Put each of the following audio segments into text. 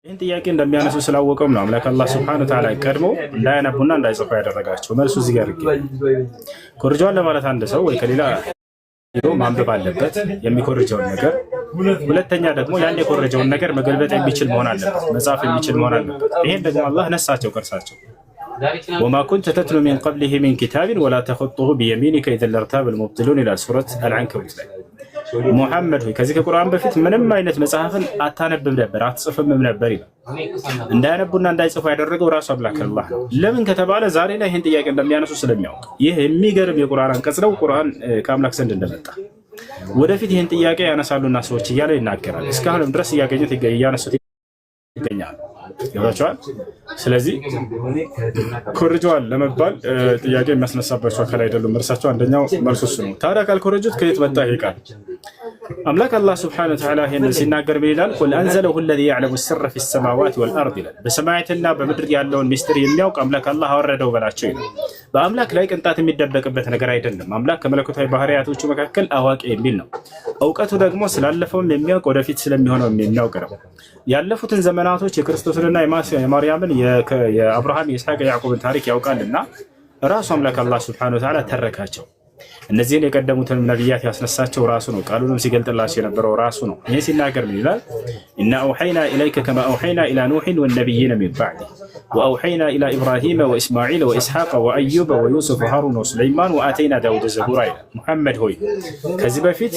ይህን ጥያቄ እንደሚያነሱ ስላወቀም ነው አምላክ አላህ ሱብሓነሁ ወተዓላ ቀድሞ እንዳያነቡና እንዳይጽፉ ያደረጋቸው። መልሱ እዚህ ጋር ይገኛል። ኮርጇን ለማለት አንድ ሰው ወይ ከሌላ ሄዶ ማንበብ አለበት የሚኮርጀውን ነገር። ሁለተኛ ደግሞ ያን የኮረጀውን ነገር መገልበጥ የሚችል መሆን አለበት፣ መጻፍ የሚችል መሆን አለበት። ይሄን ደግሞ አላህ ነሳቸው ከእርሳቸው። ወማ ኩንተ ተትሉ ሚን ቀብሊሂ ሚን ኪታቢን ወላ ተኹጡሁ ቢየሚኒከ ኢዘን ለርታበል ሙብጢሉን ይላል ሱረት አልዐንከቡት ላይ። ሙሐመድ ሆይ ከዚህ ከቁርአን በፊት ምንም አይነት መጽሐፍን አታነብም ነበር አትጽፍምም ነበር ይላል። እንዳያነቡና እንዳይጽፉ ያደረገው ራሱ አምላክ አላህ ነው። ለምን ከተባለ ዛሬ ላይ ይህን ጥያቄ እንደሚያነሱ ስለሚያውቅ። ይህ የሚገርም የቁርአን አንቀጽ ነው። ቁርአን ከአምላክ ዘንድ እንደመጣ ወደፊት ይህን ጥያቄ ያነሳሉና ሰዎች እያለ ይናገራል። እስካሁንም ድረስ እያገኙት እያነሱት ይገኛል። ይወራቸዋል። ስለዚህ ኮርጀዋል ለመባል ጥያቄ የሚያስነሳባቸው አካል አይደሉም እርሳቸው። አንደኛው መልሱ እሱ ነው። ታዲያ ካልኮረጁት ከየት መጣ ይሄ ቃል? አምላክ አላህ ሱብሓነሁ ወተዓላ ይሄንን ሲናገር ምን ይላል? ቁል አንዘለሁ አለዚ ያዕለሙ ሲረ ፊ ሰማዋት ወልአርድ ይላል። በሰማያትና በምድር ያለውን ሚስጥር የሚያውቅ አምላክ አላህ አወረደው በላቸው ይላል። በአምላክ ላይ ቅንጣት የሚደበቅበት ነገር አይደለም። አምላክ ከመለኮታዊ ባህሪያቶቹ መካከል አዋቂ የሚል ነው። እውቀቱ ደግሞ ስላለፈውም የሚያውቅ ወደፊት ስለሚሆነው የሚያውቅ ነው። ያለፉትን ዘመናቶች የክርስቶስንና የማርያምን የአብርሃም የይስሐቅ የያዕቆብን ታሪክ ያውቃልና ራሱ አምላክ አላህ ሱብሓነሁ ወተዓላ ተረካቸው። እነዚህን የቀደሙትን ነቢያት ያስነሳቸው ራሱ ነው። ቃሉንም ሲገልጥላቸው የነበረው ራሱ ነው። ይሄ ሲናገር ምን ይላል? ኢና አውሐይና ኢለይከ ከማ አውሐይና ኢላ ኑሕን ወነቢይነ ሚን ባዕዲህ ወአውሐይና ኢላ ኢብራሂመ ወኢስማዒል ወኢስሐቀ ወአዩበ ወዩሱፍ ወሃሩን ወሱለይማን ወአተይና ዳውደ ዘቡራ ይላል። ሙሐመድ ሆይ ከዚህ በፊት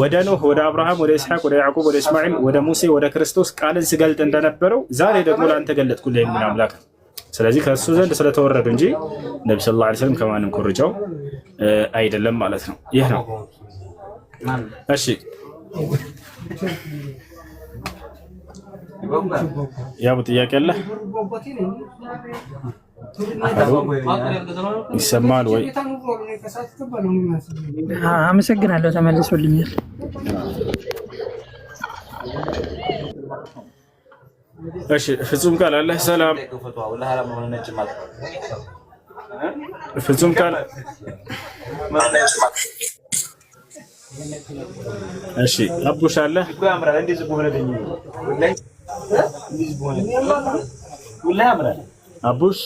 ወደ ኖህ፣ ወደ አብርሃም፣ ወደ ኢስሐቅ፣ ወደ ያዕቆብ፣ ወደ እስማዒል፣ ወደ ሙሴ፣ ወደ ክርስቶስ ቃልን ስገልጥ እንደነበረው ዛሬ ደግሞ ለአንተ ገለጥኩልህ የሚል አምላክ ነው። ስለዚህ ከእሱ ዘንድ ስለተወረዱ እንጂ ነቢ ሰለላሁ ዐለይሂ ወሰለም ከማንም ኮርጃው አይደለም ማለት ነው። ይህ ነው። እሺ ያው ጥያቄ አለ ይሰማል ወይ? አመሰግናለሁ። ተመልሶልኛል። እሺ ፍጹም ቃል አለ። ሰላም ፍጹም ቃል እሺ አቡሽ አለ። አቡሽ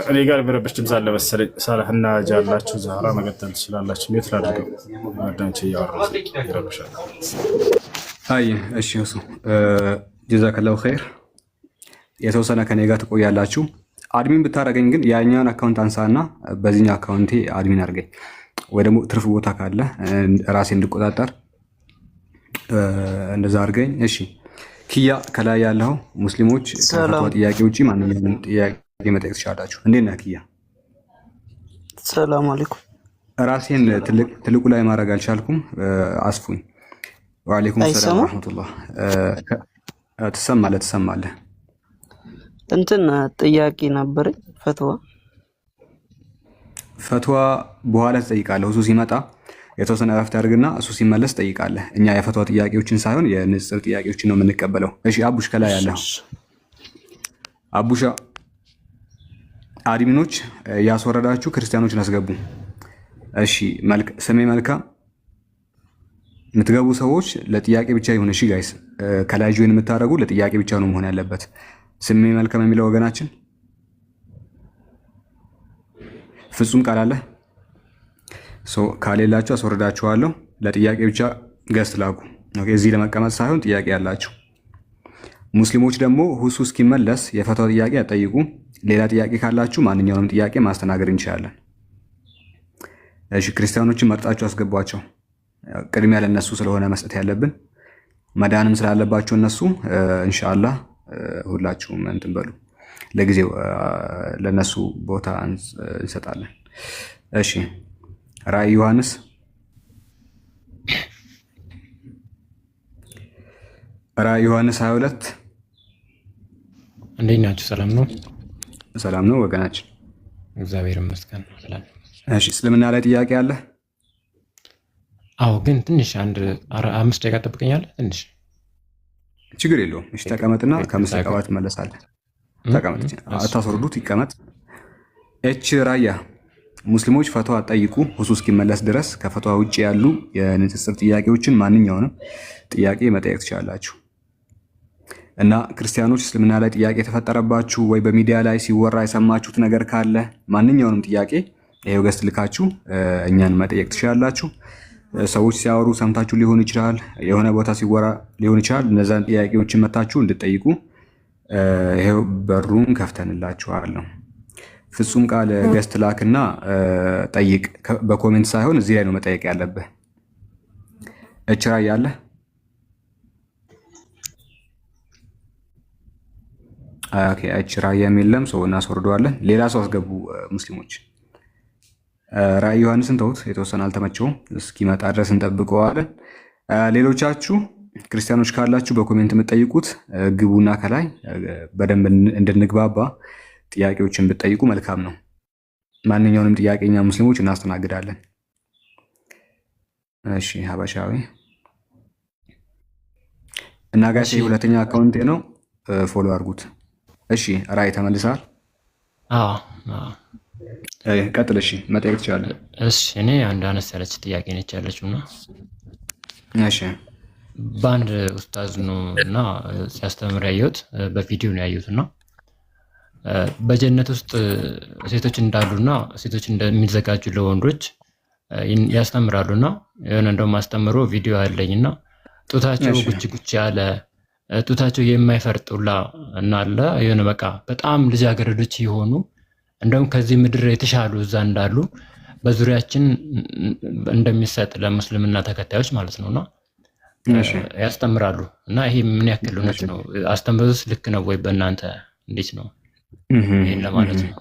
እኔ ጋር የሚረብሽ ድምፅ አለ መሰለኝ። ሳላህና ጃላችሁ ዛህራ መቀጠል ትችላላችሁ። ሜት ላድርገው ጓደኞቼ እያወራሁ ይረብሻል። አይ እሺ እሱ ጀዛከላሁ ኸይር። የተወሰነ ከኔ ጋር ትቆያላችሁ። አድሚን ብታረገኝ ግን ያኛውን አካውንት አንሳና በዚህኛው አካውንቴ አድሚን አድርገኝ፣ ወይ ደግሞ ትርፍ ቦታ ካለ ራሴ እንድቆጣጠር እንደዛ አድርገኝ። እሺ ኪያ ከላይ ያለው ሙስሊሞች ከፈትዋ ጥያቄ ውጪ ማንኛውንም ጥያቄ መጠየቅ ትችላላችሁ። እንዴት ነህ ኪያ? ሰላም አለይኩም። ራሴን ትልቁ ላይ ማድረግ አልቻልኩም፣ አስፉኝ። ወአለይኩም ሰላም ወራህመቱላህ። ትሰማለህ? እንትን ጥያቄ ነበረኝ። ፈትዋ በኋላ ትጠይቃለህ። እሱ ሲመጣ የተወሰነ እረፍት አድርግና እሱ ሲመለስ ጠይቃለህ። እኛ የፈትዋ ጥያቄዎችን ሳይሆን የንጽር ጥያቄዎችን ነው የምንቀበለው። እሺ አቡሽ ከላይ ያለው አቡሻ፣ አድሚኖች ያስወረዳችሁ ክርስቲያኖችን አስገቡ። እሺ ስሜ መልካም የምትገቡ ሰዎች ለጥያቄ ብቻ ይሁን። እሺ ጋይስ ከላይ ጆይን የምታደርጉ ለጥያቄ ብቻ ነው መሆን ያለበት። ስሜ መልካም የሚለው ወገናችን ፍጹም ቃል አለ። ካሌላችሁ አስወርዳችኋለሁ። ለጥያቄ ብቻ ገስት ላኩ። ኦኬ፣ እዚህ ለመቀመጥ ሳይሆን ጥያቄ ያላችሁ ሙስሊሞች ደግሞ ሁሱ እስኪመለስ የፈትዋ ጥያቄ አጠይቁ። ሌላ ጥያቄ ካላችሁ ማንኛውንም ጥያቄ ማስተናገድ እንችላለን። እሺ ክርስቲያኖችን መርጣችሁ አስገቧቸው። ቅድሚያ ለነሱ ስለሆነ መስጠት ያለብን መዳንም ስላለባቸው እነሱ ኢንሻአላህ ሁላችሁም እንትን በሉ። ለጊዜው ለነሱ ቦታ እንሰጣለን። እሺ ራዕይ ዮሐንስ ራዕይ ዮሐንስ 22 እንዴት ናችሁ? ሰላም ነው? ሰላም ነው ወገናችን፣ እግዚአብሔር ይመስገን። ሰላም። እሺ፣ እስልምና ላይ ጥያቄ አለ? አዎ፣ ግን ትንሽ አንድ 5 ደቂቃ ትጠብቀኛለህ? ትንሽ ችግር የለውም። እሺ፣ ተቀመጥና ከ5 ደቂቃ በኋላ ትመለሳለህ። ተቀመጥ፣ አታስወርዱት፣ ይቀመጥ። ራያ ሙስሊሞች ፈትዋ ጠይቁ ሁሱ እስኪመለስ ድረስ ከፈትዋ ውጭ ያሉ የንጽጽር ጥያቄዎችን ማንኛውንም ጥያቄ መጠየቅ ትችላላችሁ። እና ክርስቲያኖች እስልምና ላይ ጥያቄ የተፈጠረባችሁ ወይ በሚዲያ ላይ ሲወራ የሰማችሁት ነገር ካለ ማንኛውንም ጥያቄ ይሄው ገስት ልካችሁ እኛን መጠየቅ ትችላላችሁ። ሰዎች ሲያወሩ ሰምታችሁ ሊሆን ይችላል፣ የሆነ ቦታ ሲወራ ሊሆን ይችላል። እነዛን ጥያቄዎችን መታችሁ እንድጠይቁ ይሄው በሩን ከፍተንላችኋል ነው። ፍጹም ቃል ገስት ላክና ጠይቅ። በኮሜንት ሳይሆን እዚህ ላይ ነው መጠየቅ ያለብህ። ራያ አለ? ኦኬ፣ ራያ የለም። ሰው እናስወርደዋለን። ሌላ ሰው አስገቡ ሙስሊሞች። ራእይ ዮሐንስን ተውት፣ የተወሰነ አልተመቸውም። እስኪመጣ ድረስ እንጠብቀዋለን። ሌሎቻችሁ ክርስቲያኖች ካላችሁ በኮሜንት የምትጠይቁት ግቡና ከላይ በደንብ እንድንግባባ ጥያቄዎችን ብትጠይቁ መልካም ነው። ማንኛውንም ጥያቄኛ ሙስሊሞች እናስተናግዳለን። እሺ፣ ሀበሻዊ እና ጋሼ ሁለተኛ አካውንቴ ነው፣ ፎሎ አድርጉት። እሺ፣ ራእይ ተመልሰሃል? ቀጥል። እሺ፣ መጠየቅ ትችላለህ። እሺ፣ እኔ አንድ አነስ ያለች ጥያቄ ነች ያለችው እና እሺ፣ በአንድ ኡስታዝ ነው እና ሲያስተምር ያየሁት፣ በቪዲዮ ነው ያየሁት እና በጀነት ውስጥ ሴቶች እንዳሉና ሴቶች እንደሚዘጋጁ ለወንዶች ያስተምራሉ እና የሆነ እንደውም አስተምሮ ቪዲዮ አለኝና ጡታቸው ጉች ጉች ያለ ጡታቸው የማይፈርጡላ እና አለ የሆነ በቃ በጣም ልጃገረዶች የሆኑ እንደውም ከዚህ ምድር የተሻሉ እዛ እንዳሉ በዙሪያችን እንደሚሰጥ ለሙስልምና ተከታዮች ማለት ነውና ያስተምራሉ። እና ይሄ ምን ያክል እውነት ነው? አስተምሮስ ልክ ነው ወይ? በእናንተ እንዴት ነው? ይሄን ለማለት ነው።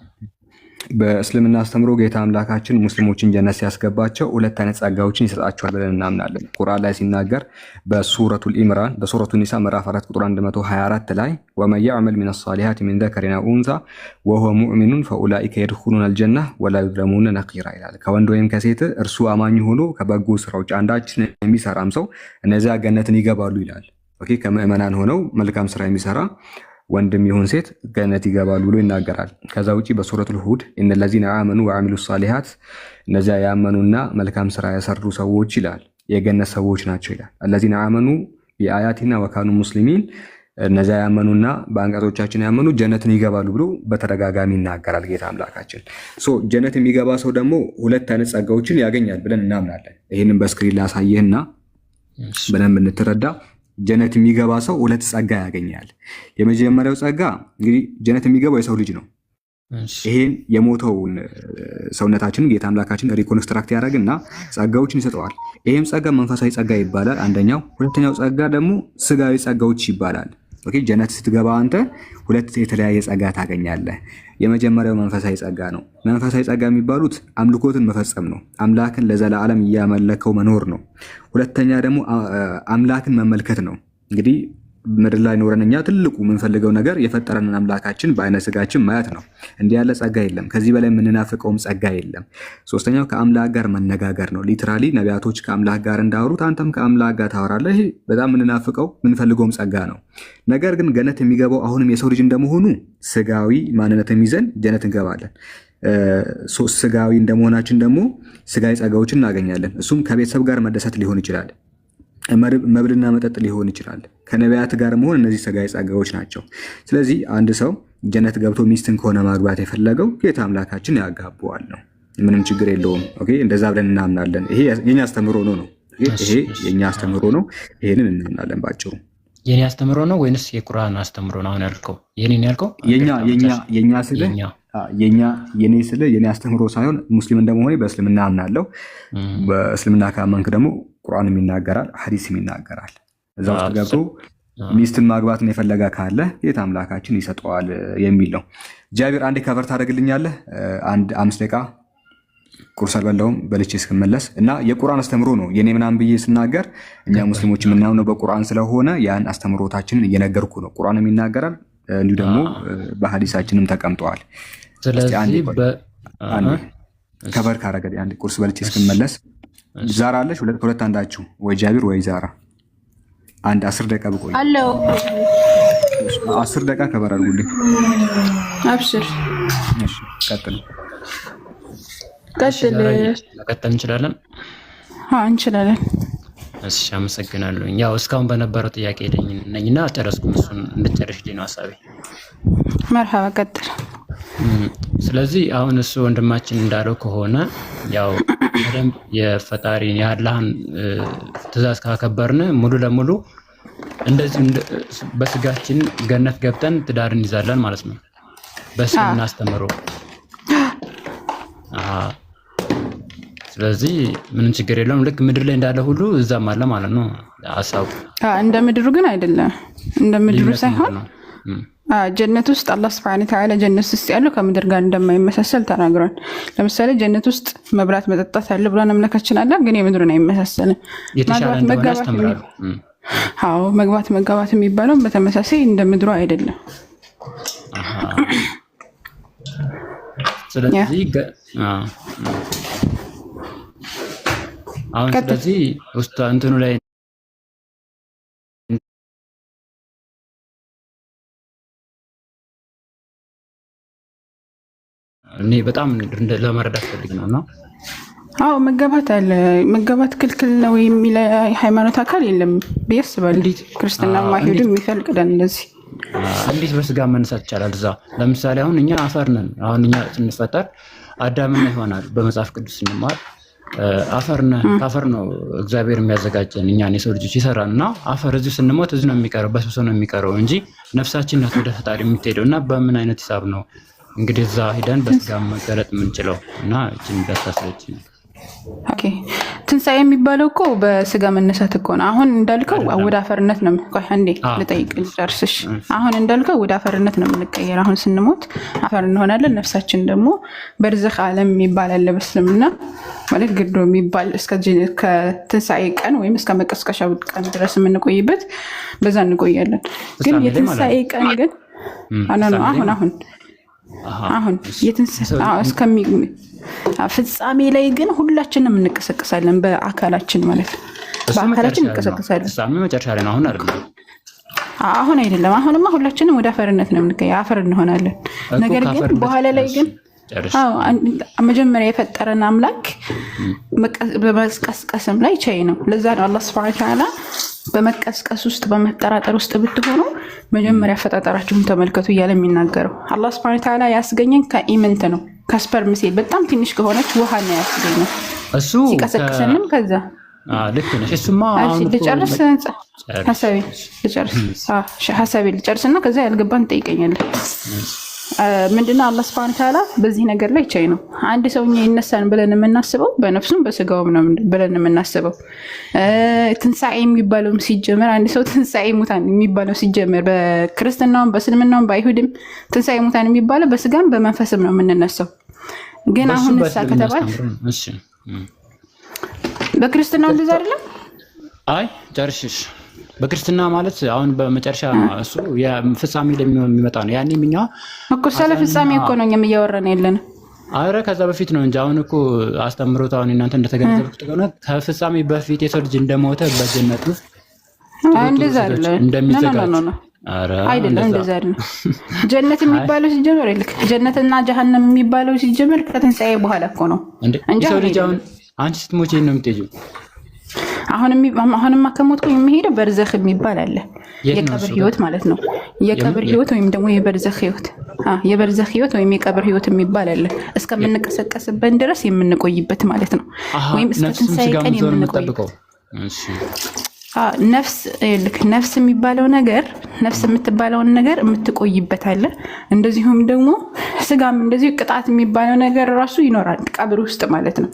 በእስልምና አስተምሮ ጌታ አምላካችን ሙስሊሞችን ጀነት ሲያስገባቸው ሁለት አይነት ጸጋዎችን ይሰጣቸዋል ብለን እናምናለን። ቁርአን ላይ ሲናገር በሱረቱል ኢምራን በሱረቱ ኒሳ ምዕራፍ 4 ቁጥር 124 ላይ ወመን የዕመል ሚነ ሷሊሃት ሚን ዘከሪን አው ኡንሳ ወሁወ ሙእሚኑን ፈኡላኢከ የድኹሉነል ጀነህ ወላ ዩዝለሙነ ነቂራ ይላል። ከወንድ ወይም ከሴት እርሱ አማኝ ሆኖ ከበጎ ስራዎች አንዳችን የሚሰራም ሰው እነዚያ ገነትን ይገባሉ ይላል። ኦኬ፣ ከምዕመናን ሆነው መልካም ስራ የሚሰራ ወንድም ይሁን ሴት ገነት ይገባሉ ብሎ ይናገራል። ከዛ ውጪ በሱረቱል ሁድ ኢነለዚነ አመኑ ወአሚሉ ሷሊሃት እነዚያ ያመኑና መልካም ስራ የሰሩ ሰዎች ይላል የገነት ሰዎች ናቸው ይላል። አለዚነ አመኑ ቢአያቲና ወካኑ ሙስሊሚን እነዚያ ያመኑና በአንቀጾቻችን ያመኑ ጀነትን ይገባሉ ብሎ በተደጋጋሚ ይናገራል ጌታ አምላካችን። ጀነት የሚገባ ሰው ደግሞ ሁለት አይነት ጸጋዎችን ያገኛል ብለን እናምናለን። ይህንን በስክሪን ላሳየህና በደንብ እንድትረዳ። ጀነት የሚገባ ሰው ሁለት ጸጋ ያገኛል። የመጀመሪያው ጸጋ እንግዲህ ጀነት የሚገባው የሰው ልጅ ነው። ይሄን የሞተውን ሰውነታችንን ጌታ አምላካችን ሪኮንስትራክት ያደርግና ጸጋዎችን ይሰጠዋል። ይሄም ጸጋ መንፈሳዊ ጸጋ ይባላል አንደኛው። ሁለተኛው ጸጋ ደግሞ ስጋዊ ጸጋዎች ይባላል። ኦኬ፣ ጀነት ስትገባ አንተ ሁለት የተለያየ ጸጋ ታገኛለህ። የመጀመሪያው መንፈሳዊ ጸጋ ነው። መንፈሳዊ ጸጋ የሚባሉት አምልኮትን መፈጸም ነው። አምላክን ለዘላለም እያመለከው መኖር ነው። ሁለተኛ ደግሞ አምላክን መመልከት ነው። እንግዲህ ምድር ላይ ኖረን እኛ ትልቁ የምንፈልገው ነገር የፈጠረንን አምላካችን በአይነ ስጋችን ማየት ነው። እንዲህ ያለ ጸጋ የለም። ከዚህ በላይ የምንናፍቀውም ጸጋ የለም። ሶስተኛው ከአምላክ ጋር መነጋገር ነው። ሊትራሊ ነቢያቶች ከአምላክ ጋር እንዳወሩት አንተም ከአምላክ ጋር ታወራለህ። ይሄ በጣም የምንናፍቀው የምንፈልገውም ጸጋ ነው። ነገር ግን ገነት የሚገባው አሁንም የሰው ልጅ እንደመሆኑ ስጋዊ ማንነትን ይዘን ጀነት እንገባለን። ስጋዊ እንደመሆናችን ደግሞ ስጋዊ ጸጋዎችን እናገኛለን። እሱም ከቤተሰብ ጋር መደሰት ሊሆን ይችላል፣ መብልና መጠጥ ሊሆን ይችላል፣ ከነቢያት ጋር መሆን። እነዚህ ስጋዊ ጸጋዎች ናቸው። ስለዚህ አንድ ሰው ጀነት ገብቶ ሚስትን ከሆነ ማግባት የፈለገው ጌታ አምላካችን ያጋባዋል ነው። ምንም ችግር የለውም። ኦኬ፣ እንደዛ ብለን እናምናለን። ይሄ የኛ አስተምሮ ነው። ይሄ የኛ አስተምሮ ነው። ይሄንን እናምናለን ባጭሩ። የኔ አስተምሮ ነው ወይንስ የቁርአን አስተምሮ ነው? አሁን ያልከው የኔን ያልከው የኛ ስልህ የኔ ስልህ የኔ አስተምሮ ሳይሆን ሙስሊም እንደመሆኔ በእስልምና አምናለሁ። በእስልምና ካመንክ ደግሞ ቁርአንም ይናገራል፣ ሐዲስም ይናገራል። እዛ ውስጥ ገብቶ ሚስትን ማግባትን የፈለገ ካለ ጌታ አምላካችን ይሰጠዋል የሚል ነው። ጃቢር አንዴ ከቨር ታደርግልኛለህ? አንድ 5 ደቂቃ ቁርስ አልበላሁም በልቼ እስክመለስ እና የቁርአን አስተምሮ ነው የኔ ምናምን ብዬ ስናገር እኛ ሙስሊሞች የምናምነው በቁርአን ስለሆነ ያን አስተምሮታችንን እየነገርኩ ነው። ቁርአንም ይናገራል፣ እንዲሁ ደግሞ በሐዲሳችንም ተቀምጠዋል። ስለዚህ ከበር ካረገ አንድ ቁርስ በልቼ እስክመለስ ዛራ አለሽ? ሁለት አንዳችሁ ወይ ጃቢር ወይ ዛራ አንድ 10 ደቂቃ ብቆይ አለው 10 ደቂቃ ከበር አድርጉልኝ። አብሽር። እሺ ቀጥል እንችላለን። እንችላለን። እሺ አመሰግናለሁ። ያው እስካሁን በነበረው ጥያቄ ነኝና ጨረስኩ። እሱን እንድጨርሽልኝ ነው ሐሳቤ። መርሐባ ቀጥል። ስለዚህ አሁን እሱ ወንድማችን እንዳለው ከሆነ ያው በደንብ የፈጣሪን የአላህን ትእዛዝ ካከበርን ሙሉ ለሙሉ እንደዚህ በስጋችን ገነት ገብተን ትዳር እንይዛለን ማለት ነው በእስልምና አስተምሮ። ስለዚህ ምንም ችግር የለውም። ልክ ምድር ላይ እንዳለ ሁሉ እዛም አለ ማለት ነው ሐሳቡ። እንደ ምድሩ ግን አይደለም። እንደ ምድሩ ሳይሆን ጀነት ውስጥ አላህ Subhanahu Wa Ta'ala ጀነት ውስጥ ያለው ከምድር ጋር እንደማይመሳሰል ተናግሯል። ለምሳሌ ጀነት ውስጥ መብላት መጠጣት አለ ብሏን አምላካችን አለ፣ ግን የምድሩን አይመሳሰልም። መግባት መጋባት የሚባለው በተመሳሳይ እንደ ምድሩ አይደለም። ስለዚህ አሁን ስለዚህ ውስጥ እንትኑ ላይ እኔ በጣም ለመረዳት ፈልግ ነውና መጋባት አለ። መጋባት ክልክል ነው የሚል ሃይማኖት አካል የለም ብዬ አስባለሁ። ክርስትና ማይሄዱ የሚፈልቅደን እንደዚህ እንዴት በስጋ መነሳት ይቻላል? እዛ ለምሳሌ አሁን እኛ አፈር ነን። አሁን እኛ ስንፈጠር አዳምና ይሆናል በመጽሐፍ ቅዱስ ስንማር አፈርና ካፈር ነው እግዚአብሔር የሚያዘጋጀን እኛን የሰው ልጆች ይሰራልና አፈር እዚህ ስንሞት እዚህ ነው የሚቀረው፣ በስብሶ ነው የሚቀረው እንጂ ነፍሳችን ናት ወደ ፈጣሪ የምትሄደው። እና በምን አይነት ሂሳብ ነው እንግዲህ እዛ ሄደን በስጋ መገለጥ የምንችለው? እና እቺን ዳታሰች ኦኬ። ትንሣኤ የሚባለው እኮ በስጋ መነሳት እኮ ነው። አሁን እንዳልከው ወደ አፈርነት ነው። ቆይ አንዴ ልጠይቅ ልጨርስሽ። አሁን እንዳልከው ወደ አፈርነት ነው የምንቀየር። አሁን ስንሞት አፈር እንሆናለን። ነፍሳችን ደግሞ በርዘኽ ዓለም የሚባል አለ በእስልምና ማለት ግዶ የሚባል እስከ ትንሣኤ ቀን ወይም እስከ መቀስቀሻው ቀን ድረስ የምንቆይበት በዛ እንቆያለን። ግን የትንሣኤ ቀን ግን አሁን ፍጻሜ ላይ ግን ሁላችንም እንቀሰቀሳለን። በአካላችን ማለት በአካላችን እንቀሰቀሳለን። መጨረሻ ላይ ነው። አሁን አይደለም። አሁንማ ሁላችንም ወደ አፈርነት ነው የምንቀየው፣ አፈር እንሆናለን። ነገር ግን በኋላ ላይ ግን መጀመሪያ የፈጠረን አምላክ በመቀስቀስም ላይ ቻይ ነው። ለዛ ነው አላህ Subhanahu Wa Ta'ala በመቀስቀስ ውስጥ በመጠራጠር ውስጥ ብትሆኑ መጀመሪያ አፈጣጠራችሁን ተመልከቱ እያለ የሚናገረው። አላህ Subhanahu Wa Ta'ala ያስገኘን ከኢምንት ነው፣ ከስፐርም ሴል በጣም ትንሽ ከሆነች ውሃ ነው ያስገኘን። እሱ ሲቀሰቅሰንም ከዛ ልክ ነሽ። እሱማ ልጨርስ ሐሳቤ ልጨርስና ከዛ ያልገባን ትጠይቀኛለህ። ምንድነው አላህ Subhanahu Wa Ta'ala በዚህ ነገር ላይ ቻይ ነው። አንድ ሰውኛ ይነሳን ብለን የምናስበው በነፍሱም በስጋውም ነው ብለን የምናስበው። ትንሣኤ የሚባለውም ሲጀመር አንድ ሰው ትንሣኤ ሙታን የሚባለው ሲጀመር በክርስትናውም በእስልምናውም በአይሁድም ትንሣኤ ሙታን የሚባለው በስጋም በመንፈስም ነው የምንነሳው። ግን አሁን ንሳ ከተባለ በክርስትናው እንደዛ አይደለም። አይ ጨርሽሽ በክርስትና ማለት አሁን በመጨረሻ እሱ የፍጻሜ ላይ የሚመጣ ነው። ያኔም እኛ እኮ ስለ ፍጻሜ እኮ ነው እኛም እያወራን ያለነው። አረ ከዛ በፊት ነው እንጂ አሁን እኮ አስተምሮት አሁን እናንተ እንደተገነዘቡት ከሆነ ከፍጻሜ በፊት የሰው ልጅ እንደሞተ በጀነት ውስጥ እንደዛ አይደለም እንደሚዘጋጅ አይደለም። እንደዛ አይደለም። ጀነት የሚባለው ሲጀመር ልክ ጀነትና ጀሃነም የሚባለው ሲጀመር ከትንሣኤ በኋላ እኮ ነው እንጂ ሰው ልጅ አሁን አንቺ ስትሞቺ ነው የምትሄጂው። አሁንማ ከሞትኩ የሚሄደው በርዘኽ የሚባል አለ፣ የቀብር ህይወት ማለት ነው። የቀብር ህይወት ወይም ደግሞ የበርዘኽ ህይወት የበርዘኽ ህይወት ወይም የቀብር ህይወት የሚባል አለ። እስከምንቀሰቀስበት ድረስ የምንቆይበት ማለት ነው። ወይም እስከ ትንሣኤ ቀን የምንቆይበት ነፍስ የሚባለው ነገር ነፍስ የምትባለውን ነገር የምትቆይበት አለ። እንደዚሁም ደግሞ ስጋም እንደዚሁ ቅጣት የሚባለው ነገር ራሱ ይኖራል ቀብር ውስጥ ማለት ነው።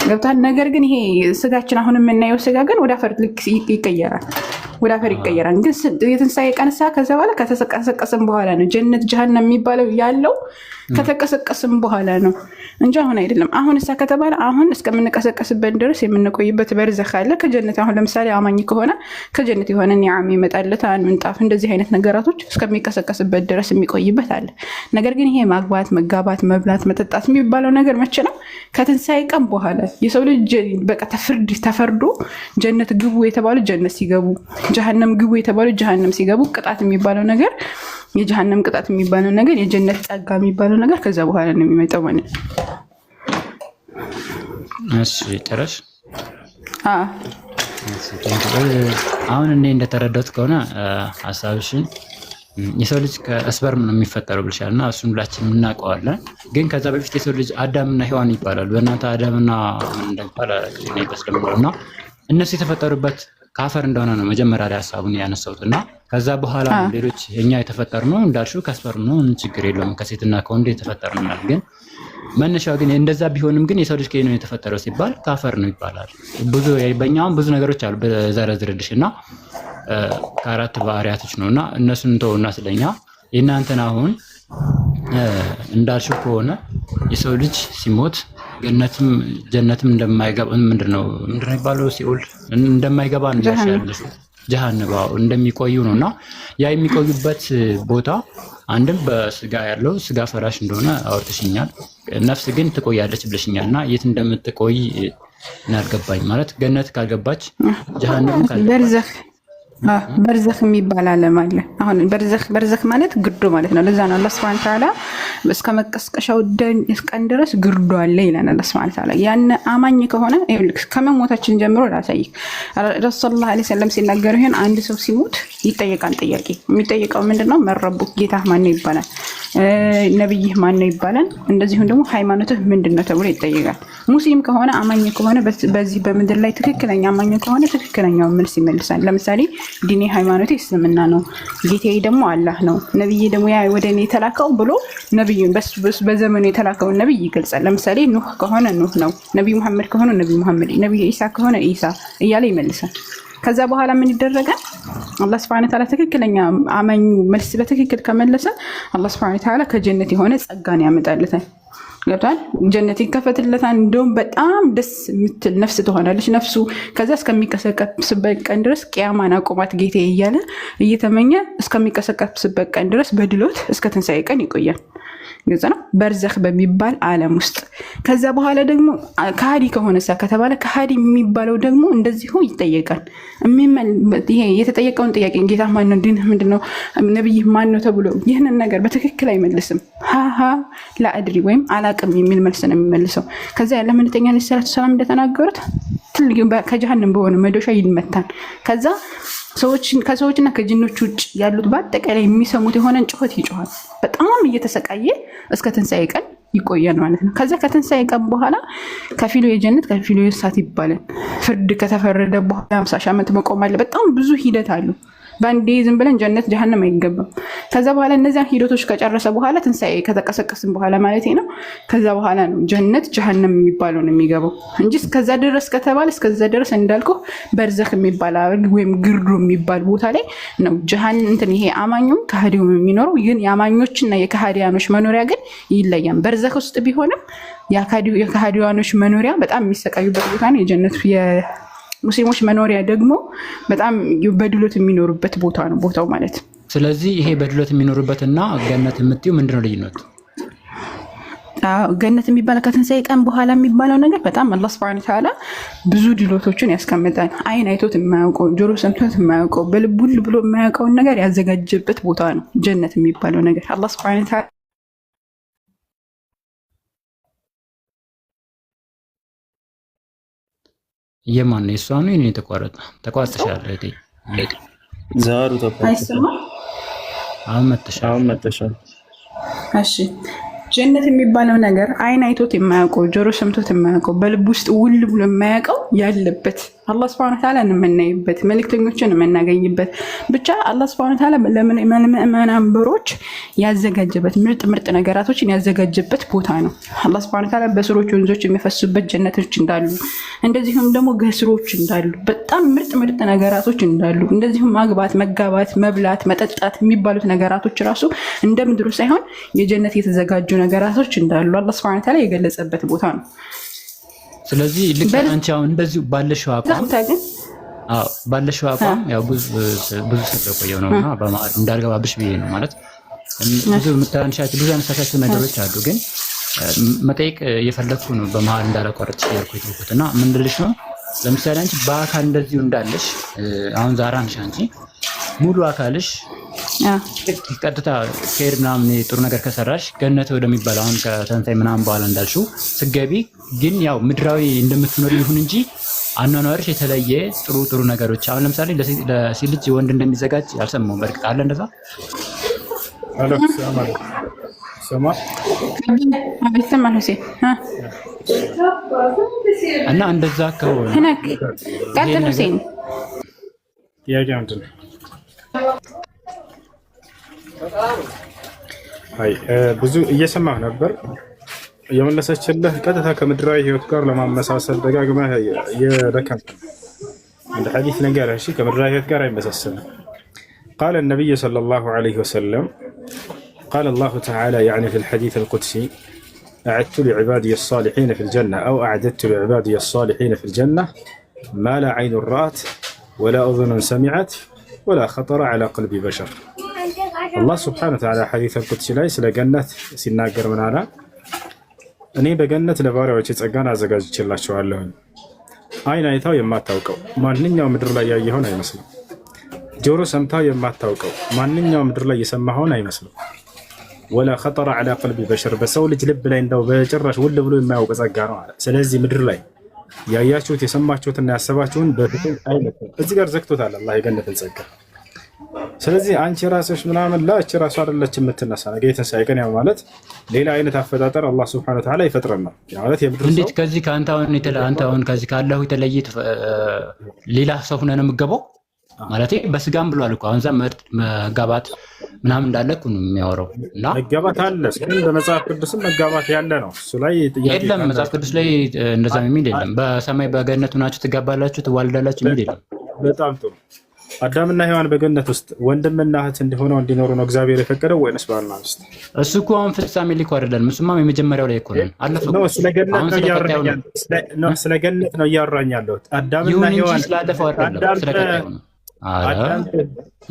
ገብቷል። ነገር ግን ይሄ ስጋችን አሁን የምናየው ስጋ ግን ወደ አፈር ልክ ይቀየራል። ወደ አፈር ይቀየራል። ግን የትንሣኤ ቀንሳ ከዛ በኋላ ከተቀሰቀስን በኋላ ነው ጀነት ጀሃነም የሚባለው ያለው ከተቀሰቀስን በኋላ ነው እንጂ አሁን አይደለም። አሁን እሳ ከተባለ አሁን እስከምንቀሰቀስበት ድረስ የምንቆይበት በርዘኽ አለ ከጀነት። አሁን ለምሳሌ አማኝ ከሆነ ከጀነት የሆነ ኒዓም ይመጣለታል፣ ምንጣፍ፣ እንደዚህ አይነት ነገራቶች እስከሚቀሰቀስበት ድረስ የሚቆይበት አለ። ነገር ግን ይሄ ማግባት፣ መጋባት፣ መብላት፣ መጠጣት የሚባለው ነገር መቼ ነው? ከትንሣኤ ቀን በኋላ የሰው ልጅ በቃ ተፈርዶ ጀነት ግቡ የተባሉ ጀነት ሲገቡ፣ ጀሃነም ግቡ የተባሉ ጀሃነም ሲገቡ፣ ቅጣት የሚባለው ነገር የጀሃነም ቅጣት የሚባለው ነገር የጀነት ጸጋ የሚባለው ነገር ከዛ በኋላ ነው የሚመጣው ማለት ነው። እሺ ጨረሽ? አሁን እኔ እንደተረዳሁት ከሆነ ሀሳብሽን የሰው ልጅ ከስፐርም ነው የሚፈጠረው ብልሻል እና እሱን ሁላችንም እናውቀዋለን። ግን ከዛ በፊት የሰው ልጅ አዳምና ሔዋን ይባላሉ። በእናንተ አዳምና ምን እንደሚባል በስለምነው እና እነሱ የተፈጠሩበት ከአፈር እንደሆነ ነው መጀመሪያ ላይ ሀሳቡን ያነሳሁት እና ከዛ በኋላ ሌሎች እኛ የተፈጠርነው እንዳልሽው ከስፐርም ነው፣ ችግር የለውም ከሴትና ከወንድ የተፈጠርናል። ግን መነሻው ግን እንደዛ ቢሆንም ግን የሰው ልጅ ከየት ነው የተፈጠረው ሲባል ከአፈር ነው ይባላል። በእኛም ብዙ ነገሮች አሉ በዘረዝርልሽ እና ከአራት ባህሪያቶች ነው እና እነሱን እንተውና ስለኛ የእናንተን አሁን እንዳልሽው ከሆነ የሰው ልጅ ሲሞት ገነትም ጀነትም እንደማይገባ ምንድነው የሚባለው ሲኦል እንደማይገባ እንደሻለሽ ጀሃነም እንደሚቆዩ ነውና ያ የሚቆዩበት ቦታ አንድም በስጋ ያለው ስጋ ፈራሽ እንደሆነ አውርተሽኛል። ነፍስ ግን ትቆያለች ብለሽኛልና የት እንደምትቆይ እናልገባኝ ማለት ገነት ካልገባች ጀሃነም ካልገባች በርዘኽ የሚባል ዓለም አለ። አሁን በርዘኽ ማለት ግርዶ ማለት ነው። ለዛ ነው አላህ ሱብሓነሁ ወተዓላ እስከ መቀስቀሻው ቀን ድረስ ግርዶ አለ ይላል አላህ ሱብሓነሁ ወተዓላ። ያን አማኝ ከሆነ ከመሞታችን ጀምሮ ላሳይክ ረሱል ሰለላሁ ዐለይሂ ወሰለም ሲናገሩ ይሄን አንድ ሰው ሲሞት ይጠየቃል። ጥያቄ የሚጠየቀው ምንድነው? መረቡ ጌታህ ማን ነው ይባላል። ነብይህ ማን ነው ይባላል። እንደዚሁም ደግሞ ሃይማኖትህ ምንድነው ተብሎ ይጠየቃል። ሙስሊም ከሆነ አማኝ ከሆነ በዚህ በምድር ላይ ትክክለኛ አማኝ ከሆነ ትክክለኛው መልስ ይመልሳል። ለምሳሌ ዲኔ ሃይማኖቴ እስልምና ነው፣ ጌታዬ ደግሞ አላህ ነው፣ ነብዬ ደግሞ ያ ወደ እኔ የተላከው ብሎ ነብዩን በዘመኑ የተላከውን ነብይ ይገልጻል። ለምሳሌ ኑህ ከሆነ ኑህ ነው፣ ነብይ መሐመድ ከሆነ ነብይ መሐመድ፣ ነብይ ኢሳ ከሆነ ኢሳ እያለ ይመልሳል። ከዛ በኋላ ምን ይደረጋል? አላህ Subhanahu Wa Ta'ala ትክክለኛ አማኙ መልስ በትክክል ከመለሰ አላህ Subhanahu Wa Ta'ala ከጀነት የሆነ ጸጋን ያመጣለታል። ገብቷል? ጀነት ይከፈትለታል። እንደውም በጣም ደስ የምትል ነፍስ ትሆናለች ነፍሱ። ከዛ እስከሚቀሰቀስበት ቀን ድረስ ቂያማን አቁማት ጌታዬ እያለ እየተመኘ እስከሚቀሰቀስበት ቀን ድረስ በድሎት እስከ ትንሣኤ ቀን ይቆያል። ግልጽ ነው። በርዘኽ በሚባል ዓለም ውስጥ ከዛ በኋላ ደግሞ ከሃዲ ከሆነ ከተባለ ከሃዲ የሚባለው ደግሞ እንደዚሁ ይጠየቃል። ይሄ የተጠየቀውን ጥያቄ ጌታ ማን ነው፣ ዲንህ ምንድነው፣ ነብይህ ማን ነው ተብሎ ይህንን ነገር በትክክል አይመልስም። ሃሃ ላአድሪ ወይም አላቅም የሚል መልስ ነው የሚመልሰው። ከዛ ያለ መልእክተኛ ሰለላሁ ዐለይሂ ወሰለም እንደተናገሩት ከጀሃነም በሆነ መዶሻ ይመታል። ከዛ ከሰዎችና ከጅኖች ውጭ ያሉት በአጠቃላይ የሚሰሙት የሆነን ጩኸት ይጮሃል። በጣም እየተሰቃየ እስከ ትንሣኤ ቀን ይቆያል ማለት ነው። ከዛ ከትንሣኤ ቀን በኋላ ከፊሉ የጀነት ከፊሉ የእሳት ይባላል። ፍርድ ከተፈረደ በኋላ 50 ሺህ ዓመት መቆም አለ። በጣም ብዙ ሂደት አሉ። በአንዴ ዝም ብለን ጀነት ጀሃነም አይገባም። ከዛ በኋላ እነዚያን ሂደቶች ከጨረሰ በኋላ ትንሣኤ ከተቀሰቀስን በኋላ ማለት ነው። ከዛ በኋላ ነው ጀነት ጀሃነም የሚባለው ነው የሚገባው እንጂ እስከዛ ድረስ ከተባለ እስከዛ ድረስ እንዳልኩ በርዘኽ የሚባል ወይም ግርዶ የሚባል ቦታ ላይ ነው ጀሃነም ይሄ አማኙም ከሃዲውም የሚኖረው። ግን የአማኞችና የከሃዲያኖች መኖሪያ ግን ይለያል። በርዘኽ ውስጥ ቢሆንም የከሃዲያኖች መኖሪያ በጣም የሚሰቃዩበት ቦታ ነው። የጀነት ሙስሊሞች መኖሪያ ደግሞ በጣም በድሎት የሚኖሩበት ቦታ ነው ቦታው ማለት። ስለዚህ ይሄ በድሎት የሚኖሩበትና ገነት የምትዩ ምንድነው ልዩነቱ? ገነት የሚባለው ከትንሣኤ ቀን በኋላ የሚባለው ነገር በጣም አላህ Subhanahu Wa Ta'ala ብዙ ድሎቶችን ያስቀምጣል። አይን አይቶት የማያውቀው፣ ጆሮ ሰምቶት የማያውቀው፣ በልቡል ብሎ የማያውቀውን ነገር ያዘጋጀበት ቦታ ነው ጀነት የሚባለው ነገር አላህ Subhanahu Wa Ta'ala የማን ነው? እሷ ነው። እኔ ተቋርጠሻል እህቴ። ዛሩ አይሰማም። አሁን መተሻል። እሺ ጀነት የሚባለው ነገር አይን አይቶት የማያውቀው ጆሮ ሰምቶት የማያውቀው በልብ ውስጥ ውል ብሎ የማያውቀው ያለበት አላህ ሱብሓነሁ ወተዓላ የምናይበት መልእክተኞችን የምናገኝበት ብቻ አላህ ሱብሓነሁ ወተዓላ ለምእመናን በሮች ያዘጋጀበት ምርጥ ነገራቶችን ያዘጋጀበት ቦታ ነው። አላህ ሱብሓነሁ ወተዓላ በስሮች ወንዞች የሚፈሱበት ጀነቶች እንዳሉ፣ እንደዚሁም ደግሞ ገስሮች እንዳሉ፣ በጣም ምርጥ ነገራቶች እንዳሉ፣ እንደዚሁም ማግባት፣ መጋባት፣ መብላት፣ መጠጣት የሚባሉት ነገራቶች ራሱ እንደ ምድሩ ሳይሆን የጀነት የተዘጋጁ ነገራቶች እንዳሉ አላህ ሱብሓነሁ ወተዓላ የገለጸበት ቦታ ነው። ስለዚህ ልክ አንቺ አሁን እንደዚሁ ባለሽው አቋም ባለሽው አቋም ያው ብዙ ስለቆየው ነውና በማለት እንዳልገባብሽ ብዬ ነው ማለት ብዙ የምታንሻቸው ብዙ ያነሳሻቸው ነገሮች አሉ። ግን መጠየቅ እየፈለግኩ ነው በመሀል እንዳላቋረጥ ያልኩት እና ምን ልልሽ ነው ለምሳሌ አንቺ በአካል እንደዚሁ እንዳለሽ አሁን ዛሬ አንቺ ሙሉ አካልሽ ቀጥታ ኬር ምናምን ጥሩ ነገር ከሰራሽ ገነት ወደሚባል አሁን ከተንሳይ ምናምን በኋላ እንዳልሽው ስገቢ ግን ያው ምድራዊ እንደምትኖር ይሁን እንጂ አኗኗርሽ የተለየ ጥሩ ነገሮች አሁን ለምሳሌ ለሴት ልጅ ወንድ እንደሚዘጋጅ አልሰማሁም። በርግጥ አለ እንደዛ እና እንደዛ ከሆነ ቀጥል ሁሴን ብዙ እየሰማህ ነበር የመለሰችልህ ቀጥታ ከምድራዊ ህይወት ጋር ለማመሳሰል ደጋግመህ የደከም እንደ ሐዲስ ነገር እሺ ከምድራዊ ህይወት ጋር አይመሳሰልም። قال النبي صلى الله عليه وسلم قال الله تعالى يعني في الحديث القدسي أعدت لعبادي الصالحين في الجنة أو أعددت لعبادي الصالحين في الجنة ما لا عين رأت ولا أذن سمعت ولا خطر على قلب بشر. الله سبحانه وتعالى حديث القدسي ላይ ስለ ገነት ሲናገር ምን አለ? እኔ በገነት ለባሪያዎቼ ጸጋን አዘጋጅቼላቸዋለሁ። አይን አይታው የማታውቀው ማንኛውም ምድር ላይ ያየኸውን አይመስልም። ጆሮ ሰምታው የማታውቀው ማንኛውም ምድር ላይ የሰማኸውን አይመስልም። ወላ خطر على قلب بشر በሰው ልጅ ልብ ላይ እንደው በጭራሽ ውል ብሎ የማያውቅ ጸጋ ነው አለ። ስለዚህ ምድር ላይ ያያችሁት የሰማችሁትና ያሰባችሁን በፍጹም አይመስልም። እዚህ ጋር ዘግቶታል አላህ የገነትን ጸጋ። ስለዚህ አንቺ ራስሽ ምናምን ላች ራሱ አይደለች የምትነሳ ነገር የተንሳይ ቀን ያው ማለት ሌላ አይነት አፈጣጠር አላህ Subhanahu Wa Ta'ala ይፈጥረናል። ያው ማለት የምድር እንዴት ከዚህ ካንተ አሁን ከዚህ ካለው የተለየ ሌላ ሰው ሆነ ነው የምገባው ማለት በስጋም ብሏል እኮ አሁን መጋባት ምናምን እንዳለ እኮ ነው የሚያወራው እና መጋባት አለ ግን በመጽሐፍ ቅዱስም መጋባት ያለ ነው። እሱ ላይ የለም መጽሐፍ ቅዱስ ላይ እንደዛ የሚል የለም። በሰማይ በገነቱ ናችሁ ትጋባላችሁ ትዋልዳላችሁ የሚል የለም። በጣም ጥሩ አዳምና ሔዋን በገነት ውስጥ ወንድምና እህት እንዲኖሩ ነው እግዚአብሔር የፈቀደው ወይንስ ባልና ሚስት? እሱ እኮ አሁን ፍጻሜ ሊኮ አይደለም። እሱማ የመጀመሪያው ላይ እኮ ነው አለፈው ነው። ስለ ገነት ነው እያወራኝ ያለሁት። አዳምና ሔዋን ስላለፈው አይደለም ስለ ቀጣዩ ነው።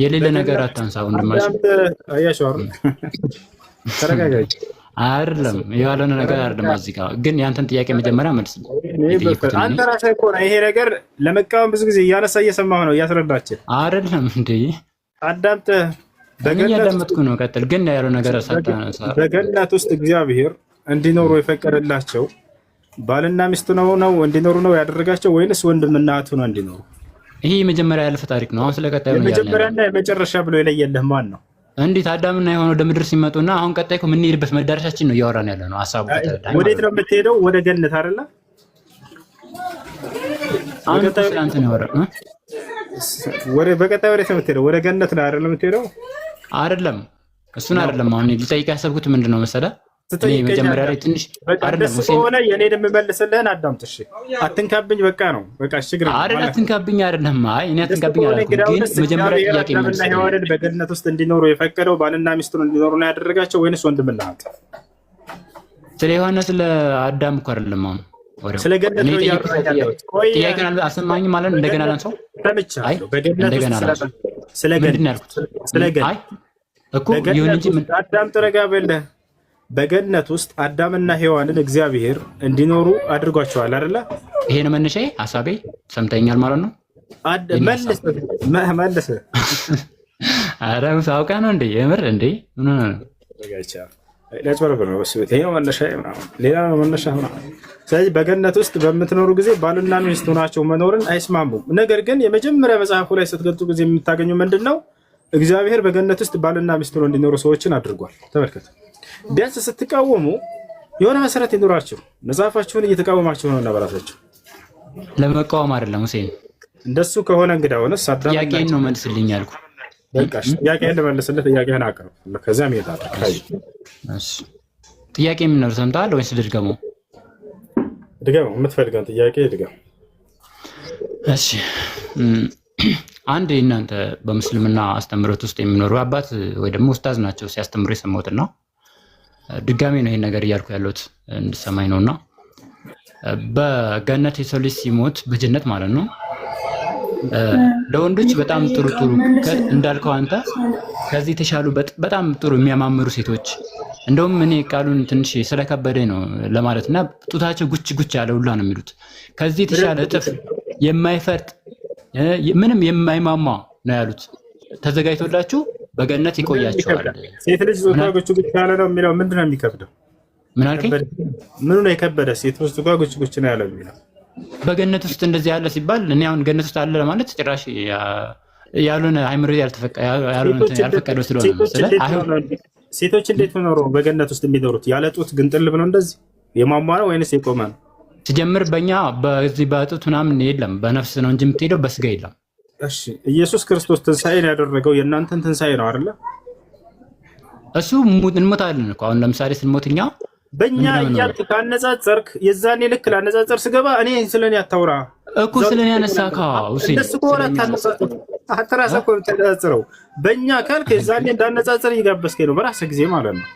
የሌለ ነገር አታንሳ ወንድማችን። አያሽው ተረጋጋጭ አይደለም ያለነ ነገር አይደለም። እዚህ ጋር ግን ያንተን ጥያቄ መጀመሪያ መልስ አንተ ራስህ እኮ ነው ይሄ ነገር ለመቃወም ብዙ ጊዜ እያነሳ እየሰማህ ነው እያስረዳችን አይደለም እንዴ? አዳምጠህ ያዳመጥኩ ነው። ቀጥል ግን ያለው ነገር ሳታነሳ በገነት ውስጥ እግዚአብሔር እንዲኖሩ የፈቀደላቸው ባልና ሚስት ነው እንዲኖሩ ነው ያደረጋቸው ወይንስ ወንድምና እህት ነው እንዲኖሩ? ይሄ የመጀመሪያ ያለፈ ታሪክ ነው። አሁን ስለቀጣዩ ነው ያለው። የመጀመሪያና የመጨረሻ ብሎ የለየልህ ማን ነው? እንዴት አዳምና ሔዋን ወደ ምድር ሲመጡና አሁን ቀጣይ እኮ የምንሄድበት መዳረሻችን ነው እያወራን ያለ ነው። ሐሳቡ ወዴት ነው የምትሄደው? ወደ ገነት አይደለ? አሁን ቀጣይ አንተ ነው ያወራው በቀጣይ ወዴት ነው የምትሄደው? ወደ ገነት ነው አይደለ የምትሄደው? አይደለም እሱን አይደለም። አሁን ልጠይቅ ያሰብኩት ምንድነው መሰለህ? እኔ መጀመሪያ ላይ ትንሽ አይደለም ሆነ የኔን የምመልስልህን አዳምጥሽ አትንካብኝ። በቃ ነው በቃ ችግር አይደለም። አትንካብኝ አይደለም። አይ እኔ አትንካብኝ አላልኩም። ግን መጀመሪያ ጥያቄ መልስ ሔዋንን በገነት ውስጥ እንዲኖሩ የፈቀደው ባልና ሚስቱን እንዲኖሩ ነው ያደረጋቸው ወይንስ ወንድምና እህት? ስለ ዮሐንስ ስለ አዳም እኮ አይደለም። አሁን ወሬው ስለ ገነት ነው ያለው። ጥያቄን አሰማኝ ማለት እንደገና ላንሰው ተመቻለሁ። በገነት ስለ ገነት ምንድን ያልኩት ስለ ገነት አይ እኮ ይሁን እንጂ አዳም ተረጋበለ በገነት ውስጥ አዳምና ሔዋንን እግዚአብሔር እንዲኖሩ አድርጓቸዋል አይደለ? ይሄ ነው መነሻዬ። ሐሳቤ ሰምተኛል ማለት ነው። መልስ አረ ሳውቃ ነው እንዴ? የምር እንዴ? ምን ነው ለጭበረበር ነው ወስበት ይሄ መነሻዬ ነው። ሌላ መነሻ ነው። ስለዚህ በገነት ውስጥ በምትኖሩ ጊዜ ባልና ሚስት ሆናቸው መኖርን አይስማሙም። ነገር ግን የመጀመሪያ መጽሐፉ ላይ ስትገልጡ ጊዜ የምታገኙ ምንድነው? እግዚአብሔር በገነት ውስጥ ባልና ሚስት ሆነው እንዲኖሩ ሰዎችን አድርጓል። ተመልከቱ። ቢያንስ ስትቃወሙ የሆነ መሰረት ይኖራችሁ። መጽሐፋችሁን እየተቃወማችሁ ነውና በራሳችሁ ለመቃወም አይደለም ሁሴን። እንደሱ ከሆነ እንግዲህ ሆነ ሳዳም ጥያቄን ነው መልስልኝ ያልኩ። በቃሽ ጥያቄህን ልመልስልህ። ጥያቄህን አቅርብ። ከዚያም ይሄዳል። እሺ ጥያቄ ምን ነው ሰምተሃል ወይስ ልድገመው? ድገመው፣ የምትፈልገውን ጥያቄ ድገም። እሺ አንድ እናንተ በሙስልምና አስተምሮት ውስጥ የሚኖሩ አባት ወይ ደግሞ ኡስታዝ ናቸው ሲያስተምሩ የሰማሁትና ድጋሜ ነው ይሄን ነገር እያልኩ ያለሁት እንድሰማኝ ነውና በገነት የሰው ልጅ ሲሞት በጀነት ማለት ነው ለወንዶች በጣም ጥሩ እንዳልከው አንተ ከዚህ የተሻሉ በጣም ጥሩ የሚያማምሩ ሴቶች እንደውም እኔ ቃሉን ትንሽ ስለከበደኝ ነው ለማለትና ጡታቸው ጉች ጉች ያለ ሁላ ነው የሚሉት ከዚህ የተሻለ እጥፍ የማይፈርጥ ምንም የማይማማ ነው ያሉት ተዘጋጅቶላችሁ በገነት ይቆያቸዋል። ሴት ልጅ ጡቷ ጉች ጉች ያለ ነው የሚለው ምንድን ነው የሚከብደው? ምን አልከኝ? ምኑ ነው የከበደ? ሴት ልጅ ጡቷ ጉች ጉች ነው ያለው የሚለው በገነት ውስጥ እንደዚህ ያለ ሲባል እኔ አሁን ገነት ውስጥ አለ ለማለት ጭራሽ ያሉን አይምሮ ያልፈቀደው ስለሆነ ሴቶች እንዴት ሆነው በገነት ውስጥ የሚኖሩት? ያለ ጡት ግንጥል ብለው እንደዚህ የማማ ነው ወይንስ የቆመ ነው? ሲጀምር በእኛ በዚህ በጡት ምናምን የለም፣ በነፍስ ነው እንጂ የምትሄደው በስጋ የለም። እሺ ኢየሱስ ክርስቶስ ትንሣኤን ያደረገው የእናንተን ትንሣኤ ነው አይደለ? እሱ እንሞታለን እኮ አሁን ለምሳሌ ስንሞትኛ በእኛ እያልክ ካነጻጸርክ የዛኔ ልክ ላነጻጸር ስገባ እኔ ስለኔ አታውራ እኮ ስለኔ ያነሳካ ሁሴን እሱ ኮራ ታነጻጸር አትራሳ እኮ ተነጻጽረው በእኛ ካልክ የዛኔ እንዳነጻጸር እየጋበዝከኝ ነው በራስህ ጊዜ ማለት ነው።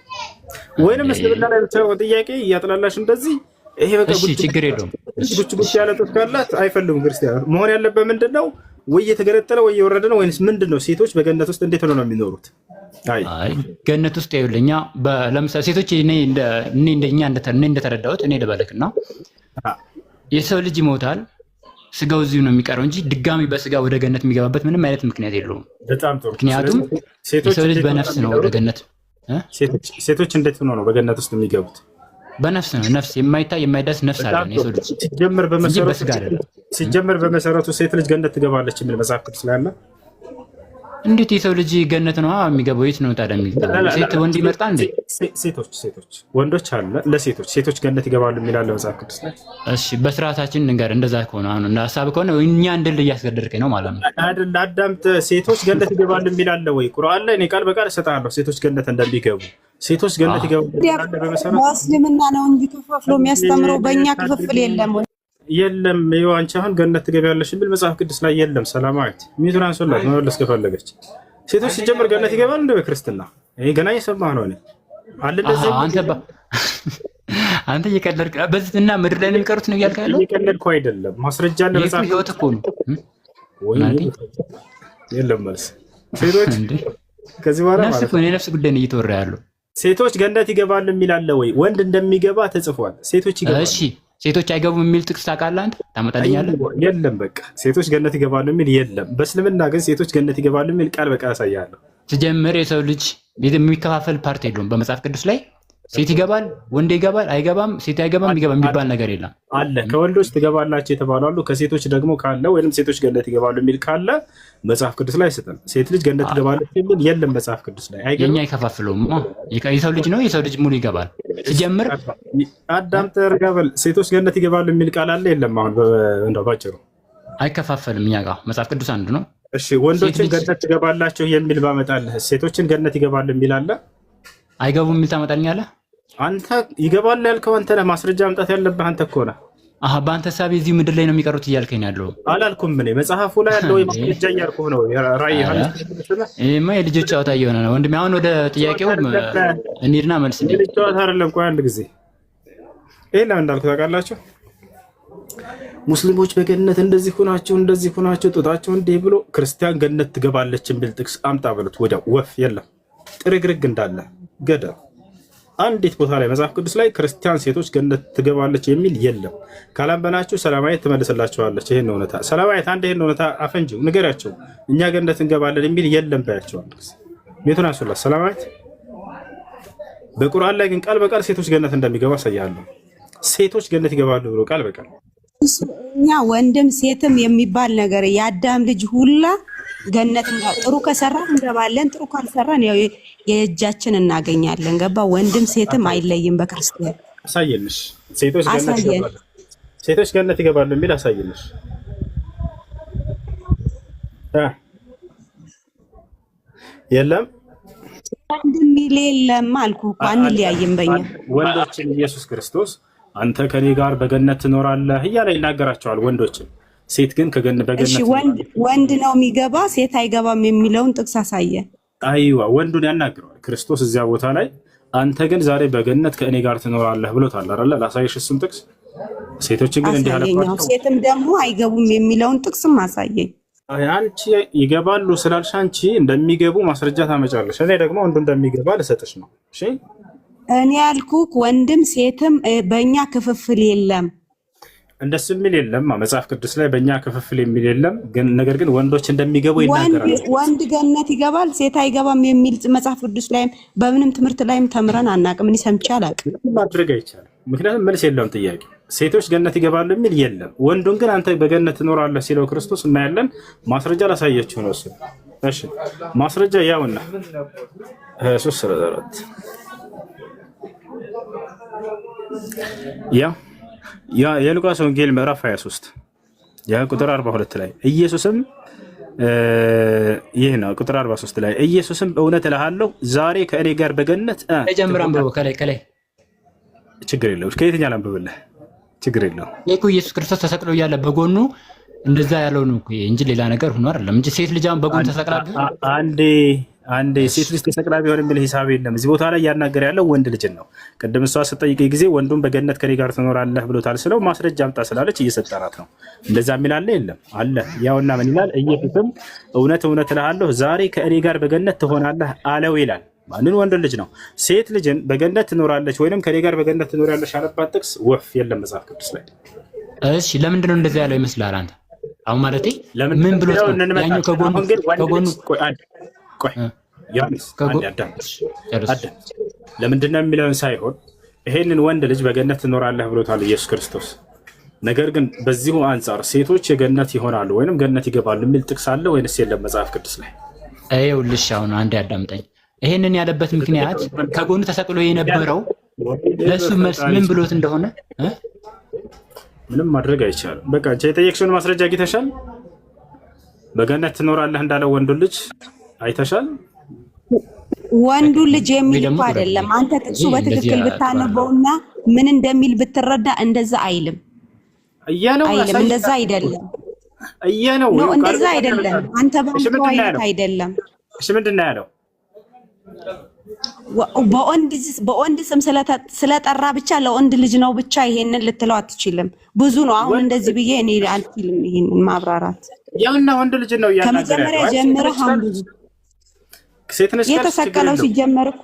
ወይንም እስልምና ላይ ብቻ ጥያቄ እያጥላላሽ እንደዚህ ይሄ በቃ ችግር የለውም። ጉች ጉች ያለ ጡት ካላት አይፈልጉም ክርስቲያን መሆን ያለበት ምንድነው? ወይ የተገለጠለ ወይ የወረደ ነው ወይስ ምንድነው? ሴቶች በገነት ውስጥ እንዴት ነው የሚኖሩት? አይ ገነት ውስጥ ይኸውልኛ ለምሳሌ ሴቶች እኔ እንደተረዳሁት እኔ ልበልክና የሰው ልጅ ይሞታል ስጋው እዚሁ ነው የሚቀረው እንጂ ድጋሚ በስጋ ወደ ገነት የሚገባበት ምንም አይነት ምክንያት የለውም። በጣም ጥሩ። ምክንያቱም የሰው ልጅ በነፍስ ነው ወደ ገነት። ሴቶች እንዴት ነው በገነት ውስጥ የሚገቡት? በነፍስ ነው። ነፍስ የማይታይ የማይዳስ ነፍስ አለ የሰው ልጅ ሲጀመር በመሰረቱ ሴት ልጅ ገነት ትገባለች የሚል መጽሐፍ ቅዱስ ላይ አለ። እንዴት የሰው ልጅ ገነት ነው የሚገባው? የት ነው ታዲያ የሚገባው? ሴት ወንድ ይመርጣል እንዴ? ሴቶች ወንዶች አለ ሴቶች ገነት ይገባሉ የሚል አለ መጽሐፍ ቅዱስ ላይ። እሺ በስርዓታችን ንገር። እንደዛ ከሆነ አሁን እንደ ሀሳብ ከሆነ እኛ እንድል እያስገደድከኝ ነው ማለት ነው አይደል? አዳምጥ። ሴቶች ገነት ይገባሉ የሚል አለ ወይ? ቁርአን ላይ እኔ ቃል በቃል እሰጥሃለሁ ሴቶች ገነት እንደሚገቡ። ሴቶች ገነት ይገባሉ የሚል በመሰረቱ ሙስሊምና ነው እንጂ ከፋፍሎ የሚያስተምረው በእኛ ክፍፍል የለም። ይኸው አንቺ አሁን ገነት ትገቢያለሽ የሚል መጽሐፍ ቅዱስ ላይ የለም። ሰላማዊት ሚቱን አንሶላት መመለስ ከፈለገች ሴቶች ሲጀምር ገነት ይገባሉ እንደ በክርስትና ይሄ ገና እየሰማህ ነው። እኔ አለ እንደዚህ አንተ እየቀለድክ በዚህና ምድር ላይ ነው የሚቀሩት ነው እያልክ ያለው? እየቀለድኩ አይደለም። ማስረጃ አለ መጽሐፍ ህይወት እኮ ነው ወይ? የለም መልስ ሴቶች ከዚህ በኋላ ማለት ነው ነፍስ ጉዳይ ነው እየተወራ ያለው። ሴቶች ገነት ይገባሉ የሚል አለ ወይ? ወንድ እንደሚገባ ተጽፏል። ሴቶች ይገባሉ። እሺ ሴቶች አይገቡም የሚል ጥቅስ ታውቃለህ አንተ? ታመጣልኛለህ? የለም በቃ ሴቶች ገነት ይገባሉ የሚል የለም። በእስልምና ግን ሴቶች ገነት ይገባሉ የሚል ቃል በቃ ያሳያለሁ። ሲጀምር የሰው ልጅ የሚከፋፈል ፓርት የለውም በመጽሐፍ ቅዱስ ላይ። ሴት ይገባል፣ ወንድ ይገባል፣ አይገባም፣ ሴት አይገባም፣ ይገባ የሚባል ነገር የለም። አለ ከወንዶች ትገባላችሁ የተባሉ አሉ። ከሴቶች ደግሞ ካለ ወይንም ሴቶች ገነት ይገባሉ የሚል ካለ መጽሐፍ ቅዱስ ላይ ስጠን። ሴት ልጅ ገነት ትገባለች የሚል የለም መጽሐፍ ቅዱስ ላይ። አይገባም። የኛ አይከፋፍለውም። የሰው ልጅ ነው፣ የሰው ልጅ ሙሉ ይገባል። ሲጀምር አዳምጥ ረጋበል። ሴቶች ገነት ይገባሉ የሚል ቃል አለ የለም? አሁን እንደው ባጭሩ አይከፋፈልም። እኛ ጋር መጽሐፍ ቅዱስ አንድ ነው። እሺ ወንዶችን ገነት ትገባላችሁ የሚል ባመጣልህ ሴቶችን ገነት ይገባሉ የሚል አለ? አይገቡም የሚል ታመጣልኛለህ? አንተ ይገባል ያልከው አንተ ነህ። ማስረጃ አምጣት ያለብህ አንተ እኮ ነህ። በአንተ ሳቢ እዚህ ምድር ላይ ነው የሚቀሩት እያልከኝ ያለው አላልኩም። እኔ መጽሐፉ ላይ ያለው ማስረጃ እያልኩህ ነው። ይሄማ የልጆች ጨዋታ እየሆነ ነው ወንድሜ። አሁን ወደ ጥያቄው እንሂድና መልስ። የልጅ ጨዋታ አይደለም። ቆይ አንድ ጊዜ ይሄ ለምን እንዳልኩ ታውቃላችሁ? ሙስሊሞች በገነት እንደዚህ ሆናችሁ ጡታቸው እንዲህ ብሎ ክርስቲያን ገነት ትገባለች የሚል ጥቅስ አምጣ በሉት። ወዲያው ወፍ የለም ጥርግርግ እንዳለ ገደል። አንዲት ቦታ ላይ መጽሐፍ ቅዱስ ላይ ክርስቲያን ሴቶች ገነት ትገባለች የሚል የለም። ካላመናችሁ ሰላማዊት ትመልስላችኋለች ይሄን እውነታ። ሰላማዊት አንድ ይሄን እውነታ አፈንጂው ንገሪያቸው። እኛ ገነት እንገባለን የሚል የለም ባያቸዋል። ቤቱን አንሱላት ሰላማዊት። በቁርአን ላይ ግን ቃል በቃል ሴቶች ገነት እንደሚገባ አሳያለሁ። ሴቶች ገነት ይገባሉ ብሎ ቃል በቃል እኛ ወንድም ሴትም የሚባል ነገር የአዳም ልጅ ሁላ ገነት ጥሩ ከሰራን እንገባለን፣ ጥሩ ካልሰራን ያው የእጃችን እናገኛለን። ገባ? ወንድም ሴትም አይለይም በክርስቲያን። አሳየንሽ። ሴቶች ገነት ይገባሉ የሚል አሳየንሽ። የለም ወንድም የለም አልኩ እኮ አንለያይም። በእኛ ወንዶችን ኢየሱስ ክርስቶስ አንተ ከኔ ጋር በገነት ትኖራለህ እያለ ይናገራቸዋል ወንዶችን። ሴት ግን በገነት ወንድ ነው የሚገባ ሴት አይገባም የሚለውን ጥቅስ አሳየ። አይዋ ወንዱን ያናግረዋል ክርስቶስ እዚያ ቦታ ላይ። አንተ ግን ዛሬ በገነት ከእኔ ጋር ትኖራለህ ብሎታል አይደል? ላሳይሽ እሱን ጥቅስ። ሴቶችን ግን እንዲህ አለባቸው፣ ሴትም ደግሞ አይገቡም የሚለውን ጥቅስም አሳየኝ። አንቺ ይገባሉ ስላልሽ አንቺ እንደሚገቡ ማስረጃ ታመጫለሽ። እኔ ደግሞ ወንዱ እንደሚገባ ልሰጥሽ ነው። እሺ እኔ ያልኩህ ወንድም ሴትም በእኛ ክፍፍል የለም። እንደሱ የሚል የለም መጽሐፍ ቅዱስ ላይ በእኛ ክፍፍል የሚል የለም። ግን ነገር ግን ወንዶች እንደሚገቡ ይናገራል። ወንድ ገነት ይገባል ሴት አይገባም የሚል መጽሐፍ ቅዱስ ላይም በምንም ትምህርት ላይም ተምረን አናውቅም። እኔ ሰምቼ አላውቅም። ማድረግ አይቻልም፣ ምክንያቱም መልስ የለውም ጥያቄ። ሴቶች ገነት ይገባሉ የሚል የለም። ወንዱን ግን አንተ በገነት ትኖራለህ ሲለው ክርስቶስ እናያለን። ማስረጃ ላሳየችው ነው እሱ። እሺ ማስረጃ ያውና 3:4 የሉቃስ ወንጌል ምዕራፍ 23 ቁጥር 42 ላይ ኢየሱስም ይህ ነው። ቁጥር 43 ላይ ኢየሱስም እውነት እልሃለሁ ዛሬ ከእኔ ጋር በገነት ጀምራን ብሎ ከላይ ችግር የለውም። ከየትኛው ላንብብልህ? ችግር የለውም። እኮ ኢየሱስ ክርስቶስ ተሰቅሎ እያለ በጎኑ እንደዛ ያለው ነው እንጂ ሌላ ነገር ሆኖ አይደለም እንጂ ሴት ልጅ በጎን ተሰቅላ አንዴ ሴት ልጅ ተሰቅላ ቢሆን የሚል ሂሳብ የለም። እዚህ ቦታ ላይ እያናገረ ያለው ወንድ ልጅን ነው። ቅድም እሷ ስጠይቅ ጊዜ ወንዱን በገነት ከኔ ጋር ትኖራለህ ብሎታል ስለው ማስረጃ አምጣ ስላለች እየሰጠናት ነው። እንደዛ የሚል አለ የለም? አለ። ያውና ምን ይላል? ኢየሱስም እውነት እውነት እልሃለሁ ዛሬ ከእኔ ጋር በገነት ትሆናለህ አለው ይላል። ማንን? ወንድ ልጅ ነው። ሴት ልጅን በገነት ትኖራለች ወይንም ከኔ ጋር በገነት ትኖራለች ያለባት ጥቅስ ወፍ የለም መጽሐፍ ቅዱስ ላይ። እሺ ለምንድን ነው እንደዚህ ያለው ይመስላል አንተ? አሁን ማለት ምን ብሎ ያኛው ከጎኑ ቆይ ያንስ ለምንድን ነው የሚለውን ሳይሆን ይሄንን ወንድ ልጅ በገነት ትኖራለህ ብሎታል ኢየሱስ ክርስቶስ። ነገር ግን በዚሁ አንጻር ሴቶች የገነት ይሆናሉ ወይንም ገነት ይገባሉ የሚል ጥቅስ አለ ወይንስ የለም መጽሐፍ ቅዱስ ላይ? ይኸውልሽ አሁን አንዴ አዳምጠኝ። ይሄንን ያለበት ምክንያት ከጎኑ ተሰቅሎ የነበረው ለሱ መልስ ምን ብሎት እንደሆነ ምንም ማድረግ አይቻልም። በቃ የጠየቅሽውን ማስረጃ አግኝተሻል። በገነት ትኖራለህ እንዳለው ወንዱ ልጅ አይተሻል። ወንዱ ልጅ የሚል እኮ አይደለም። አንተ ጥቅሱ በትክክል ብታነበውና ምን እንደሚል ብትረዳ እንደዛ አይልም አይልም። እንደዛ አይደለም ነው እንደዛ አይደለም። አንተ ባንተ አይደለም። እሺ ምንድን ነው ያለው? በወንድ ስም ስለጠራ ብቻ ለወንድ ልጅ ነው ብቻ ይሄንን ልትለው አትችልም። ብዙ ነው። አሁን እንደዚህ ብዬ እኔ አልችልም ይሄንን ማብራራት። ያውና ወንድ ልጅ ነው ያናገረ ከመጀመሪያ ጀምረህ አንዱ የተሰቀለው ሲጀመር እኮ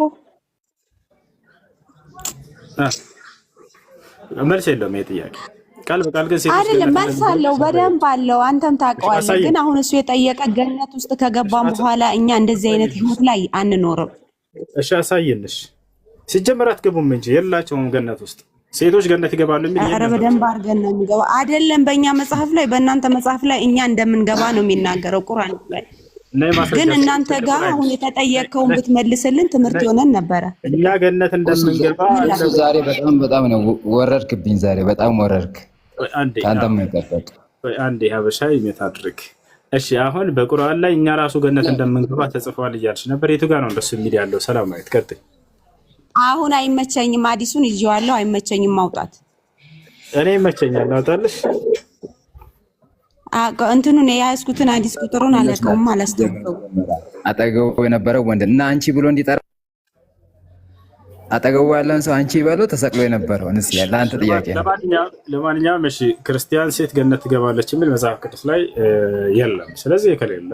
መልስ የለውም። ይሄ ጥያቄ ቃል በቃል ግን ሴት አይደለም። መልስ አለው፣ በደንብ አለው። አንተም ታውቀዋለህ። ግን አሁን እሱ የጠየቀ ገነት ውስጥ ከገባን በኋላ እኛ እንደዚህ አይነት ህይወት ላይ አንኖርም። እሺ አሳየንሽ። ሲጀመር አትገቡም እንጂ የላቸውም ገነት ውስጥ ሴቶች ገነት ይገባሉ የሚል ኧረ በደንብ አድርገን ነው የሚገባ አይደለም። በእኛ መጽሐፍ ላይ በእናንተ መጽሐፍ ላይ እኛ እንደምንገባ ነው የሚናገረው ቁርአን ላይ። ግን እናንተ ጋር አሁን የተጠየቀውን ብትመልስልን ትምህርት ይሆነን ነበረ። እኛ ገነት እንደምንገባ ዛሬ በጣም ነው ወረድክብኝ። ዛሬ በጣም ወረድክ። አንተም ይቀጥል አንዴ ሀበሻ ይመት አድርግ። እሺ አሁን በቁርአን ላይ እኛ ራሱ ገነት እንደምንገባ ተጽፏል እያልሽ ነበር። የቱ ጋር ነው እንደሱ የሚል ያለው? ሰላማዊት ቀጥይ። አሁን አይመቸኝም፣ አዲሱን ይዤዋለሁ። አይመቸኝም ማውጣት። እኔ ይመቸኛል ላውጣልሽ። እንትኑን የያዝኩትን አዲስ ቁጥሩን አላውቀውም፣ አላስተውለውም። አጠገቡ የነበረው ወንድ እና አንቺ ብሎ እንዲጠራ አጠገቡ ያለን ሰው አንቺ ይበለው ተሰቅሎ የነበረው እንስ ያለ አንተ ጥያቄ ነው። ለማንኛውም እሺ ክርስቲያን ሴት ገነት ትገባለች የሚል መጽሐፍ ቅዱስ ላይ የለም። ስለዚህ ከሌለ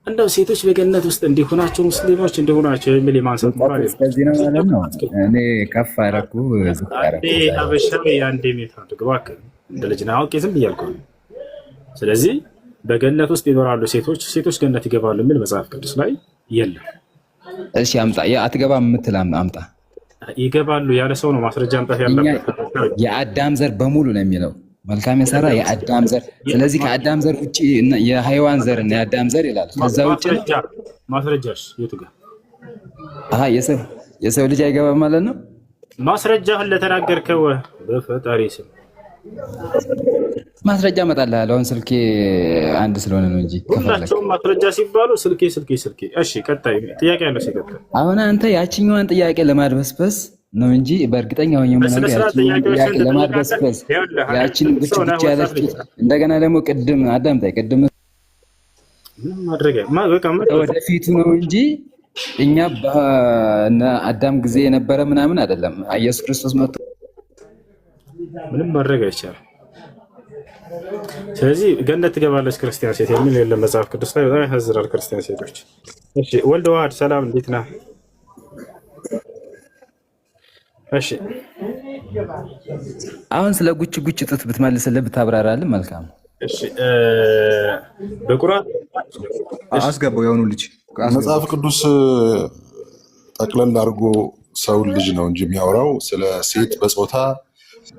እንደው ሴቶች በገነት ውስጥ እንዲሆናቸው ሙስሊሞች እንዲሆናቸው የሚል የማንሳት ሞራል የለም። ስለዚህ ነው ማለት ነው። እኔ ከፍ አደረኩ ዝቅ አደረኩ። ሀበሻ አንዴ ሜት አድርግ እባክህ። እንደ ልጅ ነው አውቄ ዝም ብያለሁ። ስለዚህ በገነት ውስጥ ይኖራሉ ሴቶች ገነት ይገባሉ የሚል መጽሐፍ ቅዱስ ላይ የለም። እሺ አምጣ። አትገባም የምትል አምጣ። ይገባሉ ያለ ሰው ነው ማስረጃ አምጣት ያለበት። የአዳም ዘር በሙሉ ነው የሚለው መልካም የሰራ የአዳም ዘር። ስለዚህ ከአዳም ዘር ውጪ የሃይዋን ዘር እና የአዳም ዘር ይላል። ከዛ ውጪ ማስረጃሽ የቱ ጋር? አሃ የሰው ልጅ አይገባም ማለት ነው። ማስረጃህን ለተናገርከው በፈጣሪ ስም ማስረጃ እመጣልሃለሁ። አሁን ስልኬ አንድ ስለሆነ ነው እንጂ ሁላቸውም ማስረጃ ሲባሉ ስልኬ። እሺ ቀጣይ ጥያቄ ያለው ሲቀጥል አሁን አንተ ያቺኛዋን ጥያቄ ለማድበስበስ ነው እንጂ በእርግጠኛ ሆኜ ማለት ያቺኛዋን ጥያቄ ለማድበስበስ ያቺን ብቻ ያለች እንደገና ደግሞ ቅድም አዳምጣኝ፣ ቅድም ወደፊቱ ነው እንጂ እኛ በአዳም ጊዜ የነበረ ምናምን አይደለም። ኢየሱስ ክርስቶስ መጥቶ ምንም ማድረግ አይቻልም። ስለዚህ ገነት ትገባለች ክርስቲያን ሴት የሚል የለም መጽሐፍ ቅዱስ ላይ። በጣም ያሳዝናል ክርስቲያን ሴቶች። እሺ ወልደ ዋህድ ሰላም፣ እንዴት ነህ? እሺ አሁን ስለ ጉጭ ጡት ብትመልስልህ ብታብራራልህ መልካም። እሺ በቁርአን አስገባው የሆኑ ልጅ መጽሐፍ ቅዱስ ጠቅለል አድርጎ ሰው ልጅ ነው እንጂ የሚያወራው ስለ ሴት በጾታ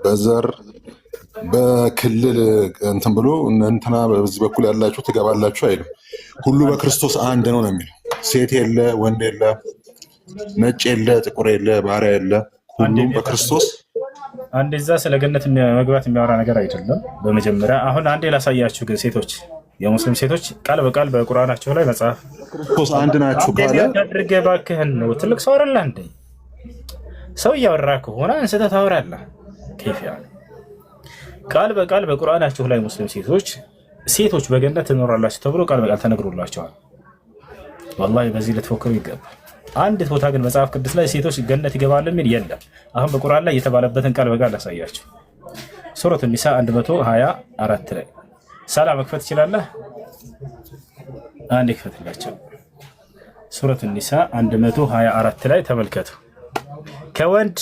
በዘር በክልል እንትን ብሎ እንትና በዚህ በኩል ያላችሁ ትገባላችሁ አይልም። ሁሉ በክርስቶስ አንድ ነው ነው የሚለው። ሴት የለ፣ ወንድ የለ፣ ነጭ የለ፣ ጥቁር የለ፣ ባሪያ የለ፣ ሁሉም በክርስቶስ አንድ። እዛ ስለ ገነት መግባት የሚያወራ ነገር አይደለም። በመጀመሪያ አሁን አንዴ ላሳያችሁ ግን ሴቶች፣ የሙስሊም ሴቶች ቃል በቃል በቁርአናቸው ላይ መጽሐፍ ክርስቶስ አንድ ናችሁ ካለ አድርገህ እባክህን ነው። ትልቅ ሰው አይደለ እንዴ? ሰው እያወራ ከሆነ አንስተህ ታወራለህ። ከይፍ ያለ ቃል በቃል በቁርአናቸው ላይ ሙስሊም ሴቶች በገነት ትኖራላችሁ ተብሎ ቃል በቃል ተነግሮላቸዋል። ወላሂ በዚህ ልትፎክሩ ይገባል። አንድ ቦታ ግን መጽሐፍ ቅዱስ ላይ ሴቶች ገነት ይገባሉ የሚል የለም። አሁን በቁርአን ላይ የተባለበትን ቃል በቃል ላሳያችሁ። ሱረቱ ኒሳ 124 ላይ ሳላ መክፈት ትችላለህ? አንዴ ክፈትላቸው። ሱረቱ ኒሳ 124 ላይ ተመልከቱ። ከወንድ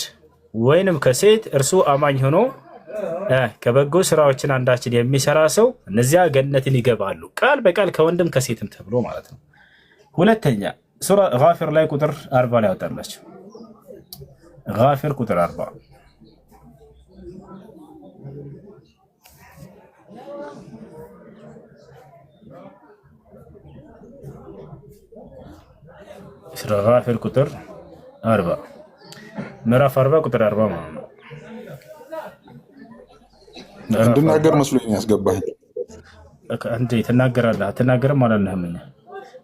ወይንም ከሴት እርሱ አማኝ ሆኖ ከበጎ ስራዎችን አንዳችን የሚሰራ ሰው እነዚያ ገነትን ይገባሉ። ቃል በቃል ከወንድም ከሴትም ተብሎ ማለት ነው። ሁለተኛ ሱራ ጋፊር ላይ ቁጥር 40 ላይ አወጣላችሁ። ጋፊር ቁጥር 40 ሱራ ጋፊር ቁጥር 40 ምዕራፍ 40 ቁጥር 40 ማለት ነው። እንድናገር መስሎኝ ያስገባኝ። እንዴ ትናገራለህ? አትናገርም አላለህም?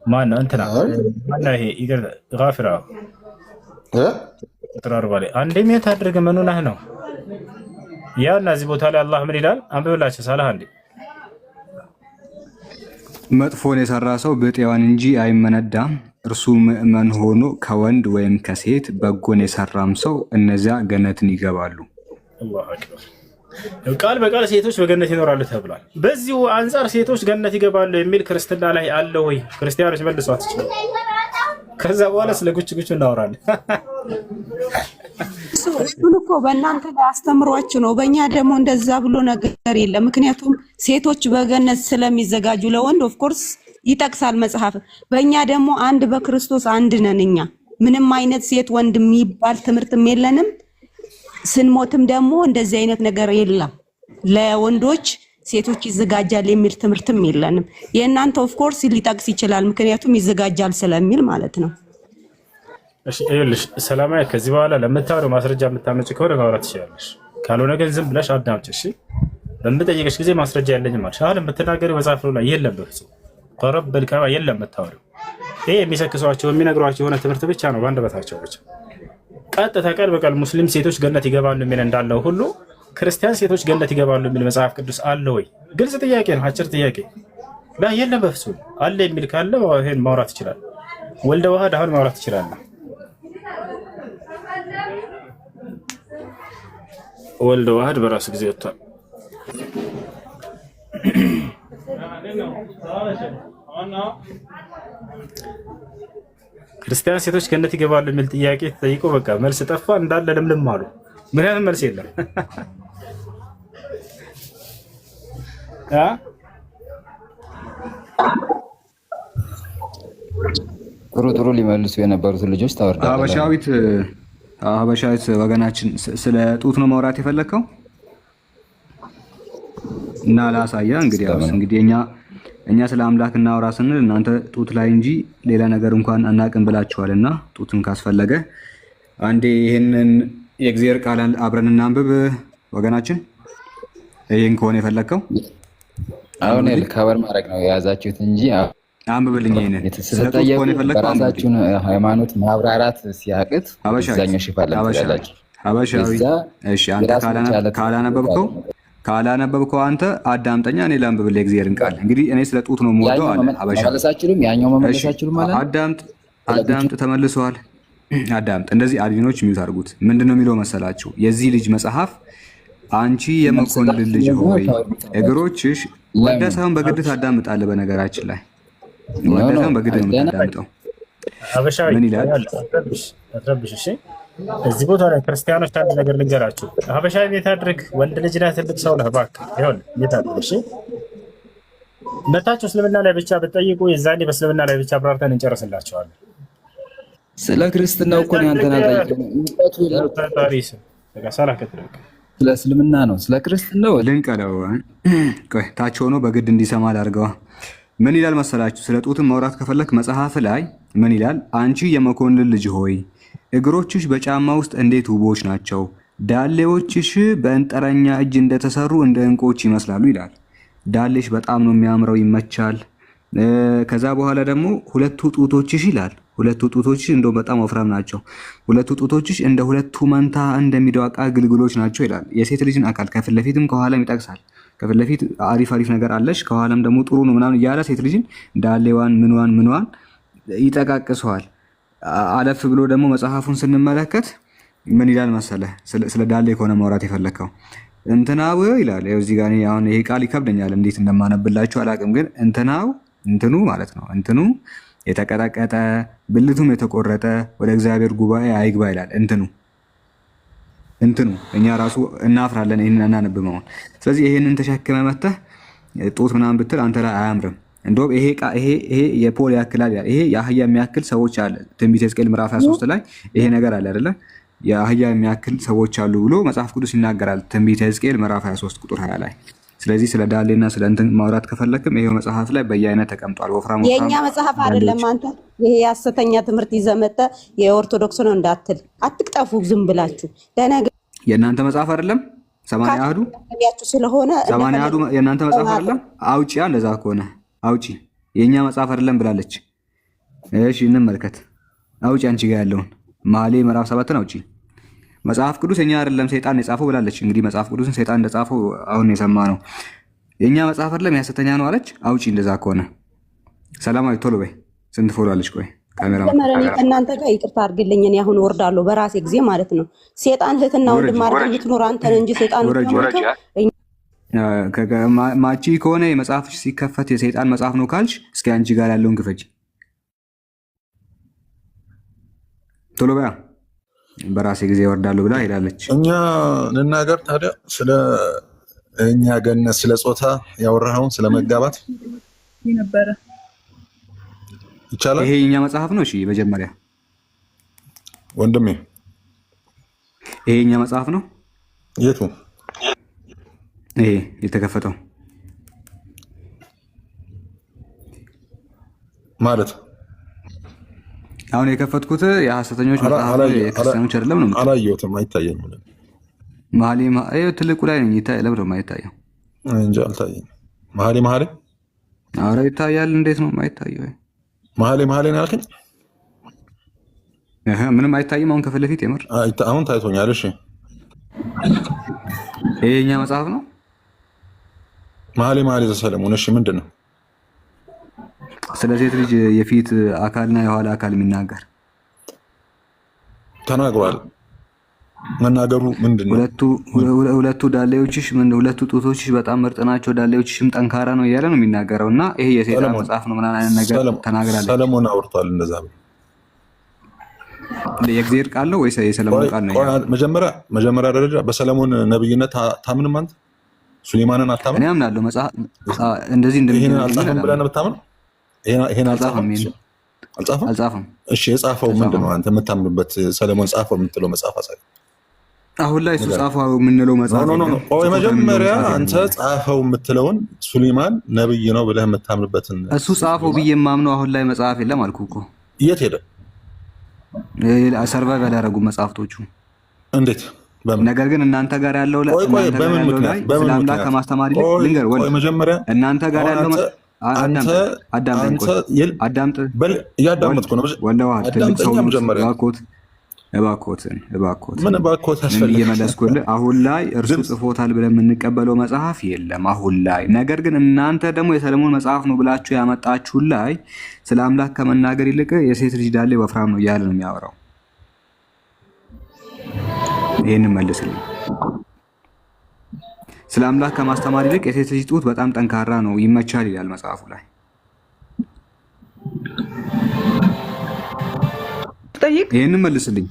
ማነው እንትና ማነው ይሄ? ይገርም ጋፊራ ቁጥር 40 ላይ አንዴ ምን ታደርገ መኑናህ ነው ያ። እና እዚህ ቦታ ላይ አላህ ምን ይላል? አንብብላችሁ ሳላህ እንዴ መጥፎን የሰራ ሰው ብጤዋን እንጂ አይመነዳም። እርሱ ምእመን ሆኖ ከወንድ ወይም ከሴት በጎን የሰራም ሰው እነዚያ ገነትን ይገባሉ። አላሁ አክበር። ቃል በቃል ሴቶች በገነት ይኖራሉ ተብሏል። በዚሁ አንጻር ሴቶች ገነት ይገባሉ የሚል ክርስትና ላይ አለ ወይ? ክርስቲያኖች መልሷት ይችላል። ከዛ በኋላ ስለ ጉጭ እናወራለን። እሱን እኮ በእናንተ ላይ አስተምሯችሁ ነው። በእኛ ደግሞ እንደዛ ብሎ ነገር የለም። ምክንያቱም ሴቶች በገነት ስለሚዘጋጁ ለወንድ ኦፍኮርስ ይጠቅሳል መጽሐፍ። በእኛ ደግሞ አንድ በክርስቶስ አንድ ነን። እኛ ምንም አይነት ሴት ወንድ የሚባል ትምህርትም የለንም። ስንሞትም ደግሞ እንደዚህ አይነት ነገር የለም። ለወንዶች ሴቶች ይዘጋጃል የሚል ትምህርትም የለንም። የእናንተ ኦፍኮርስ ሊጠቅስ ይችላል፣ ምክንያቱም ይዘጋጃል ስለሚል ማለት ነው። እሺ ይኸውልሽ ሰላማዊ፣ ከዚህ በኋላ ለምታወሪው ማስረጃ የምታመጭ ከሆነ ማውራት ትችላለሽ። ካልሆነ ግን ዝም ብለሽ አዳምጪ። እሺ በምጠይቅሽ ጊዜ ማስረጃ ያለኝ ማለት አሁን የምትናገሪው መጽሐፍ ላይ የለም። በፍጹም ቀረብ በልከባ የለም የምታወሪው። ይሄ የሚሰክሷቸው የሚነግሯቸው የሆነ ትምህርት ብቻ ነው በአንደበታቸው ብቻ። ቀጥታ ቃል በቃል ሙስሊም ሴቶች ገነት ይገባሉ የሚል እንዳለው ሁሉ ክርስቲያን ሴቶች ገነት ይገባሉ የሚል መጽሐፍ ቅዱስ አለ ወይ? ግልጽ ጥያቄ ነው፣ አጭር ጥያቄ። ላ የለም በፍጹም። አለ የሚል ካለ ይሄን ማውራት ይችላል። ወልደ ዋህድ አሁን ማውራት ይችላል። ወልደ ዋህድ በራሱ ጊዜ ወጥቷል። ክርስቲያን ሴቶች ገነት ይገባሉ የሚል ጥያቄ ተጠይቆ በቃ መልስ ጠፋ፣ እንዳለ ልምልም አሉ። ምክንያቱም መልስ የለም። ጥሩ ሊመልሱ የነበሩትን ልጆች ታወርዳለህ። ሀበሻዊት ወገናችን ስለ ጡት ነው ማውራት የፈለግከው? እና ላሳያ እንግዲህ እኛ ስለ አምላክ እናወራ ስንል እናንተ ጡት ላይ እንጂ ሌላ ነገር እንኳን አናቅም ብላችኋልና ጡትም ካስፈለገ አንዴ ይሄንን የእግዚአብሔር ቃል አብረን እናንብብ ወገናችን። ይሄን ከሆነ የፈለከው አሁን ከበር ማድረግ ነው የያዛችሁት እንጂ አንብብልኝ። ይሄንን ስለተጠየቁ በራሳችሁን ሃይማኖት ማብራራት ሲያቅት አብዛኛው ሽፋን ለምትላላችሁ ሀበሻዊ። እሺ አንተ ካላነበብከው አንተ አዳምጠኛ፣ እኔ ላንብብልህ የእግዚአብሔርን ቃል። እንግዲህ እኔ ስለ ጡት ነው የምወደው አለ ሀበሻ። ያኛው መመለሳችሁም ማለት አዳምጥ፣ ተመልሰዋል። አዳምጥ። እንደዚህ አድኖች የሚሉት አድርጉት። ምንድነው የሚለው መሰላችሁ? የዚህ ልጅ መጽሐፍ አንቺ የመኮንን ልጅ ሆይ እግሮችሽ ወደ ሳይሆን በግድ ታዳምጣለህ። በነገራችን ላይ ወደ ሳይሆን በግድ ነው የምታዳምጠው። ምን ይላል? እሺ እዚህ ቦታ ላይ ክርስቲያኖች አንድ ነገር ልንገራችሁ። ሀበሻዊ ቤት አድርግ፣ ወንድ ልጅ ነህ፣ ትልቅ ሰው ነህ፣ እባክህ ይሁን ቤት አድርግ። እሺ መታችሁ እስልምና ላይ ብቻ ብትጠይቁ የዛኔ በእስልምና ላይ ብቻ አብራርተን እንጨርስላቸዋለን። ስለ ክርስትናው እኮ ነው አንተና ስለ እስልምና ነው። ስለ ክርስትናው ልንቀለው። ቆይ ታች ሆኖ በግድ እንዲሰማ አድርገዋ። ምን ይላል መሰላችሁ? ስለ ጡትም ማውራት ከፈለክ መጽሐፍ ላይ ምን ይላል? አንቺ የመኮንን ልጅ ሆይ እግሮችሽ በጫማ ውስጥ እንዴት ውቦች ናቸው፣ ዳሌዎችሽ በእንጠረኛ እጅ እንደተሰሩ እንደ ዕንቆች ይመስላሉ ይላል። ዳሌሽ በጣም ነው የሚያምረው፣ ይመቻል። ከዛ በኋላ ደግሞ ሁለቱ ጡቶችሽ ይላል። ሁለቱ ጡቶችሽ እንደው በጣም ወፍራም ናቸው። ሁለቱ ጡቶችሽ እንደ ሁለቱ መንታ እንደሚደዋቃ ግልግሎች ናቸው ይላል። የሴት ልጅን አካል ከፊት ለፊትም ከኋላም ይጠቅሳል። ከፊት ለፊት አሪፍ ነገር አለሽ፣ ከኋላም ደግሞ ጥሩ ነው ምናምን እያለ ሴት ልጅን ዳሌዋን ምንዋን ይጠቃቅሰዋል። አለፍ ብሎ ደግሞ መጽሐፉን ስንመለከት ምን ይላል መሰለህ? ስለ ዳሌ ከሆነ ማውራት የፈለከው እንትናው ይላል። ያው እዚህ ጋር አሁን ይሄ ቃል ይከብደኛል እንዴት እንደማነብላችሁ አላውቅም፣ ግን እንትኑ ማለት ነው። እንትኑ የተቀጠቀጠ ብልቱም የተቆረጠ ወደ እግዚአብሔር ጉባኤ አይግባ ይላል። እንትኑ እኛ ራሱ እናፍራለን ይሄንን አናነብመው። ስለዚህ ይሄንን ተሸክመ መተህ ጦት ምናምን ብትል አንተ ላይ አያምርም። እንደውም ይሄ የፖል ያክላል ይላል። ይሄ የአህያ የሚያክል ሰዎች አለ። ትንቢተ ሕዝቅኤል ምዕራፍ 23 ላይ ይሄ ነገር አለ አይደለ? የአህያ የሚያክል ሰዎች አሉ ብሎ መጽሐፍ ቅዱስ ይናገራል። ትንቢተ ሕዝቅኤል ምዕራፍ 23 ቁጥር 20 ላይ። ስለዚህ ስለ ዳሌና ስለ እንትን ማውራት ከፈለክም ይሄው መጽሐፍ ላይ በየአይነት ተቀምጧል። ወፍራም የኛ መጽሐፍ አይደለም። አንተ ይሄ የሐሰተኛ ትምህርት ይዘህ መጥተህ የኦርቶዶክስ ነው እንዳትል፣ አትቅጠፉ ዝም ብላችሁ። የእናንተ መጽሐፍ አይደለም። 80 አህዱ ስለሆነ 80 አህዱ የእናንተ መጽሐፍ አይደለም። አውጪ እንደዛ ከሆነ አውጪ። የኛ መጽሐፍ አይደለም ብላለች። እሺ እንመልከት። አውጪ አንቺ ጋር ያለውን መኃልየ ምዕራፍ 7 አውጪ። መጽሐፍ ቅዱስ የኛ አይደለም ሰይጣን የጻፈው ብላለች። እንግዲህ መጽሐፍ ቅዱስን ሰይጣን እንደጻፈው አሁን የሰማ ነው። የኛ መጽሐፍ አይደለም የሐሰተኛ ነው አለች። አውጪ እንደዛ ከሆነ ሰላማዊ ቶሎ በይ። ስንት ፎሎ አለች? ቆይ ካሜራ እናንተ ጋር ይቅርታ አድርግልኝ። እኔ አሁን ወርዳለሁ በራሴ ጊዜ ማለት ነው። ሰይጣን እህትና ወንድም አድርገህ የምትኖር አንተ ነህ እንጂ ሰይጣን ማቺ ከሆነ የመጽሐፍ ሲከፈት የሰይጣን መጽሐፍ ነው ካልሽ እስኪ አንቺ ጋር ያለውን ክፈች ቶሎ በያ። በራሴ ጊዜ ወርዳለሁ ብላ ሄዳለች። እኛ እንናገር ታዲያ ስለ እኛ ገነት ስለ ጾታ ያወራኸውን ስለ መጋባት ነበረ ይቻላል። ይሄ የኛ መጽሐፍ ነው። እሺ መጀመሪያ ወንድሜ ይሄ የኛ መጽሐፍ ነው። የቱ ይሄ የተከፈተው ማለት አሁን የከፈትኩት የሐሰተኞች መጽሐፍ የክርስቲያኖች አይደለም ነው። አላየሁትም፣ አይታየኝም። መኃልየ ትልቁ ላይ ነው ይታይ። ለምን ነው የማይታየው? እንጂ አልታየኝም። መኃልየ ኧረ ይታያል። እንዴት ነው የማይታየው? መኃልየ ነው ያልከኝ? ምንም አይታይም። አሁን ከፊት ለፊት የምር አሁን ታይቶኛል። እሺ ይሄ የኛ መጽሐፍ ነው። መኃልየ ዘሰሎሞን። እሺ ምንድን ነው? ስለ ሴት ልጅ የፊት አካልና የኋላ አካል የሚናገር ተናግሯል። መናገሩ ምንድን ነው? ሁለቱ ዳሌዎችሽ ሁለቱ ጡቶችሽ በጣም ምርጥ ናቸው፣ ዳሌዎችሽም ጠንካራ ነው እያለ ነው የሚናገረው። እና ይሄ የሰይጣን መጽሐፍ ነው ምናምን አይነት ነገር ተናግራለች። ሰለሞን አውርቷል እንደዛ ብሎ። የእግዚአብሔር ቃል ነው ወይስ የሰለሞን ቃል ነው? መጀመሪያ ደረጃ በሰለሞን ነብይነት ታምን አንተ? ሱሌማንን አታምን? እኔ አምናለሁ። መጽሐፍ እንደዚህ ይሄን አልጻፈም ብለህ ነው የምታምነው? ይሄን አልጻፈም። አልጻፈም። እሺ የጻፈው ምንድን ነው? አንተ የምታምኑበት ሰለሞን ጻፈው የምትለው መጽሐፍ አሳይ። አሁን ላይ እሱ ጻፈው የምንለው መጽሐፍ ነው። ቆይ መጀመሪያ አንተ ጻፈው የምትለውን ሱሌማን ነብይ ነው ብለህ የምታምንበትን እሱ ጻፈው ብዬ የማምነው አሁን ላይ መጽሐፍ የለም አልኩህ እኮ። የት ሄደ? ሰርቫይቭ ያላረጉ መጽሐፍቶቹ እንዴት? ነገር ግን እናንተ ጋር ያለው ላይ ስለ አምላክ ከማስተማር ይልቅ ልንገር ወል መጀመሪያ እናንተ ጋር ያለው አዳምጥ እያዳመጥኩ ነው። እባክዎትን እየመለስኩልህ አሁን ላይ እርሱ ጽፎታል ብለን የምንቀበለው መጽሐፍ የለም አሁን ላይ። ነገር ግን እናንተ ደግሞ የሰለሞን መጽሐፍ ነው ብላችሁ ያመጣችሁ ላይ ስለ አምላክ ከመናገር ይልቅ የሴት ልጅ ዳሌ ወፍራም ነው እያለ ነው የሚያወራው። ይህንን መልስልኝ። ስለ አምላክ ከማስተማር ይልቅ የሴት ልጅ ጡት በጣም ጠንካራ ነው ይመቻል ይላል መጽሐፉ ላይ። ይህንን መልስልኝ።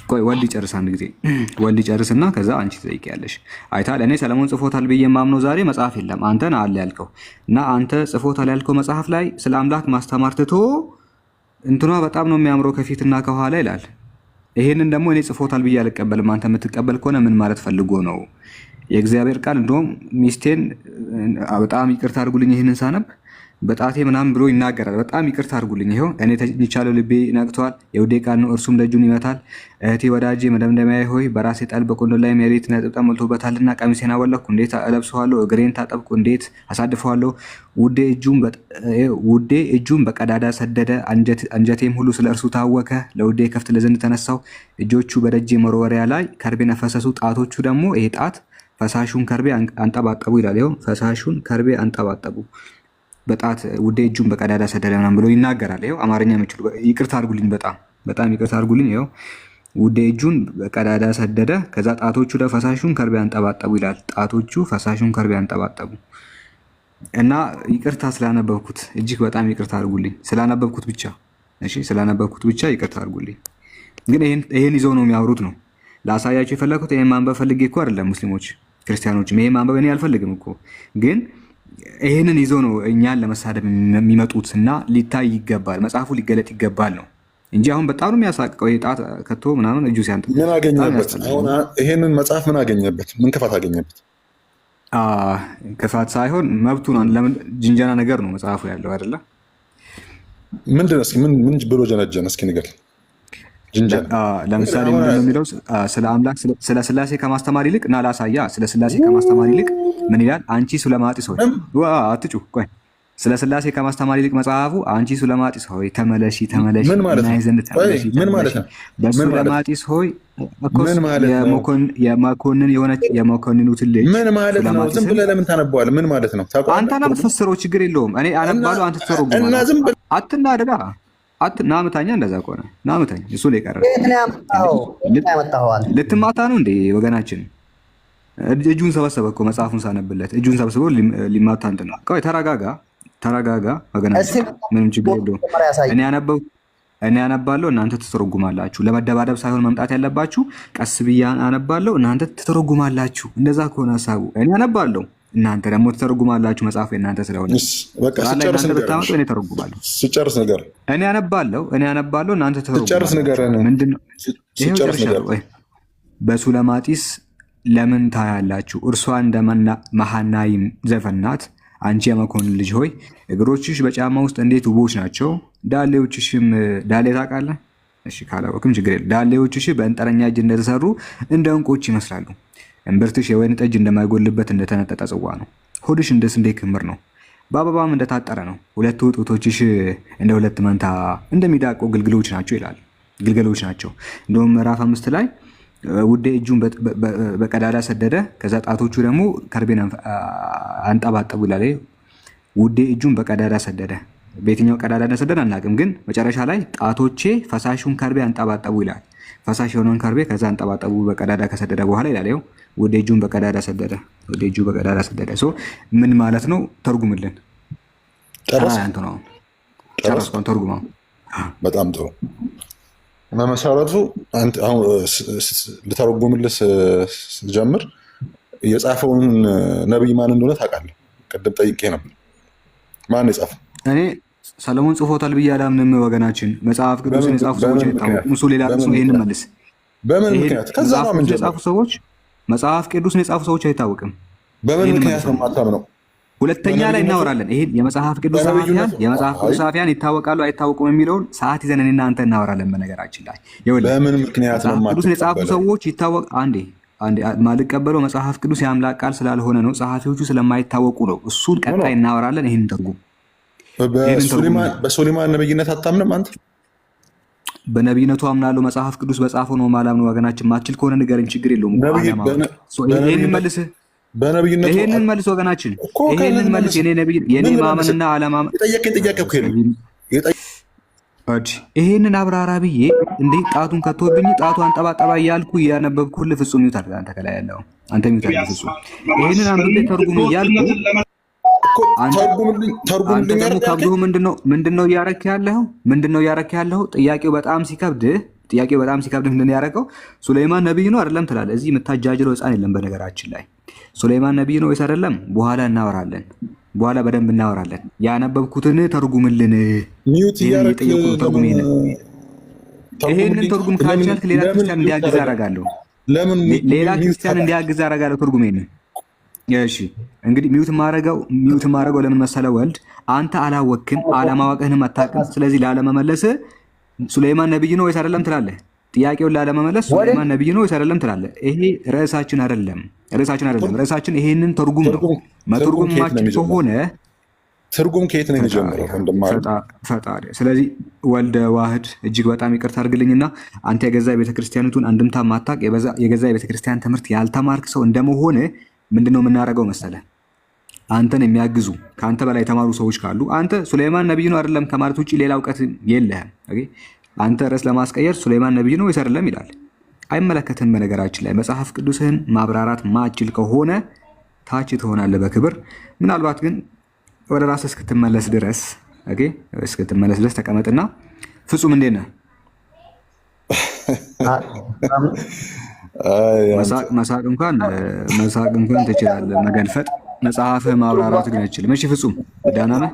ቆይ ወልድ ጨርስ፣ አንድ ጊዜ ወልድ ጨርስና ከዛ አንቺ ትጠይቂያለሽ። አይታል እኔ ሰለሞን ጽፎታል ብዬ የማምነው ዛሬ መጽሐፍ የለም አንተን አለ ያልከው እና አንተ ጽፎታል ያልከው መጽሐፍ ላይ ስለ አምላክ ማስተማር ትቶ እንትኗ በጣም ነው የሚያምረው ከፊትና ከኋላ ይላል። ይሄንን ደግሞ እኔ ጽፎታል ብዬ አልቀበልም። አንተ የምትቀበል ከሆነ ምን ማለት ፈልጎ ነው? የእግዚአብሔር ቃል እንደውም ሚስቴን በጣም ይቅርታ አድርጉልኝ ይህንን ሳነብ በጣቴ ምናምን ብሎ ይናገራል። በጣም ይቅርታ አድርጉልኝ፣ ይኸው እኔ ተኝቻለሁ፣ ልቤ ነቅቷል፣ የውዴ ቃል ነው እርሱም ደጁን ይመታል። እህቴ ወዳጄ መደምደሚያዬ ሆይ በራሴ ጠል በቆንዶ ላይ መሬት ነጥብጣብ ሞልቶበታልና ቀሚሴን አወለቅኩ እንዴት እለብሰዋለሁ? እግሬን ታጠብኩ እንዴት አሳድፈዋለሁ? ውዴ እጁን በቀዳዳ ሰደደ፣ አንጀቴም ሁሉ ስለ እርሱ ታወከ። ለውዴ ከፍት ለዘንድ ተነሳው፣ እጆቹ በደጄ መወርወሪያ ላይ ከርቤ ነፈሰሱ፣ ጣቶቹ ደግሞ ይሄ ጣት ፈሳሹን ከርቤ አንጠባጠቡ ይላል። ይኸው ፈሳሹን ከርቤ አንጠባጠቡ በጣት ውዴ እጁን በቀዳዳ ሰደደ ምናምን ብሎ ይናገራል። ይኸው አማርኛ የምችሉ ይቅርታ አድርጉልኝ፣ በጣም ይቅርታ አድርጉልኝ። ይኸው ውዴ እጁን በቀዳዳ ሰደደ፣ ከዛ ጣቶቹ ፈሳሹን ከርቤ አንጠባጠቡ ይላል። ጣቶቹ ፈሳሹን ከርቤ አንጠባጠቡ እና ይቅርታ ስላነበብኩት እጅግ በጣም ይቅርታ አድርጉልኝ። ስላነበብኩት ብቻ እሺ፣ ስላነበብኩት ብቻ ይቅርታ አድርጉልኝ። ግን ይሄን ይዘው ነው የሚያወሩት ነው ላሳያችሁ የፈለኩት። ይሄን ማንበብ ፈልጌ እኮ አይደለም ሙስሊሞች ክርስቲያኖችም ይሄን ማንበብ እኔ አልፈልግም እኮ ግን ይሄንን ይዘው ነው እኛን ለመሳደብ የሚመጡት እና ሊታይ ይገባል፣ መጽሐፉ ሊገለጥ ይገባል ነው እንጂ አሁን በጣም ነው የሚያሳቅቀው። ይሄ ጣት ከቶ ምናምን እጁ ሲያንጥ ምን አገኘበት? አሁን ይሄንን መጽሐፍ ምን አገኘበት? ምን ክፋት አገኘበት? ክፋት ሳይሆን መብቱ ነው። ለምን ጅንጀና ነገር ነው መጽሐፉ ያለው አይደለ? ምንድን ነው እስኪ ምን ብሎ ጀነጀነ? እስኪ ንገር። ለምሳሌ ምንድን ነው የሚለው? ስለ አምላክ ስለ ስላሴ ከማስተማር ይልቅ እና ላሳያ ስለ ስላሴ ከማስተማር ይልቅ ምን ይላል? አንቺ ሱለማጢስ ሆይ አትጩ። ቆይ ስለ ስላሴ ከማስተማር ይልቅ መጽሐፉ አንቺ ሱለማጢስ ሆይ ተመለሺ ናይ ዘንድ ተመለሺ። ምን ማለት ነው? በሱለማጢስ ሆይ የመኮንን የሆነች የመኮንኑትን ልጅ ምን ማለት ነው? ዝም ብለህ ለምን ታነበዋለህ? ምን ማለት ነው? አንተ የምትፈስረው ችግር የለውም። እኔ አነባለሁ፣ አንተ ትተረጉማለህ። አትናደዳ ናምታኛ እንደዛ ከሆነ ናምታኝ እሱ ላይ ቀረ። ልትማታ ነው እንዴ ወገናችን? እጁን ሰበሰበ እኮ መጽሐፉን ሳነብለት እጁን ሰብስበው ሊማታ እንትን ነው። ቆይ ተረጋጋ ወገናችን፣ ምንም ችግር የለውም። እኔ አነባለሁ፣ እናንተ ትተረጉማላችሁ። ለመደባደብ ሳይሆን መምጣት ያለባችሁ ቀስ ብዬ አነባለሁ፣ እናንተ ትተረጉማላችሁ። እንደዛ ከሆነ ሀሳቡ እኔ አነባለሁ፣ እናንተ ደግሞ ትተረጉማላችሁ። መጽሐፉ የእናንተ ስለሆነ ብታመጡ እኔ ተረጉማለሁ። ስጨርስ ነገር እኔ አነባለሁ፣ እናንተ ትተረጉማላችሁ። በሱለማጢስ ለምን ታያላችሁ? እርሷ እንደ መሃናይም ዘፈን ናት። አንቺ የመኮንን ልጅ ሆይ እግሮችሽ በጫማ ውስጥ እንዴት ውቦች ናቸው። ዳሌዎችሽም ዳሌ ታውቃለህ? እሺ ካላወቅም ችግር የለም። ዳሌዎችሽ በእንጠረኛ እጅ እንደተሰሩ እንደ ዕንቆች ይመስላሉ። እምብርትሽ የወይን ጠጅ እንደማይጎልበት እንደተነጠጠ ጽዋ ነው። ሆድሽ እንደ ስንዴ ክምር ነው፣ በአበባም እንደታጠረ ነው። ሁለቱ ጡቶችሽ እንደ ሁለት መንታ እንደሚዳቁ ግልገሎች ናቸው ይላል። ግልገሎች ናቸው። እንደውም ምዕራፍ 5 ላይ ውዴ እጁን በቀዳዳ ሰደደ፣ ከዛ ጣቶቹ ደግሞ ከርቤን አንጠባጠቡ ይላል። ውዴ እጁን በቀዳዳ ሰደደ። በየትኛው ቀዳዳ እንደሰደደ አናውቅም፣ ግን መጨረሻ ላይ ጣቶቼ ፈሳሹን ከርቤ አንጠባጠቡ ይላል። ፈሳሽ የሆነውን ከርቤ ከዛ አንጠባጠቡ በቀዳዳ ከሰደደ በኋላ ይላል። ይኸው ውዴ እጁን በቀዳዳ ሰደደ። ውዴ እጁ በቀዳዳ ሰደደ። ምን ማለት ነው? ተርጉምልን። ጨረስኩን። ተርጉማ። በጣም ጥሩ። በመሰረቱ ልተረጉምልህ ስጀምር የጻፈውን ነቢይ ማን እንደሆነ ታውቃለህ? ቅድም ጠይቄ ነበር። ማን የጻፈው? እኔ ሰለሞን ጽፎታል ብዬ አላምንም ወገናችን። መጽሐፍ ቅዱስን የጻፉ ሰዎች እሱ ሌላ እሱ ይሄንን መልስ በምን ምክንያት ከዛ ነው ምን የጻፉ ሰዎች መጽሐፍ ቅዱስን የጻፉ ሰዎች አይታወቅም። በምን ምክንያት ነው የማታምነው? ሁለተኛ ላይ እናወራለን። ይሄን የመጽሐፍ ቅዱስ ጸሐፊያን ይታወቃሉ አይታወቁም የሚለውን ሰዓት ይዘን እኔና አንተ እናወራለን። በነገራችን ላይ በምን ምክንያት ነው ቅዱስን የጻፉ ሰዎች ይታወቅ አንዴ ማልቀበለው መጽሐፍ ቅዱስ የአምላክ ቃል ስላልሆነ ነው፣ ጸሐፊዎቹ ስለማይታወቁ ነው። እሱን ቀጣይ እናወራለን። ይሄን ተርጉም። በሱሌማን ነብይነት አታምንም አንተ? በነብይነቱ አምናለሁ። መጽሐፍ ቅዱስ በጻፈው ነው ማላምነው። ወገናችን ማትችል ከሆነ ንገረኝ፣ ችግር የለውም። ይሄንን መልስ ወገናችን፣ ይሄንን መልስ። የኔ ማመንና አለማመን ይሄንን አብራራ ብዬ እንዴ ጣቱን ከቶብኝ ጣቱ አንጠባጠባ እያልኩ እያነበብኩልህ ፍጹም ይውታል። አንተ ከላይ ያለው አንተ ይውታል ፍጹም። ይሄንን አንብቤ ተርጉም እያልኩ ምንድነው እያረክ ያለኸው? ጥያቄው በጣም ሲከብድህ ምንድን ነው ያደረገው? ሱሌይማን ነብይ ነው አይደለም ትላለህ። እዚህ የምታጃጅለው ህፃን የለም። በነገራችን ላይ ሱሌይማን ነብይ ነው ወይስ አይደለም በኋላ እናወራለን። በደንብ እናወራለን። ያነበብኩትን ተርጉምልን። ይሄንን ተርጉም ካልቻልክ ሌላ ክርስቲያን እንዲያግዝ አደርጋለሁ። ተርጉም ይሄንን። እሺ እንግዲህ ሚውት ማረገው ለምን መሰለ? ወልድ አንተ አላወቅም፣ አለማወቅህንም አታውቅም። ስለዚህ ላለመመለስ ሱሌይማን ነብይ ነው ወይስ አይደለም ትላለህ። ጥያቄውን ላለመመለስ ሱሌይማን ነብይ ነው ወይስ አይደለም ትላለህ። ይሄ ርዕሳችን አይደለም። ርዕሳችን ይሄንን ተርጉም ነው። መተርጉም ማችል ከሆነ ትርጉም ከየት ነው የሚጀምረው? ፈጣሪ። ስለዚህ ወልደ ዋህድ እጅግ በጣም ይቅርታ አድርግልኝና አንተ የገዛ ቤተክርስቲያኒቱን አንድምታ ማታቅ የገዛ ቤተክርስቲያን ትምህርት ያልተማርክ ሰው እንደመሆነ ምንድነው የምናደርገው መሰለ? አንተን የሚያግዙ ከአንተ በላይ የተማሩ ሰዎች ካሉ አንተ ሱሌይማን ነብይ ነው አይደለም ከማለት ውጭ ሌላ እውቀት የለህም። አንተ ርዕስ ለማስቀየር ሱሌይማን ነብይ ነው ወይስ አይደለም ይላል። አይመለከትም። በነገራችን ላይ መጽሐፍ ቅዱስህን ማብራራት ማችል ከሆነ ታች ትሆናለህ በክብር። ምናልባት ግን ወደ ራስህ እስክትመለስ ድረስ ተቀመጥና ፍጹም እንዴት ነህ? መሳቅ እንኳን ትችላለህ፣ መገልፈጥ መጽሐፍህ ማብራራት ግን አይችልም። እሺ ፍጹም ደህና ነህ?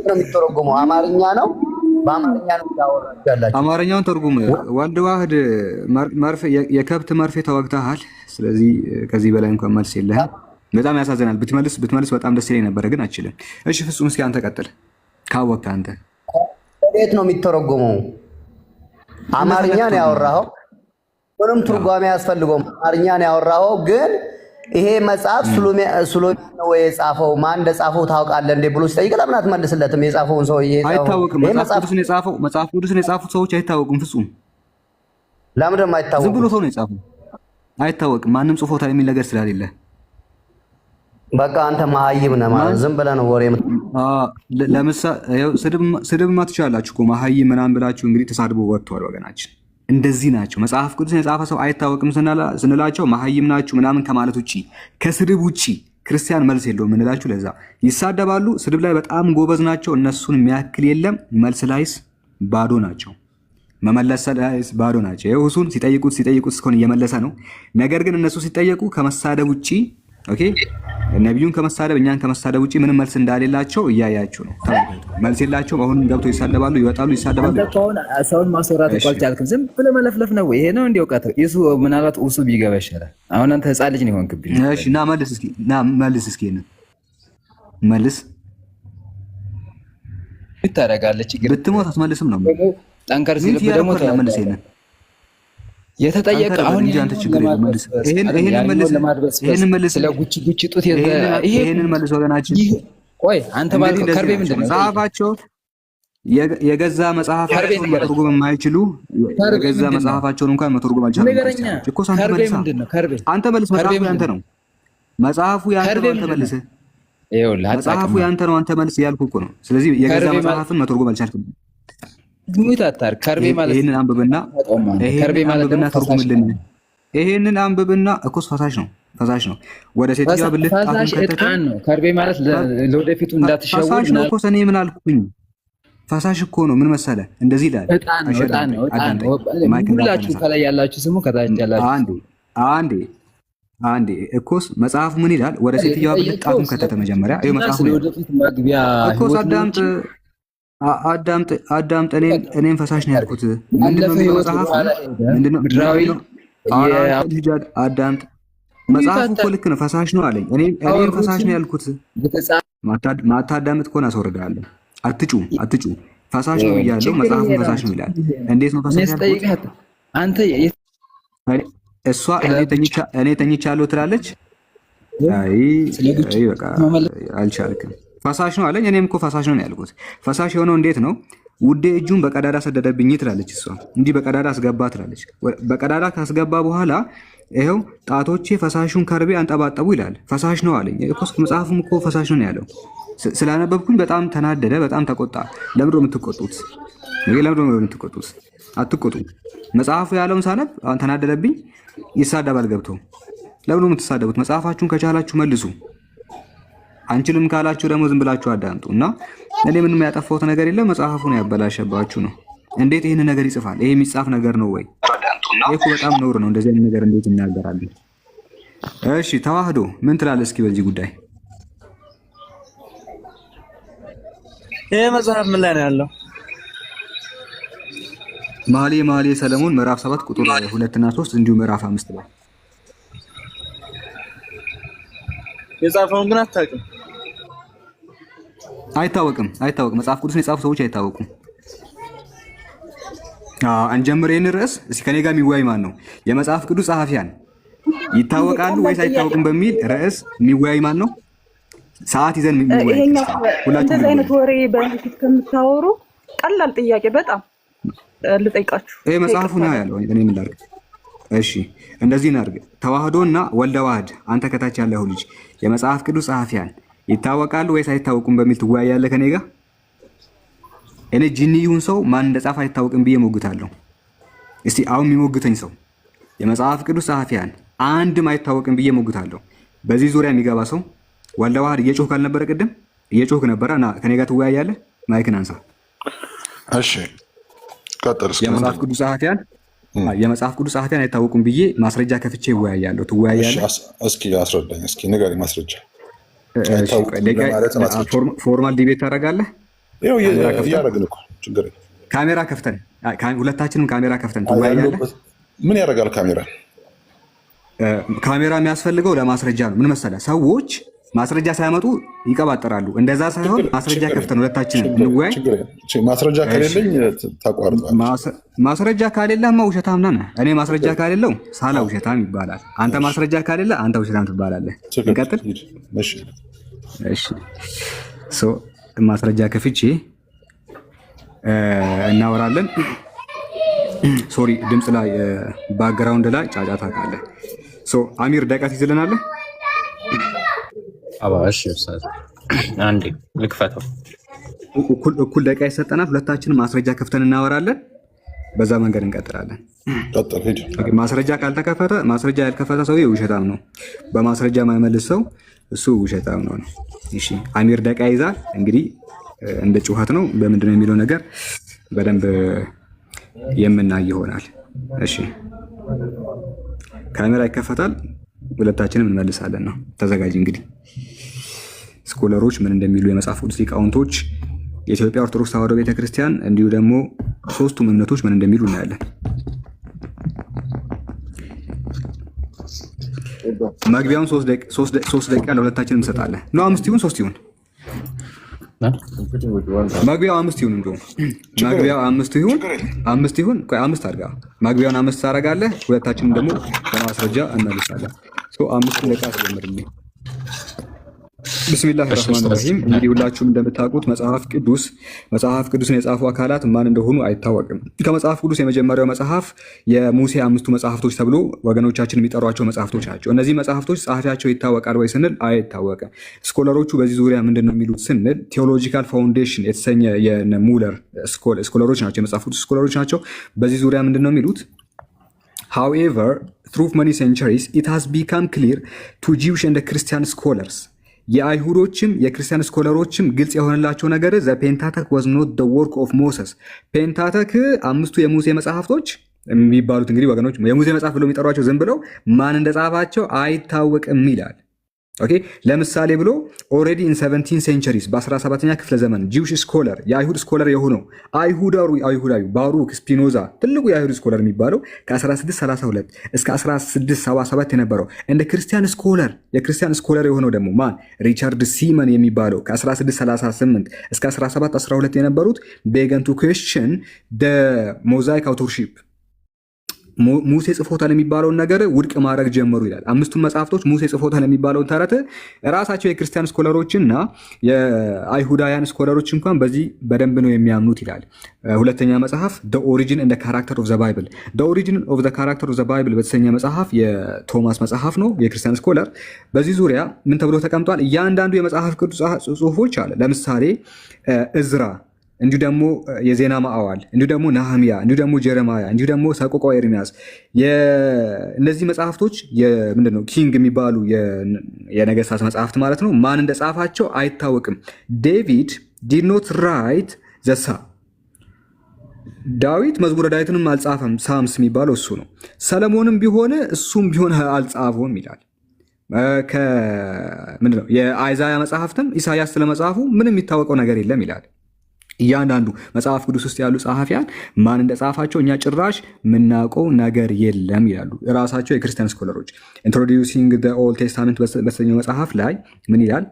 ነው የሚተረጎመው አማርኛ ነው። በአማርኛ ነው ያወራችሁ። አማርኛውን ተርጉም። ወልደ ዋህድ የከብት መርፌ ተወግተሃል። ስለዚህ ከዚህ በላይ እንኳን መልስ የለህም። በጣም ያሳዝናል። ብትመልስ በጣም ደስ ይለኝ ነበረ፣ ግን አችልም። እሺ ፍጹም እስኪ አንተ ቀጥል። ካወቅህ አንተ እንዴት ነው የሚተረጎመው? አማርኛ ነው ያወራኸው፣ ምንም ትርጓሜ አያስፈልገውም። አማርኛ ነው ያወራኸው። ግን ይሄ መጽሐፍ ሱሌማን ነው የጻፈው፣ ማን እንደጻፈው ታውቃለህ እንዴ ብሎ ሲጠይቅ ለምን አትመልስለትም? የጻፈውን ሰው አይታወቅም። መጽሐፍ ቅዱስን የጻፉት ሰዎች አይታወቁም። ፍጹም ለምን ደግሞ አይታወቅም? ዝም ብሎ ሰው ነው የጻፈው፣ አይታወቅም። ማንም ጽፎታል የሚል ነገር ስለሌለ በቃ አንተ መሀይም ነህ ማለት ዝም ብለህ ነው ወሬ። ለምሳሌ ስድብ ማትችላላችሁ እኮ መሀይም ምናምን ብላችሁ እንግዲህ ተሳድቦ ወጥቷል ወገናችን። እንደዚህ ናቸው። መጽሐፍ ቅዱስን የጻፈ ሰው አይታወቅም ስንላቸው መሀይም ናችሁ ምናምን ከማለት ውጭ ከስድብ ውጭ ክርስቲያን መልስ የለውም የምንላችሁ ለዛ። ይሳደባሉ፣ ስድብ ላይ በጣም ጎበዝ ናቸው። እነሱን የሚያክል የለም። መልስ ላይስ ባዶ ናቸው። መመለስ ላይስ ባዶ ናቸው። ይኸው እሱን ሲጠይቁት እስካሁን እየመለሰ ነው። ነገር ግን እነሱ ሲጠየቁ ከመሳደብ ውጭ ነቢዩን ከመሳደብ እኛን ከመሳደብ ውጭ ምንም መልስ እንዳሌላቸው እያያችሁ ነው። መልስ የላቸውም። አሁንም ገብተው ይሳደባሉ፣ ይወጣሉ፣ ይሳደባሉ። ሰውን ማስወራት እኮ አልቻልክም። ዝም ብለህ መለፍለፍ ነው። ይሄ ነው እንዲ እውቀት። እሱ ምናልባት እሱ ቢገባ ይሻላል። አሁን አንተ ህፃን ልጅ ነው የሆንክብኝ። እሺ ና መልስ እስኪ መልስ ታደርጋለህ። ችግር ብትሞት አትመልስም ነው። ጠንከር ሲልብህ ደግሞ መልስ የለም የተጠየቀ አሁን እንጂ አንተ ችግር የለም። መልስ ይሄንን መልስ ስለ ጉቺ ጡት ይሄንን መልስ ወገናችን። ቆይ አንተ ማለት ከርቤ ምንድን ነው? መጽሐፋቸው የገዛ መጽሐፋቸውን መተርጎም የማይችሉ የገዛ መጽሐፋቸውን እንኳን መተርጎም አልቻሉም እኮ። አንተ መልስ። መጽሐፉ ያንተ ነው። መጽሐፉ ያንተ ነው። አንተ መልስ። መጽሐፉ ያንተ ነው። አንተ መልስ ያልኩህ እኮ ነው። ስለዚህ የገዛ መጽሐፍን መተርጎም አልቻልክም። ሙታታር ከርቤ ማለት ይሄንን አንብብና ተርጉምልን። ይሄንን አንብብና እኮ ፈሳሽ ነው። ወደ ሴትዮዋ ብልት ጣቱን ከተተ ነው። ከርቤ ማለት ለወደፊቱ እንዳትሸወድ ነው እኮ። ሰኔ ምን አልኩኝ? ፈሳሽ እኮ ነው። ምን መሰለ እንደዚህ ይላል። እጣን ነው። ሁላችሁ ከላይ ያላችሁ ስሙ፣ ከታች ያላችሁ አንዴ እኮስ መጽሐፉ ምን ይላል? ወደ ሴትዮዋ ብልት ጣቱን ከተተ። መጀመሪያ ይሄ መጽሐፉ ነው እኮ። አዳምጥ። እኔም ፈሳሽ ነው ያልኩት። ምንድነው የሚለው መጽሐፍ? ምንድነው ምድራዊ አዳምጥ። መጽሐፉ እኮ ልክ ነው፣ ፈሳሽ ነው አለኝ። እኔም ፈሳሽ ነው ያልኩት። ማታዳምጥ ከሆነ አስወርዳለሁ። አትጩ። ፈሳሽ ነው ብያለሁ። መጽሐፉ ፈሳሽ ነው ይላል። እንዴት ነው ፈሳሽ ያልኩት? አንተ እሷ እኔ ተኝቻለሁ ትላለች። አይ በቃ አልቻልክም። ፈሳሽ ነው አለኝ። እኔም እኮ ፈሳሽ ነው ያልኩት። ፈሳሽ የሆነው እንዴት ነው? ውዴ እጁን በቀዳዳ ሰደደብኝ ትላለች እሷ። እንዲህ በቀዳዳ አስገባ ትላለች። በቀዳዳ ካስገባ በኋላ ይኸው ጣቶቼ ፈሳሹን ከርቤ አንጠባጠቡ ይላል። ፈሳሽ ነው አለኝ። መጽሐፉም እኮ ፈሳሽ ነው ያለው። ስላነበብኩኝ በጣም ተናደደ፣ በጣም ተቆጣ። ለምንድነው የምትቆጡት? ለምንድነው የምትቆጡት? አትቆጡ። መጽሐፉ ያለውን ሳነብ ተናደደብኝ። ይሳደባል ገብቶ። ለምንድነው የምትሳደቡት? መጽሐፋችሁን ከቻላችሁ መልሱ። አንችልም ካላችሁ ደግሞ ዝም ብላችሁ አዳምጡ። እና እኔ ምንም ያጠፋሁት ነገር የለም። መጽሐፉን ያበላሸባችሁ ነው። እንዴት ይህን ነገር ይጽፋል? ይሄ የሚጻፍ ነገር ነው ወይ? ይሄ እኮ በጣም ነውር ነው። እንደዚህ አይነት ነገር እንዴት ይናገራሉ? እሺ ተዋህዶ ምን ትላለህ እስኪ በዚህ ጉዳይ? ይሄ መጽሐፍ ምን ላይ ነው ያለው? መኃልየ ሰለሞን ምዕራፍ 7 ቁጥር 2 እና 3 እንዲሁም ምዕራፍ 5 ላይ የጻፈውን ግን አታውቅም? አይታወቅም። መጽሐፍ ቅዱስን የጻፉ ሰዎች አይታወቁም። እንጀምር ይህን ርዕስ እስኪ። ከኔ ጋር የሚወያይ ማን ነው? የመጽሐፍ ቅዱስ ጸሐፊያን ይታወቃሉ ወይስ አይታወቅም በሚል ርዕስ የሚወያይ ማን ነው? ሰዓት ይዘን የሚወያይ እንደዚህ አይነት ወሬ በፊት ከምታወሩ ቀላል ጥያቄ በጣም ልጠይቃችሁ። ይሄ መጽሐፉ ነው ያለው። እኔ ምን ላድርግ? እሺ እንደዚህ እናድርግ። ተዋህዶና ወልደ ዋህድ፣ አንተ ከታች ያለው ልጅ የመጽሐፍ ቅዱስ ጸሐፊያን ይታወቃሉ ወይስ አይታወቁም በሚል ትወያያለህ ከኔ ጋር። እኔ ጂኒውን ሰው ማን እንደጻፈ አይታወቅም ብዬ ሞግታለሁ። እስቲ አሁን የሚሞግተኝ ሰው የመጽሐፍ ቅዱስ ጸሐፊያን አንድም አይታወቅም ብዬ ሞግታለሁ። በዚህ ዙሪያ የሚገባ ሰው ወልደ ዋህድ እየጮህ ካልነበረ ቅድም እየጮህ ነበረ እና ከኔ ጋር ትወያያለህ። ማይክን አንሳ። እሺ ቀጥል። የመጽሐፍ ቅዱስ ጸሐፊያን አይታወቁም ብዬ ማስረጃ ከፍቼ ይወያያለሁ። ትወያያለህ? እስኪ አስረዳኝ። እስኪ ንገረኝ ማስረጃ። ፎርማል ዲቤት ታደርጋለህ? ይኸው እያደረግን እኮ ችግር የለም። ካሜራ ከፍተን ሁለታችንም ካሜራ ከፍተን ትወያያለህ? ምን ያደርጋል ካሜራ? ካሜራ የሚያስፈልገው ለማስረጃ ነው። ምን መሰለህ፣ ሰዎች ማስረጃ ሳያመጡ ይቀባጠራሉ። እንደዛ ሳይሆን ማስረጃ ከፍተን ሁለታችንን እንወያይ። ማስረጃ ከሌለኝ ታቋርጣለህ። ማስረጃ ካሌለህማ ውሸታም ነህ። እኔ ማስረጃ ካሌለው ሳላ ውሸታም ይባላል። አንተ ማስረጃ ካሌለ አንተ ውሸታም ትባላለህ። እንቀጥል። እሺ ማስረጃ ከፍቼ እናወራለን። ሶሪ ድምፅ ላይ ባክግራውንድ ላይ ጫጫታ ካለ አሚር ደቂቃ ትይዝልናለህ? እሺ አንዴ ልክፈተው። እኩል ደቂቃ ይሰጠናል። ሁለታችንም ማስረጃ ከፍተን እናወራለን። በዛ መንገድ እንቀጥላለን። ማስረጃ ካልተከፈተ ማስረጃ ያልከፈተ ሰው ውሸታም ነው። በማስረጃ የማይመልስ ሰው እሱ ውሸታም ነው። እሺ አሚር ደቂቃ ይዛል። እንግዲህ እንደ ጩኸት ነው በምንድን ነው የሚለው ነገር በደንብ የምናይ ይሆናል። እሺ ካሜራ ይከፈታል። ሁለታችንም እንመልሳለን ነው። ተዘጋጅ። እንግዲህ ስኮለሮች ምን እንደሚሉ የመጽሐፍ ቅዱስ ሊቃውንቶች፣ የኢትዮጵያ ኦርቶዶክስ ተዋሕዶ ቤተክርስቲያን እንዲሁ ደግሞ ሶስቱም እምነቶች ምን እንደሚሉ እናያለን። መግቢያውን 3 ደቂቃ ለሁለታችንም እንሰጣለን። ነው 5 ይሁን 3 ይሁን? መግቢያው 5 ይሁን። እንደውም መግቢያው 5 ይሁን 5 ይሁን። ቆይ 5 አድርጋ መግቢያውን 5 ታደርጋለህ። ሁለታችንም ደግሞ በማስረጃ እንመልሳለን። 5 ደቂቃ አስጀምርልኝ። ቢስሚላህ ራህማን ራሂም። እንግዲህ ሁላችሁም እንደምታውቁት መጽሐፍ ቅዱስን የጻፉ አካላት ማን እንደሆኑ አይታወቅም። ከመጽሐፍ ቅዱስ የመጀመሪያው መጽሐፍ የሙሴ 5ቱ መጽሐፍቶች ተብሎ ወገኖቻችን የሚጠሯቸው መጽሐፍቶች ናቸው። እነዚህ መጽሐፍቶች ጸሐፊያቸው ይታወቃል ወይ ስንል አይታወቅም። ስኮለሮቹ በዚህ ዙሪያ ምንድን ነው የሚሉት ስንል ቴዎሎጂካል ፋውንዴሽን የተሰኘ የሙለር ስኮለሮች ናቸው፣ የመጽሐፍ ቅዱስ ስኮለሮች ናቸው። በዚህ ዙሪያ ምንድን ነው የሚሉት? however through many centuries it has become clear to Jewish and Christian scholars የአይሁዶችም የክርስቲያን ስኮለሮችም ግልጽ የሆነላቸው ነገር ዘ ፔንታተክ was not the work of Moses። ፔንታተክ 5ቱ የሙሴ መጽሐፍቶች የሚባሉት እንግዲህ ወገኖች የሙሴ መጽሐፍ ብለው የሚጠሯቸው ዝም ብለው ማን እንደጻፋቸው አይታወቅም ይላል። ኦኬ ለምሳሌ ብሎ ኦልሬዲ ኢን 17 ሴንቸሪስ በ17ኛ ክፍለ ዘመን ጂውሽ ስኮለር የአይሁድ ስኮለር የሆነው አይሁዳዊ ባሩክ ስፒኖዛ ትልቁ የአይሁድ ስኮለር የሚባለው ከ1632 እስከ 1677 የነበረው እንደ ክርስቲያን ስኮለር የሆነው ደግሞ ማን ሪቻርድ ሲመን የሚባለው ከ1638 እስከ 1712 የነበሩት ቤገን ቱ ኩዌስችን ደ ሞዛይክ አውቶርሺፕ ሙሴ ጽፎታል የሚባለውን ነገር ውድቅ ማድረግ ጀመሩ ይላል። አምስቱን መጽሐፍቶች ሙሴ ጽፎታል የሚባለውን ተረት ራሳቸው የክርስቲያን ስኮለሮችና የአይሁዳውያን ስኮለሮች እንኳን በዚህ በደንብ ነው የሚያምኑት ይላል። ሁለተኛ መጽሐፍ The Origin and the Character of the Bible The Origin of the Character of the Bible በተሰኘ መጽሐፍ የቶማስ መጽሐፍ ነው የክርስቲያን ስኮለር። በዚህ ዙሪያ ምን ተብሎ ተቀምጧል? እያንዳንዱ የመጽሐፍ ቅዱስ ጽሁፎች አለ ለምሳሌ እዝራ እንዲሁ ደግሞ የዜና ማዕዋል እንዲሁ ደግሞ ነህምያ እንዲሁ ደግሞ ጀረማያ እንዲሁ ደግሞ ሰቆቃወ ኤርምያስ እነዚህ መጽሐፍቶች ምንድነው ኪንግ የሚባሉ የነገስታት መጽሐፍት ማለት ነው። ማን እንደጻፋቸው አይታወቅም። ዴቪድ ዲድ ኖት ራይት ዘሳ ዳዊት መዝሙረ ዳዊትንም አልጻፈም። ሳምስ የሚባለው እሱ ነው። ሰለሞንም ቢሆን እሱም ቢሆን አልጻፈውም ይላል። ምንድነው የአይዛያ መጽሐፍትም ኢሳያስ ስለመጽሐፉ ምንም የሚታወቀው ነገር የለም ይላል። እያንዳንዱ መጽሐፍ ቅዱስ ውስጥ ያሉ ጸሐፊያን ማን እንደጻፋቸው እኛ ጭራሽ ምናውቀው ነገር የለም ይላሉ ራሳቸው የክርስቲያን ስኮለሮች። ኢንትሮዲዩሲንግ ዘ ኦልድ ቴስታመንት በተሰኘው መጽሐፍ ላይ ምን ይላል?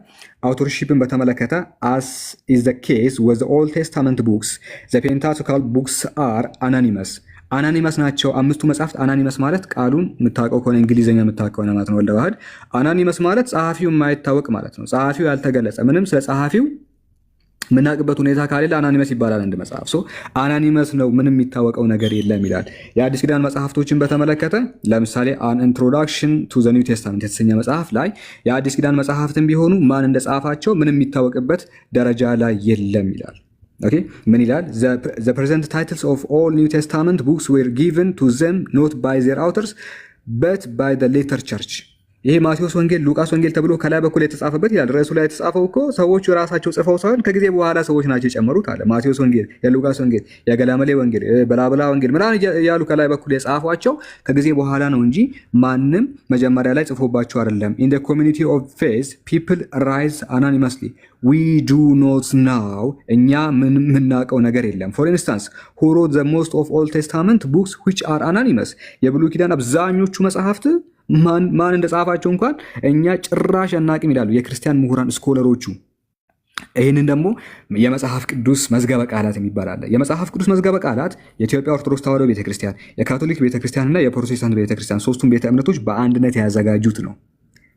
አውቶርሺፕን በተመለከተ as is the case with the Old Testament books the Pentateuchal books are anonymous ናቸው። አምስቱ መጽሐፍት አናኒመስ ማለት ቃሉን የምታውቀው ከሆነ እንግሊዝኛ የምታውቀው ማለት ነው። ወልደዋህድ አናኒመስ ማለት ጸሐፊው የማይታወቅ ማለት ነው። ጸሐፊው ያልተገለጸ ምንም ስለ ጸሐፊው ምናቅበት ሁኔታ ካሌለ አናኒመስ ይባላል። አንድ መጽሐፍ አናኒመስ ነው፣ ምንም የሚታወቀው ነገር የለም ይላል። የአዲስ ኪዳን መጽሐፍቶችን በተመለከተ ለምሳሌ አን ኢንትሮዳክሽን ቱ ዘ ኒው ቴስታመንት የተሰኘ መጽሐፍ ላይ የአዲስ ኪዳን መጽሐፍትን ቢሆኑ ማን እንደጻፋቸው ምንም የሚታወቅበት ደረጃ ላይ የለም ይላል። ኦኬ ምን ይላል? the present titles of all New Testament books were given to them not by their authors but by the later church ይሄ ማቴዎስ ወንጌል፣ ሉቃስ ወንጌል ተብሎ ከላይ በኩል የተጻፈበት ይላል። ርዕሱ ላይ የተጻፈው እኮ ሰዎቹ ራሳቸው ጽፈው ሳይሆን ከጊዜ በኋላ ሰዎች ናቸው የጨመሩት አለ። ማቴዎስ ወንጌል፣ የሉቃስ ወንጌል፣ የገላመሌ ወንጌል፣ በላብላ ወንጌል ምናምን እያሉ ከላይ በኩል የጻፏቸው ከጊዜ በኋላ ነው እንጂ ማንም መጀመሪያ ላይ ጽፎባቸው አይደለም። in the community of faith people rise anonymously we do not know እኛ ምናውቀው ነገር የለም። for instance who wrote the most of Old Testament books which are anonymous የብሉይ ኪዳን አብዛኞቹ መጽሐፍት ማን እንደጻፋቸው እንኳን እኛ ጭራሽ አናቅም ይላሉ የክርስቲያን ምሁራን ስኮለሮቹ። ይህንን ደግሞ የመጽሐፍ ቅዱስ መዝገበ ቃላት የሚባል አለ። የመጽሐፍ ቅዱስ መዝገበ ቃላት የኢትዮጵያ ኦርቶዶክስ ተዋሕዶ ቤተክርስቲያን፣ የካቶሊክ ቤተክርስቲያን እና የፕሮቴስታንት ቤተክርስቲያን ሶስቱም ቤተ እምነቶች በአንድነት ያዘጋጁት ነው።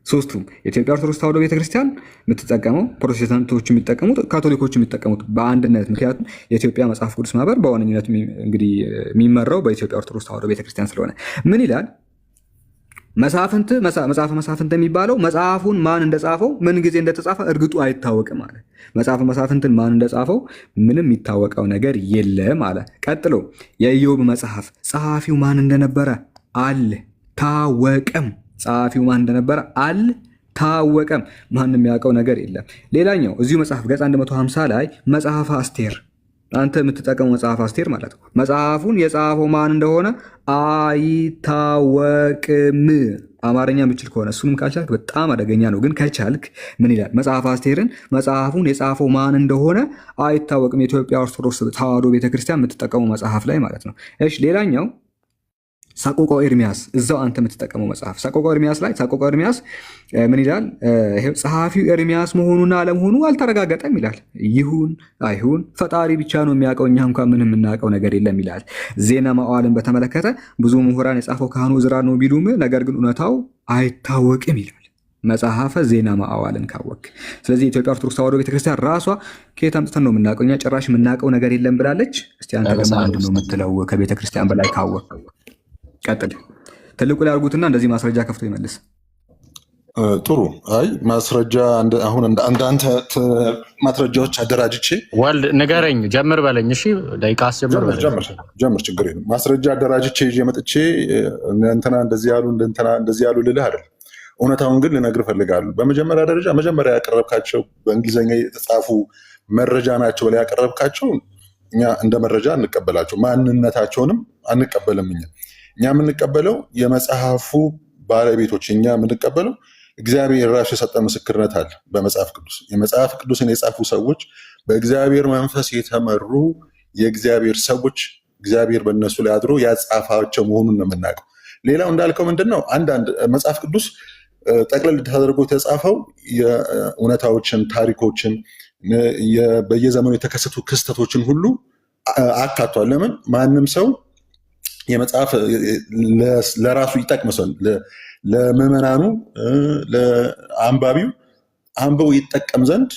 ሶስቱም የኢትዮጵያ ኦርቶዶክስ ተዋሕዶ ቤተክርስቲያን የምትጠቀመው፣ ፕሮቴስታንቶች የሚጠቀሙት፣ ካቶሊኮች የሚጠቀሙት በአንድነት። ምክንያቱም የኢትዮጵያ መጽሐፍ ቅዱስ ማህበር በዋነኝነት እንግዲህ የሚመራው በኢትዮጵያ ኦርቶዶክስ ተዋሕዶ ቤተክርስቲያን ስለሆነ ምን ይላል? መጽሐፈ መሳፍንት የሚባለው መጽሐፉን ማን እንደጻፈው ምን ጊዜ እንደተጻፈ እርግጡ አይታወቅም አለ። መጽሐፈ መሳፍንትን ማን እንደጻፈው ምንም የሚታወቀው ነገር የለም አለ። ቀጥሎ የኢዮብ መጽሐፍ ጸሐፊው ማን እንደነበረ አልታወቀም። ጸሐፊው ማን እንደነበረ አልታወቀም። ማንም የሚያውቀው ነገር የለም። ሌላኛው እዚሁ መጽሐፍ ገጽ 150 ላይ መጽሐፈ አስቴር አንተ የምትጠቀመው መጽሐፍ አስቴር ማለት ነው። መጽሐፉን የጻፈው ማን እንደሆነ አይታወቅም። አማርኛ የምችል ከሆነ እሱንም ካልቻልክ በጣም አደገኛ ነው። ግን ከቻልክ ምን ይላል? መጽሐፍ አስቴርን መጽሐፉን የጻፈው ማን እንደሆነ አይታወቅም። የኢትዮጵያ ኦርቶዶክስ ተዋሕዶ ቤተክርስቲያን የምትጠቀመው መጽሐፍ ላይ ማለት ነው። እሺ ሌላኛው ሰቆቃወ ኤርምያስ እዛው አንተ የምትጠቀመው መጽሐፍ ሰቆቃወ ኤርምያስ ላይ ሰቆቃወ ኤርምያስ ምን ይላል? ጸሐፊው ኤርምያስ መሆኑና አለመሆኑ አልተረጋገጠም ይላል። ይሁን አይሁን ፈጣሪ ብቻ ነው የሚያውቀው፣ እኛ እንኳን ምንም የምናውቀው ነገር የለም ይላል። ዜና መዋዕልን በተመለከተ ብዙ ምሁራን የጻፈው ካህኑ ዕዝራ ነው ቢሉም ነገር ግን እውነታው አይታወቅም ይላል መጽሐፈ ዜና መዋዕልን ካወቅ። ስለዚህ የኢትዮጵያ ኦርቶዶክስ ተዋሕዶ ቤተክርስቲያን ራሷ ከየት አምጥተን ነው የምናውቀው? እኛ ጭራሽ የምናውቀው ነገር የለም ብላለች። እስቲ አንተ ደግሞ ምንድን ነው የምትለው? ከቤተክርስቲያን በላይ ካወቅ ቀጥል። ትልቁ ላይ አድርጉትና እንደዚህ ማስረጃ ከፍቶ ይመልስ። ጥሩ። አይ ማስረጃ አሁን እንዳንተ ማስረጃዎች አደራጅቼ ወልድ ንገረኝ፣ ጀምር በለኝ። እሺ ደቂቃ አስጀምር በለኝ። ጀምር፣ ችግር የለም። ማስረጃ አደራጅቼ ይዤ መጥቼ እንትና እንደዚህ ያሉ እንትና እንደዚህ ያሉ ልልህ አይደል። እውነታውን ግን ልነግርህ እፈልጋለሁ። በመጀመሪያ ደረጃ መጀመሪያ ያቀረብካቸው በእንግሊዝኛ የተጻፉ መረጃ ናቸው ብለህ ያቀረብካቸው እኛ እንደ መረጃ አንቀበላቸው፣ ማንነታቸውንም አንቀበልም። እኛ የምንቀበለው የመጽሐፉ ባለቤቶች፣ እኛ የምንቀበለው እግዚአብሔር ራሱ የሰጠ ምስክርነት አለ በመጽሐፍ ቅዱስ። የመጽሐፍ ቅዱስን የጻፉ ሰዎች በእግዚአብሔር መንፈስ የተመሩ የእግዚአብሔር ሰዎች እግዚአብሔር በእነሱ ላይ አድሮ ያጻፋቸው መሆኑን ነው የምናውቀው። ሌላው እንዳልከው ምንድነው አንዳንድ መጽሐፍ ቅዱስ ጠቅለል ተደርጎ የተጻፈው የእውነታዎችን፣ ታሪኮችን፣ በየዘመኑ የተከሰቱ ክስተቶችን ሁሉ አካቷል። ለምን ማንም ሰው የመጽሐፍ ለራሱ ይጠቅም ሰው ለምዕመናኑ ለአንባቢው አንብቦ ይጠቀም ዘንድ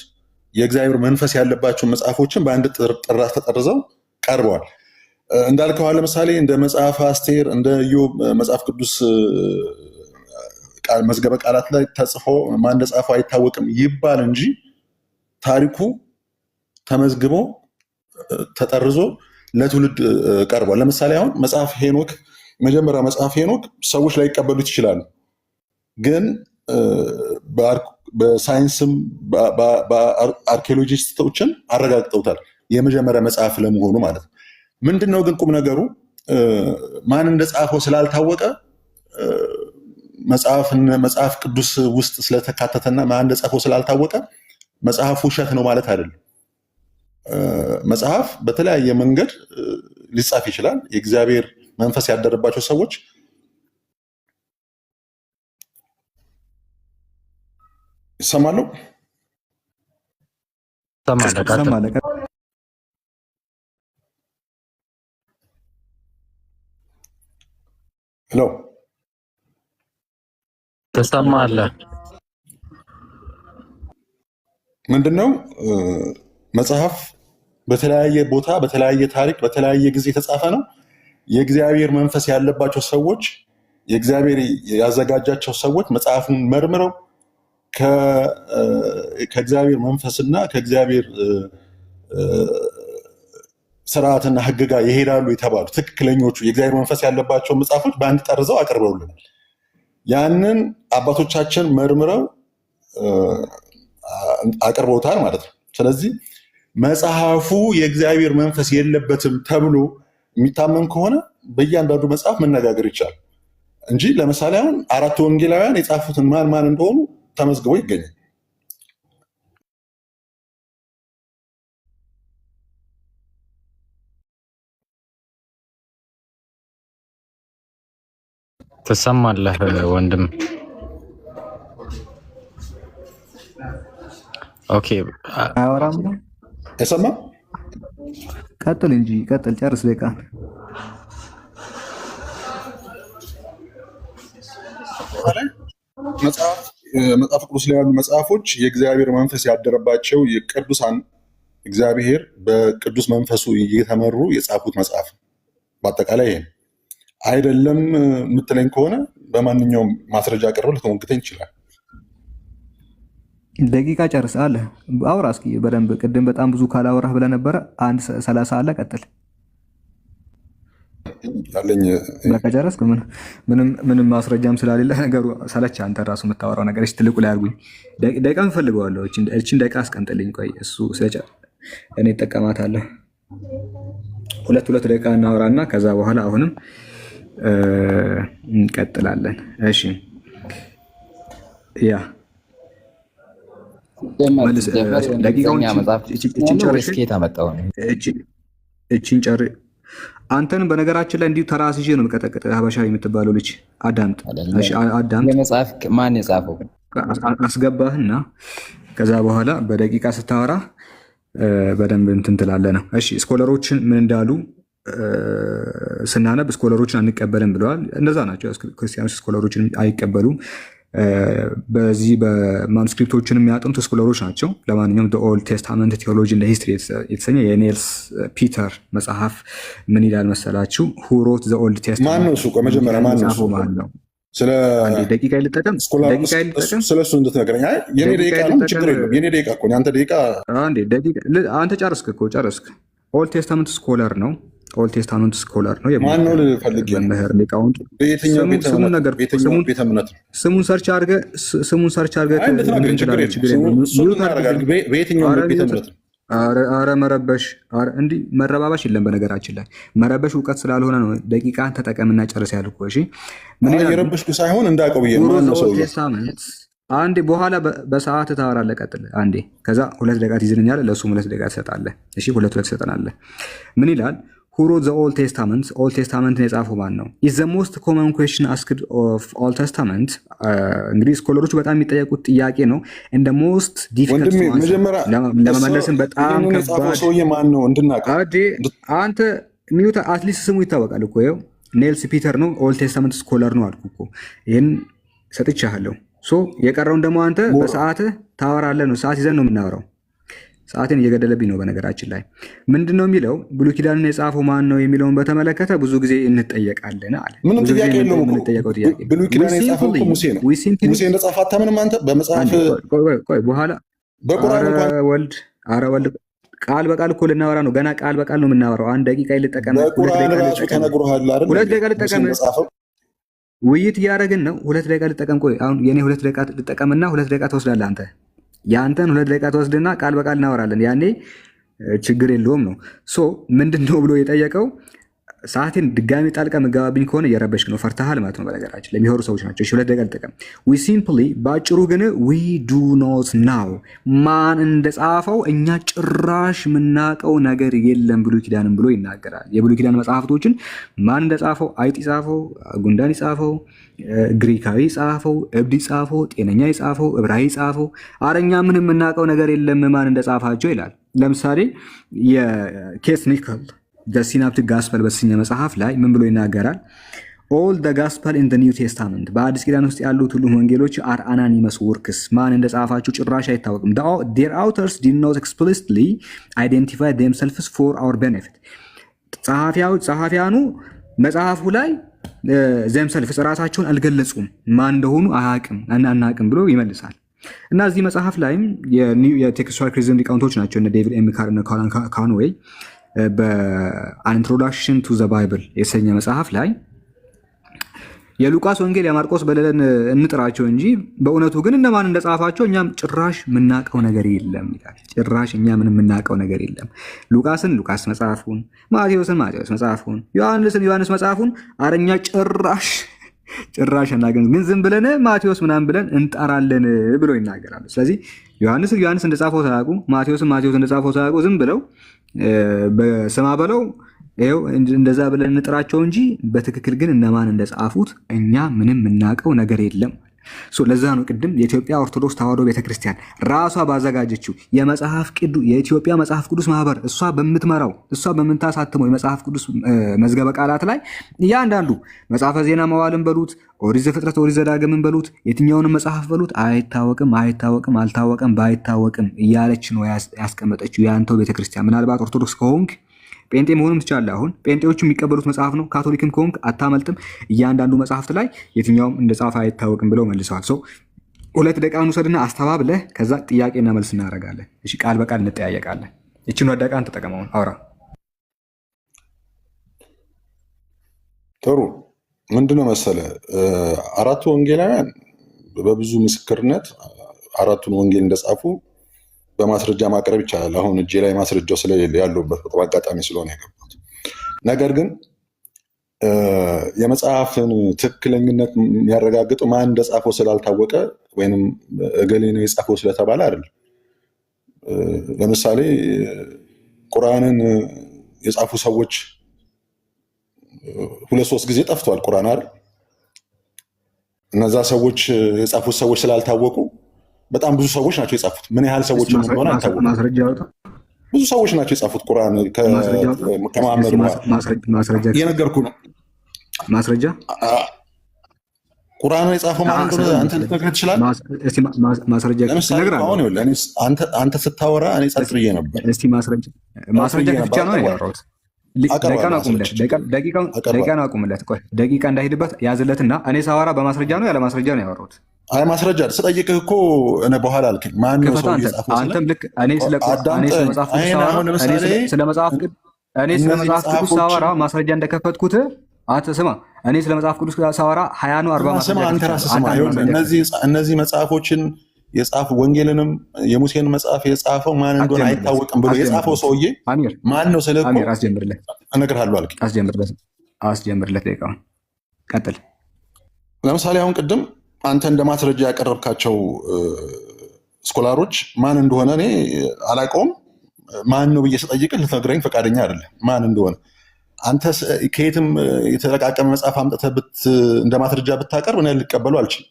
የእግዚአብሔር መንፈስ ያለባቸው መጽሐፎችን በአንድ ጥራት ተጠርዘው ቀርበዋል። እንዳልከው ለምሳሌ እንደ መጽሐፍ አስቴር እንደ ኢዮብ መጽሐፍ ቅዱስ መዝገበ ቃላት ላይ ተጽፎ ማን እንደጻፈው አይታወቅም ይባል እንጂ ታሪኩ ተመዝግቦ ተጠርዞ ለትውልድ ቀርቧል። ለምሳሌ አሁን መጽሐፍ ሄኖክ መጀመሪያ መጽሐፍ ሄኖክ ሰዎች ላይ ይቀበሉት ይችላሉ፣ ግን በሳይንስም በአርኪኦሎጂስቶችን አረጋግጠውታል የመጀመሪያ መጽሐፍ ለመሆኑ ማለት ነው። ምንድነው ግን ቁም ነገሩ ማን እንደጻፈው ስላልታወቀ መጽሐፍ ቅዱስ ውስጥ ስለተካተተና ማን እንደጻፈው ስላልታወቀ መጽሐፉ ውሸት ነው ማለት አይደለም። መጽሐፍ በተለያየ መንገድ ሊጻፍ ይችላል። የእግዚአብሔር መንፈስ ያደረባቸው ሰዎች ይሰማሉ። ሄሎ ትሰማለህ? ምንድነው መጽሐፍ በተለያየ ቦታ በተለያየ ታሪክ በተለያየ ጊዜ የተጻፈ ነው። የእግዚአብሔር መንፈስ ያለባቸው ሰዎች የእግዚአብሔር ያዘጋጃቸው ሰዎች መጽሐፉን መርምረው ከእግዚአብሔር መንፈስና ከእግዚአብሔር ስርዓትና ሕግ ጋር ይሄዳሉ የተባሉ ትክክለኞቹ የእግዚአብሔር መንፈስ ያለባቸው መጽሐፎች በአንድ ጠርዘው አቅርበውልናል። ያንን አባቶቻችን መርምረው አቅርበውታል ማለት ነው። ስለዚህ መጽሐፉ የእግዚአብሔር መንፈስ የለበትም ተብሎ የሚታመን ከሆነ በእያንዳንዱ መጽሐፍ መነጋገር ይቻላል እንጂ ለምሳሌ አሁን 4 ወንጌላውያን የጻፉትን ማን እንደሆኑ ተመዝግቦ ይገኛል። ትሰማለህ ወንድም? ኦኬ አወራም ነው ተሰማ። ቀጥል እንጂ ቀጥል፣ ጨርስ ደቂቃ። መጽሐፍ ቅዱስ ላይ ያሉ መጽሐፎች የእግዚአብሔር መንፈስ ያደረባቸው የቅዱሳን እግዚአብሔር በቅዱስ መንፈሱ እየተመሩ የጻፉት መጽሐፍ በአጠቃላይ ይሄ አይደለም የምትለኝ ከሆነ በማንኛውም ማስረጃ ቀርበው ልትሞግተኝ ይችላል። ደቂቃ ጨርስ አለ። አውራ እስኪ በደንብ። ቅድም በጣም ብዙ ካላወራህ ብለህ ነበረ። 1:30 አለ። ቀጥል ያለኝ በቃ ጨረስክ። ምንም ማስረጃም ስላሌለ ነገሩ ሰለች። አንተ ራሱ የምታወራው ነገር ትልቁ ላይ አድርጉኝ። ደቂቃ እንፈልገዋለሁ። እችን ደቂቃ አስቀምጥልኝ። ቆይ እሱ እኔ እጠቀማታለሁ። ሁለት ደቂቃ እናወራና ከዛ በኋላ አሁንም እንቀጥላለን። እሺ ያ እቺን ጨር አንተንም በነገራችን ላይ እንዲሁ ተራስ ይዤ ነው የምቀጠቅጥ። ሀበሻ የምትባለው ልጅ አዳምጥ። መጽሐፍ ማን የጻፈው አስገባህና ከዛ በኋላ በደቂቃ ስታወራ በደንብ እንትን ትላለህ ነው። እሺ ስኮለሮችን ምን እንዳሉ ስናነብ ስኮለሮችን አንቀበልም ብለዋል። እነዛ ናቸው ክርስቲያኖች፣ ስኮለሮችን አይቀበሉም። በዚህ በማኑስክሪፕቶችን የሚያጠኑት ስኮለሮች ናቸው። ለማንኛውም ኦልድ ቴስታመንት ቴዎሎጂ እንደ ሂስትሪ የተሰኘ የኔልስ ፒተር መጽሐፍ ምን ይላል መሰላችሁ? ሁ ሮት ዘ ኦልድ ቴስታመንት። ማነው እሱ? መጀመሪያ ማነው? ስለ ደቂቃ ይልጠቀም ስለሱ እንድትነግረኝ። የኔ ደቂቃ ነው፣ ችግር የለም። የኔ ደቂቃ እኮ አንተ ደቂቃ አንተ ጨርስክ እኮ ጨርስክ። ኦልድ ቴስታመንት ስኮለር ነው። ኦልድ ቴስታመንት ስኮለር ነው። ማነው ልፈልግ? መምህር ሊቃውንት። በየትኛው ቤተ እምነት ነው? ስሙን ሰርች አድርገህ በየትኛው ቤተ እምነት ነው? አረ መረበሽ፣ እንዲህ መረባባሽ የለም። በነገራችን ላይ መረበሽ እውቀት ስላልሆነ ነው። ደቂቃን ተጠቀምና ጨርስ ያልኩህ። እሺ ምን የረበሽኩ ሳይሆን እንዳውቀው ብዬ ነው። አንዴ በኋላ በሰዓት ታወራለህ። ቀጥል አንዴ። ከዛ 2 ደቂቃ ትይዝልኛለህ፣ ለእሱም 2 ደቂቃ ትሰጣለህ። እሺ 2 ትሰጠናለህ። ምን ይላል? Who wrote the Old Testament? Old Testament የጻፈው ማን ነው? is the most common question asked of Old Testament። እንግዲህ ስኮለሮች በጣም የሚጠየቁት ጥያቄ ነው። and the most difficult to answer ለመመለስም በጣም ከባድ ሰውዬ ማን ነው እንድናውቅ። አንተ ሚዩት አትሊስት ስሙ ይታወቃል እኮ ይኸው ኔልስ ፒተር ነው ኦልድ ቴስታመንት ስኮለር ነው አልኩ እኮ። ይሄን ሰጥቻለሁ። ሶ የቀረውን ደግሞ አንተ በሰዓት ታወራለህ ነው። ሰዓት ይዘን ነው የምናወራው። ሰዓትን እየገደለብኝ ነው። በነገራችን ላይ ምንድነው የሚለው ብሉይ ኪዳንን የጻፈው ማን ነው የሚለውን በተመለከተ ብዙ ጊዜ እንጠየቃለን አለ። ምንም ጥያቄ የለውም እኮ ብሉይ ኪዳን የጻፈው ሙሴ ነው። ሙሴ እንደጻፈ አታምንም አንተ? በመጽሐፍ ቆይ በኋላ በቁርአን እንኳን ወልድ ቃል በቃል እኮ ልናወራ ነው። ገና ቃል በቃል ነው የምናወራው። 1 ደቂቃ ይልጠቀም፣ 2 ደቂቃ ልጠቀም። ውይይት እያደረግን ነው። 2 ደቂቃ ልጠቀም። ቆይ አሁን የኔ 2 ደቂቃ ልጠቀምና 2 ደቂቃ ትወስዳለህ አንተ። ያንተን 2 ደቂቃ ትወስድና ቃል በቃል እናወራለን። ያኔ ችግር የለውም ነው። ሶ ምንድነው ብሎ የጠየቀው? ሰዓቴን ድጋሚ ጣልቃ መጋባብኝ ከሆነ እየረበሽክ ነው። ፈርተሃል ማለት ነው። በነገራችን ለሚሆሩ ሰዎች ናቸው። 2 ደቂቃ ልጠቀም። we simply ባጭሩ ግን we do not know ማን እንደጻፈው እኛ ጭራሽ የምናውቀው ነገር የለም ብሉይ ኪዳንም ብሎ ይናገራል። የብሉይ ኪዳን መጽሐፍቶችን ማን እንደጻፈው፣ አይጥ ጻፈው፣ ጉንዳን ጻፈው፣ ግሪካዊ ጻፈው፣ እብድ ጻፈው፣ ጤነኛ ጻፈው፣ ዕብራዊ ጻፈው፣ አረኛ ምንም የምናውቀው ነገር የለም ማን እንደጻፋቸው ይላል። ለምሳሌ የኬት ኒከል the synoptic gospel በተሰኘ መጽሐፍ ላይ ምን ብሎ ይናገራል? all the gospel in the new testament በአዲስ ኪዳን ውስጥ ያሉት ሁሉ ወንጌሎች are anonymous works ማን እንደጻፋቸው ጭራሽ አይታወቅም። their authors did not explicitly identify themselves for our benefit ጸሐፊያኑ መጽሐፉ ላይ themselves ራሳቸውን አልገለጹም፣ ማን እንደሆኑ አናውቅም ብሎ ይመልሳል። እና እዚህ መጽሐፍ ላይም የቴክስቹዋል ክሪቲሲዝም ሊቃውንቶች ናቸው እነ ዴቪድ ኤም ካር እና ኮላን ካንዌይ በአን ኢንትሮዳክሽን ቱ ዘ ባይብል የተሰኘ መጽሐፍ ላይ የሉቃስ ወንጌል የማርቆስ በለለን እንጥራቸው እንጂ በእውነቱ ግን እነማን እንደጻፋቸው እኛም ጭራሽ የምናውቀው ነገር የለም ይላል። ጭራሽ እኛ ምንም የምናውቀው ነገር የለም። ሉቃስን ሉቃስ መጽሐፉን፣ ማቴዎስን ማቴዎስ መጽሐፉን፣ ዮሐንስን ዮሐንስ መጽሐፉን አረኛ ጭራሽ እናገኝ ግን ዝም ብለን ማቴዎስ ምናምን ብለን እንጠራለን ብሎ ይናገራሉ። ስለዚህ ዮሐንስን ዮሐንስ እንደጻፈው ሳያውቁ፣ ማቴዎስን ማቴዎስ እንደጻፈው ሳያውቁ ዝም ብለው በስማ በለው ይኸው እንደዛ ብለን እንጥራቸው እንጂ በትክክል ግን እነማን እንደጻፉት እኛ ምንም የምናውቀው ነገር የለም። ለዛ ነው ቅድም የኢትዮጵያ ኦርቶዶክስ ተዋሕዶ ቤተክርስቲያን ራሷ ባዘጋጀችው የኢትዮጵያ መጽሐፍ ቅዱስ ማህበር እሷ በምትመራው እሷ በምታሳትመው የመጽሐፍ ቅዱስ መዝገበ ቃላት ላይ እያንዳንዱ መጽሐፈ ዜና መዋዕልን በሉት፣ ኦሪት ዘፍጥረት፣ ኦሪት ዘዳግምን በሉት፣ የትኛውንም መጽሐፍ በሉት አይታወቅም፣ አልታወቅም፣ ባይታወቅም እያለች ነው ያስቀመጠችው የአንተው ቤተክርስቲያን። ምናልባት ኦርቶዶክስ ከሆንክ ጴንጤ መሆኑም ትችላለህ። አሁን ጴንጤዎቹ የሚቀበሉት መጽሐፍ ነው። ካቶሊክም ከሆንክ አታመልጥም። እያንዳንዱ መጽሐፍት ላይ የትኛውም እንደጻፈ አይታወቅም ብለው መልሰዋል። 2 ደቂቃ እንውሰድና አስተባብለህ ከዛ ጥያቄና መልስ እናደርጋለን። እሺ፣ ቃል በቃል እንጠያየቃለን። እቺን ደቂቃን ተጠቀመውን አውራ። ጥሩ። ምንድነው መሰለ 4ቱ ወንጌላውያን በብዙ ምስክርነት 4ቱን ወንጌል እንደጻፉ በማስረጃ ማቅረብ ይቻላል። አሁን እጄ ላይ ማስረጃው ስለሌለ ያለበት በጣም አጋጣሚ ስለሆነ የገባሁት። ነገር ግን የመጽሐፍን ትክክለኝነት የሚያረጋግጠው ማን እንደጻፈው ስላልታወቀ ወይንም እገሌ ነው የጻፈው ስለተባለ አይደለም። ለምሳሌ ቁርአንን የጻፉ ሰዎች 2-3 ጊዜ ጠፍቷል ቁርአን አይደል? እነዛ ሰዎች የጻፉት ሰዎች ስላልታወቁ በጣም ብዙ ሰዎች ናቸው የጻፉት። ምን ያህል ሰዎች እንደሆነ አይታወቅም። ብዙ ሰዎች ናቸው የጻፉት ቁርአን ከመሐመድ ማስረጃ እየነገርኩህ ነው። ማስረጃ ቁርአን የጻፈው ማለት ነው። አንተ ልትነግረህ ትችላለህ። ማስረጃ አንተ ስታወራ እኔ ጸጥዬ ነበር። እስቲ ማስረጃ ብቻ ነው ያወራሁት። ደቂቃውን አቁምለት። ቆይ ደቂቃ እንዳይሄድበት ያዝለትና እኔ ሳወራ በማስረጃ ነው ያለ ማስረጃ ነው ያወራሁት። አይ ማስረጃ ስጠይቅህ እኮ እኔ በኋላ አልከኝ። ማን ነው ሰው የጻፈው? አንተም ልክ እኔ ስለ መጽሐፍ ቅዱስ ሳወራ ማስረጃ እንደከፈትኩት አንተ ስማ። እኔ ስለ መጽሐፍ ቅዱስ ሳወራ 20 ነው 40 ማስረጃ አንተ ራስህ ስማ። እነዚህ መጽሐፎችን የጻፉ ወንጌልንም የሙሴን መጽሐፍ የጻፈው ማን እንደሆነ አይታወቅም ብሎ የጻፈው ሰውዬ ማን ነው? ስለኮ አሚር አስጀምርለት እነግርሃለሁ አልከኝ። አስጀምርለት ደቂቃውን ቀጥል። ለምሳሌ አሁን ቅድም አንተ እንደ ማስረጃ ያቀረብካቸው ስኮላሮች ማን እንደሆነ እኔ አላውቀውም። ማን ነው ብዬ ስጠይቅህ ልትነግረኝ ፈቃደኛ አይደለም ማን እንደሆነ። አንተ ከየትም የተለቃቀመ መጽሐፍ አምጥተህ እንደ ማስረጃ ብታቀርብ እኔ ልቀበሉ አልችልም።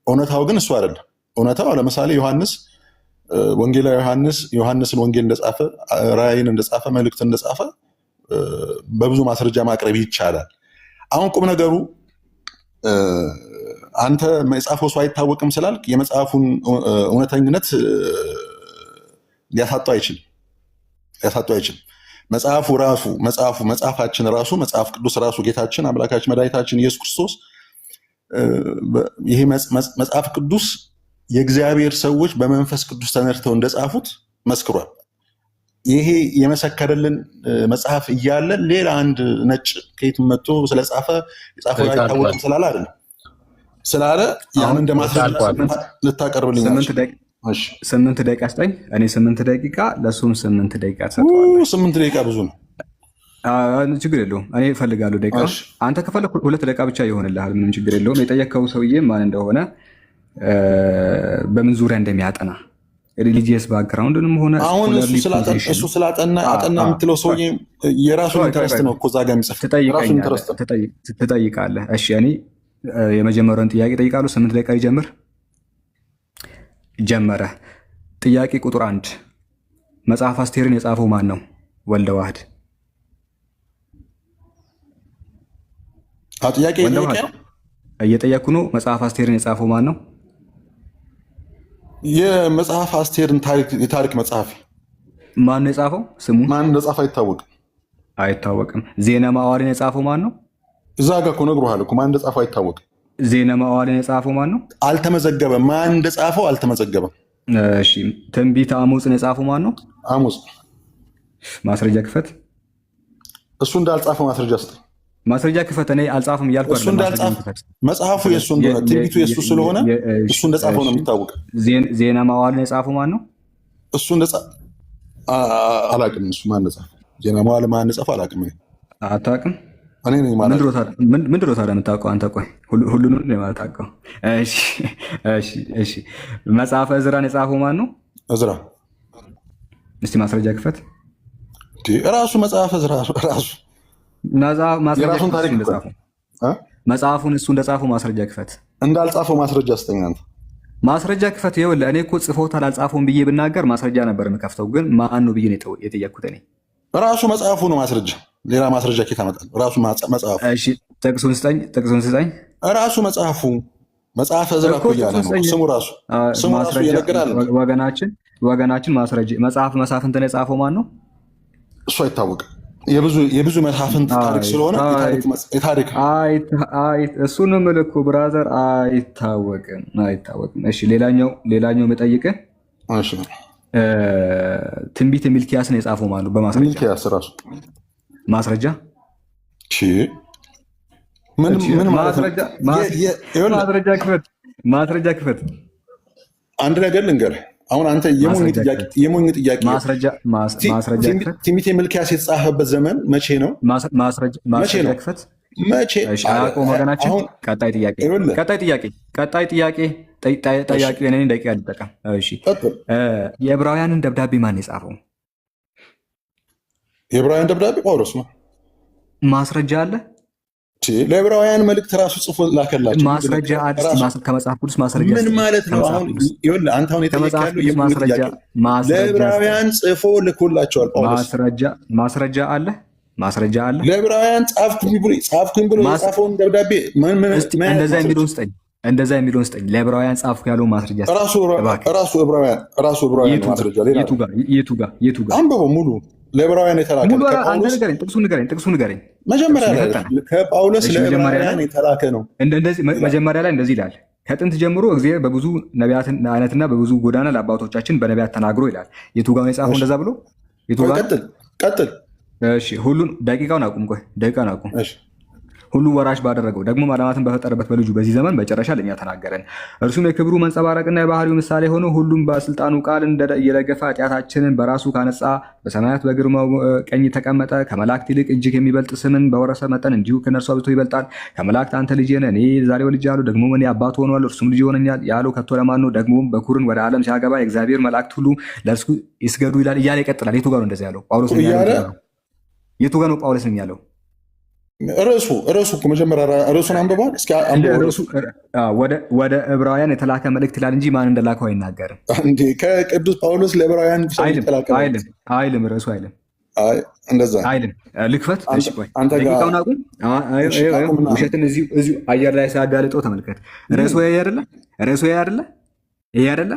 እውነታው ግን እሱ አይደለም። እውነታው ለምሳሌ ወንጌላዊ ዮሐንስን ወንጌል እንደጻፈ፣ ራእይን እንደጻፈ፣ መልእክት እንደጻፈ በብዙ ማስረጃ ማቅረብ ይቻላል። አሁን ቁም ነገሩ አንተ የጻፈው ሰው አይታወቅም ስላልክ የመጽሐፉን እውነተኝነት ሊያሳጣው አይችልም። መጽሐፋችን ራሱ መጽሐፍ ቅዱስ ራሱ ጌታችን አምላካችን መድኃኒታችን ኢየሱስ ክርስቶስ ይሄ መጽሐፍ ቅዱስ የእግዚአብሔር ሰዎች በመንፈስ ቅዱስ ተነድተው እንደጻፉት መስክሯል። ይሄ የመሰከረልን መጽሐፍ እያለ ሌላ አንድ ነጭ ከየት መጥቶ ስለጻፈ የጻፈው አይታወቅም ስላለ ያን እንደ ማስረጃ ልታቀርብልኝ 8 ደቂቃ ስጠኝ። እኔ 8 ደቂቃ ለሱም 8 ደቂቃ ሰጠዋለሁ። 8 ደቂቃ ብዙ ነው። ችግር የለውም። እኔ እፈልጋለሁ ደቂቃ። አንተ ከፈለክ 2 ደቂቃ ብቻ ይሆንልሃል። ምንም ችግር የለውም። የጠየከው ሰውዬ ማን እንደሆነ በምን ዙሪያ እንደሚያጠና ሪሊጂየስ ባክግራውንድንም ሆነ አሁን እሱ ስላጠና የምትለው ሰውዬ የራሱን ኢንተረስት ነው እኮ እዛ ጋር የሚጽፍ ትጠይቃለህ። እሺ እኔ የመጀመሪያውን ጥያቄ ጠይቃለሁ። 8 ደቂቃ ይጀምር። ጀመረ። ጥያቄ ቁጥር 1 መጽሐፍ አስቴርን የጻፈው ማን ነው? ወልደ ዋህድ። ጥያቄ እየጠየኩ ነው። መጽሐፍ አስቴርን የጻፈው ማን ነው? የመጽሐፍ አስቴርን የታሪክ መጽሐፊ ማን ነው የጻፈው? ስሙ ማን እንደጻፈ አይታወቅም። ዜና መዋዕልን የጻፈው ማን ነው? እዛ ጋር እኮ ነግሮሃል እኮ ማን እንደጻፈው አይታወቅም። ዜና መዋዕልን የጻፈው ማን ነው? አልተመዘገበም። ማን እንደጻፈው አልተመዘገበም። እሺ ትንቢተ አሞጽን የጻፈው ማን ነው? አሞጽ። ማስረጃ ክፈት። እሱ እንዳልጻፈው ማስረጃ ስጠኝ። ማስረጃ ክፈት። እኔ አልጻፈም እያልኩ እሱ እንዳልጻፈ መጽሐፉ የእሱ እንደሆነ ትንቢቱ የእሱ ስለሆነ እሱ እንደጻፈው ነው የሚታወቀው። ዜና መዋዕልን የጻፈው ማን ነው? እሱ አላውቅም። እሱ ማን እንደጻፈው ዜና መዋዕል ማን እንደጻፈው አላውቅም። አታውቅም? እኔ ነኝ ማለት ምንድን ነው ታዲያ የምታውቀው አንተ? ቆይ ሁሉንም ነው የማታውቀው? እሺ መጽሐፈ ዕዝራን የጻፈው ማን ነው? ዕዝራ። እስቲ ማስረጃ ክፈት። ራሱ መጽሐፈ ዕዝራ ራሱ የራሱን ታሪክ እንደጻፈው መጽሐፉን እሱ እንደጻፈው ማስረጃ ክፈት። እንዳልጻፈው ማስረጃ ስጠኝ አንተ። ማስረጃ ክፈት። ይኸውልህ እኔ እኮ ጽፎታል አልጻፈውም ብዬ ብናገር ማስረጃ ነበር የምከፍተው፣ ግን ማን ነው ብዬ ነው የጠየቅኩት እኔ። ራሱ መጽሐፉ ነው ማስረጃ። ሌላ ማስረጃ ኬት አመጣለሁ? ራሱ መጽሐፉ። እሺ ጥቅሱን ስጠኝ። ራሱ መጽሐፉ መጽሐፈ ዕዝራ እኮ እያለ ነው ስሙ ራሱ ይነገራል። ወገናችን ማስረጃ መጽሐፍ መሳፍንትን የጻፈው ማን ነው? እሱ አይታወቅም። የብዙ መሳፍንት ታሪክ ስለሆነ የታሪክ እሱን ምልኩ ብራዘር አይታወቅም። እሺ ሌላኛው መጠይቅህ ትንቢተ ሚልኪያስን የጻፈው ማን ነው? በማስረጃ ሚልኪያስ ራሱ ማስረጃ ምን ማለት ነው? ማስረጃ ክፈት። አንድ ነገር ልንገርህ። አሁን አንተ የሞኝ ጥያቄ ትንቢተ ሚልኪያስ የተጻፈበት ዘመን መቼ ነው? ማስረጃ ክፈት። መቼ? ወገናችን ቀጣይ ጥያቄ እኔን ደቂቃ ልጠቀም። የዕብራውያንን ደብዳቤ ማን የጻፈው? የዕብራውያን ደብዳቤ ጳውሎስ ነው። ማስረጃ አለ? ለዕብራውያን መልእክት ራሱ ጽፎ ላከላቸው። ማስረጃ ከመጽሐፍ ቅዱስ ማስረጃ ምን ማለት ነው? አንተ አሁን ለዕብራውያን ጽፎ ልኮላቸዋል ጳውሎስ። ማስረጃ አለ? ለዕብራውያን ጻፍኩኝ ብሎ የጻፈውን ደብዳቤ እንደዛ የሚለውን ስጠኝ። ለዕብራውያን ጻፍኩ ያለው ማስረጃ ራሱ ዕብራውያን ማስረጃ የቱ ጋር አንብበው ሙሉ ለዕብራውያን የተላከ ጥቅሱ ንገረኝ። መጀመሪያ ከጳውሎስ ለዕብራውያን የተላከ ነው። መጀመሪያ ላይ እንደዚህ ይላል፣ ከጥንት ጀምሮ እግዚአብሔር በብዙ ነቢያት አይነትና በብዙ ጎዳና ለአባቶቻችን በነቢያት ተናግሮ ይላል። የቱ ጋር ነው የጻፈው? እንደዛ ብሎ ቀጥል። እሺ ሁሉን ደቂቃውን አቁም። ሁሉ ወራሽ ባደረገው ደግሞ ዓለማትን በፈጠረበት በልጁ በዚህ ዘመን መጨረሻ ለእኛ ተናገረን። እርሱም የክብሩ መንጸባረቅና የባህሪው ምሳሌ ሆኖ ሁሉም በስልጣኑ ቃል እየደገፈ ኃጢአታችንን በራሱ ካነጻ በሰማያት በግርማው ቀኝ ተቀመጠ። ከመላእክት ይልቅ እጅግ የሚበልጥ ስምን በወረሰ መጠን እንዲሁ ከነርሱ አብዝቶ ይበልጣል። ከመላእክት አንተ ልጄ ነህ፣ እኔ ዛሬ ወልጄሃለሁ፣ ደግሞ እኔ አባት ሆኗል፣ እርሱም ልጅ ይሆነኛል ያለው ከቶ ለማን ነው? ደግሞም በኩርን ወደ ዓለም ሲያገባ የእግዚአብሔር መላእክት ሁሉ ለእርሱ ይስገዱ ይላል እያለ ይቀጥላል። የቱ ጋር ነው እንደዚህ ያለው? ጳውሎስ የቱ ጋር ነው ጳውሎስ ነው ያለው? ርዕሱ እኮ መጀመሪያ ርዕሱን አንብበዋል። እስኪ ወደ ዕብራውያን የተላከ መልእክት ይላል እንጂ ማን እንደላከው አይናገርም። እንዴ ከቅዱስ ጳውሎስ ለዕብራውያን አይልም። ርዕሱ አይልም። እንደዛ አይልም። ልክፈት። እሺ ቆይ ደቂቃውን አቁም። ውሸትን እዚሁ አየር ላይ ሲያጋልጠው ተመልከት። ርዕሱ ይሄ አይደለ? ይሄ አይደለ?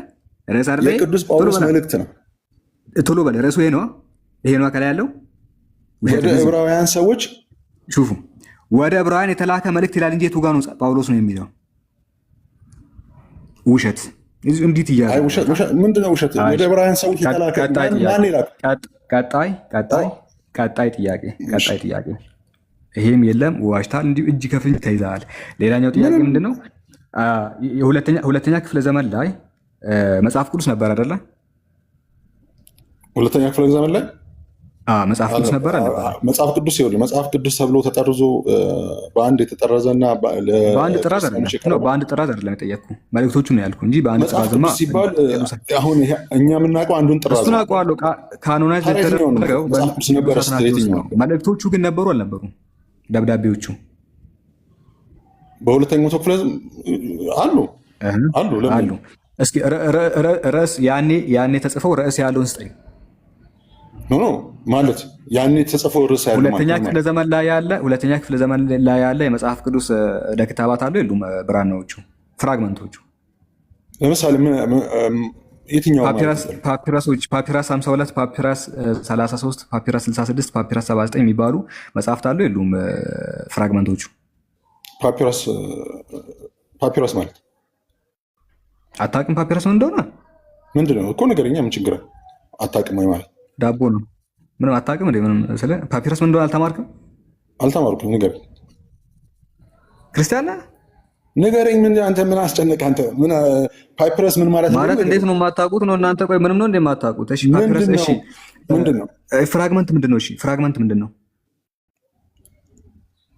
ርዕስ አይደለ? የቅዱስ ጳውሎስ መልእክት ነው። ቶሎ በል። ርዕሱ ይሄ ነው ከላይ ያለው ወደ ዕብራውያን ሰዎች ሹፉ ወደ ዕብራውያን የተላከ መልእክት ይላል እንጂ የቱ ጋር ነው ጳውሎስ ነው የሚለው? ውሸት እንዴት እያለ ምንድነው ውሸት? ወደ ዕብራውያን ሰዎች የተላከ ማን ይላል? ቀጣይ ጥያቄ ይሄም የለም ዋሽታል፣ እንዲሁ እጅ ከፍንጅ ተይዘሃል። ሌላኛው ጥያቄ ምንድነው? ሁለተኛ ክፍለ ዘመን ላይ መጽሐፍ ቅዱስ ነበር አይደለ? ሁለተኛ ክፍለ ዘመን ላይ መጽሐፍ ቅዱስ ነበር አለ። መጽሐፍ ቅዱስ ይኸውልህ፣ መጽሐፍ ቅዱስ ተብሎ ተጠርዞ በአንድ የተጠረዘና በአንድ ጥራዝ አይደለም የጠየቅኩ፣ መልእክቶቹ ነው ያልኩ እንጂ በአንድ ጥራዝማ ሲባል አሁን እኛ የምናውቀው አንዱን ጥራዝ እሱን አውቀዋለሁ። ካኖናይዝ የተደረገው መልእክቶቹ ግን ነበሩ አልነበሩም? ደብዳቤዎቹ በሁለተኛው ክፍለ አሉ። እስኪ ርዕስ ያኔ ተጽፈው ርዕስ ያለውን ስጠኝ። ኖ ማለት ያኔ የተጻፈው ርዕስ ያለው ሁለተኛ ክፍለ ዘመን ላይ ያለ የመጽሐፍ ቅዱስ ደክታባት አሉ የሉም? ብራናዎቹ ፍራግመንቶቹ ለምሳሌ የትኛው ፓፒራሶች ፓፒራስ 52 ፓፒራስ 33 ፓፒራስ 66 ፓፒራስ 79 የሚባሉ መጽሐፍት አሉ የሉም? ፍራግመንቶቹ ፓፒራስ ማለት አታውቅም? ፓፒራስ ምን እንደሆነ ምንድነው እኮ ነገርኛ ምን ችግር አታውቅም ወይ ማለት ዳቦ ነው። ምንም አታውቅም እንዴ? ምንም ስለ ፓፒረስ ምን እንደሆነ አልተማርክም? አልተማርኩም። ንገረኝ። ክርስቲያን ነህ? ንገረኝ። ምን አንተ ምን አስጨነቀህ? አንተ ምን ፓፒረስ ምን ማለት ነው? ማለት እንዴት ነው የማታውቁት ነው እናንተ? ቆይ ምንም ነው እንዴ የማታውቁት? እሺ ፓፒረስ እሺ ምንድነው? ፍራግመንት ምንድነው? እሺ ፍራግመንት ምንድነው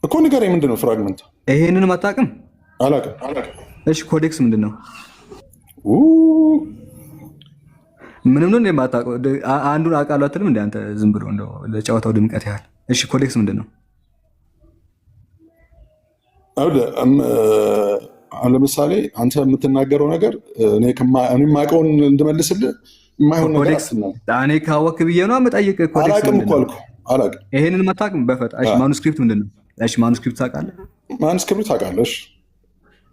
እኮ ንገረኝ። ምንድነው ፍራግመንት? ይሄንንም አታውቅም? አላውቅም። እሺ ኮዴክስ ምንድነው? ምንም ነው እንደማታውቀው አንዱን አውቃለሁ አትልም እንደ አንተ ዝም ብሎ እንደው ለጨዋታው ድምቀት ያህል። እሺ ኮዴክስ ምንድን ነው? ለምሳሌ አንተ የምትናገረው ነገር እኔ የማውቀውን እንድመልስልህ የማይሆን ነገር አትናገር። እኔ ካወቅህ ብዬ ነው የምጠይቅህ። ኮዴክስ አላውቅም እኮ አልኩህ። አላውቅም። ይሄንን አታውቅም በፈጣ። እሺ ማኑስክሪፕት ምንድን ነው? እሺ ማኑስክሪፕት ታውቃለህ? ማኑስክሪፕት ታውቃለህ? እሺ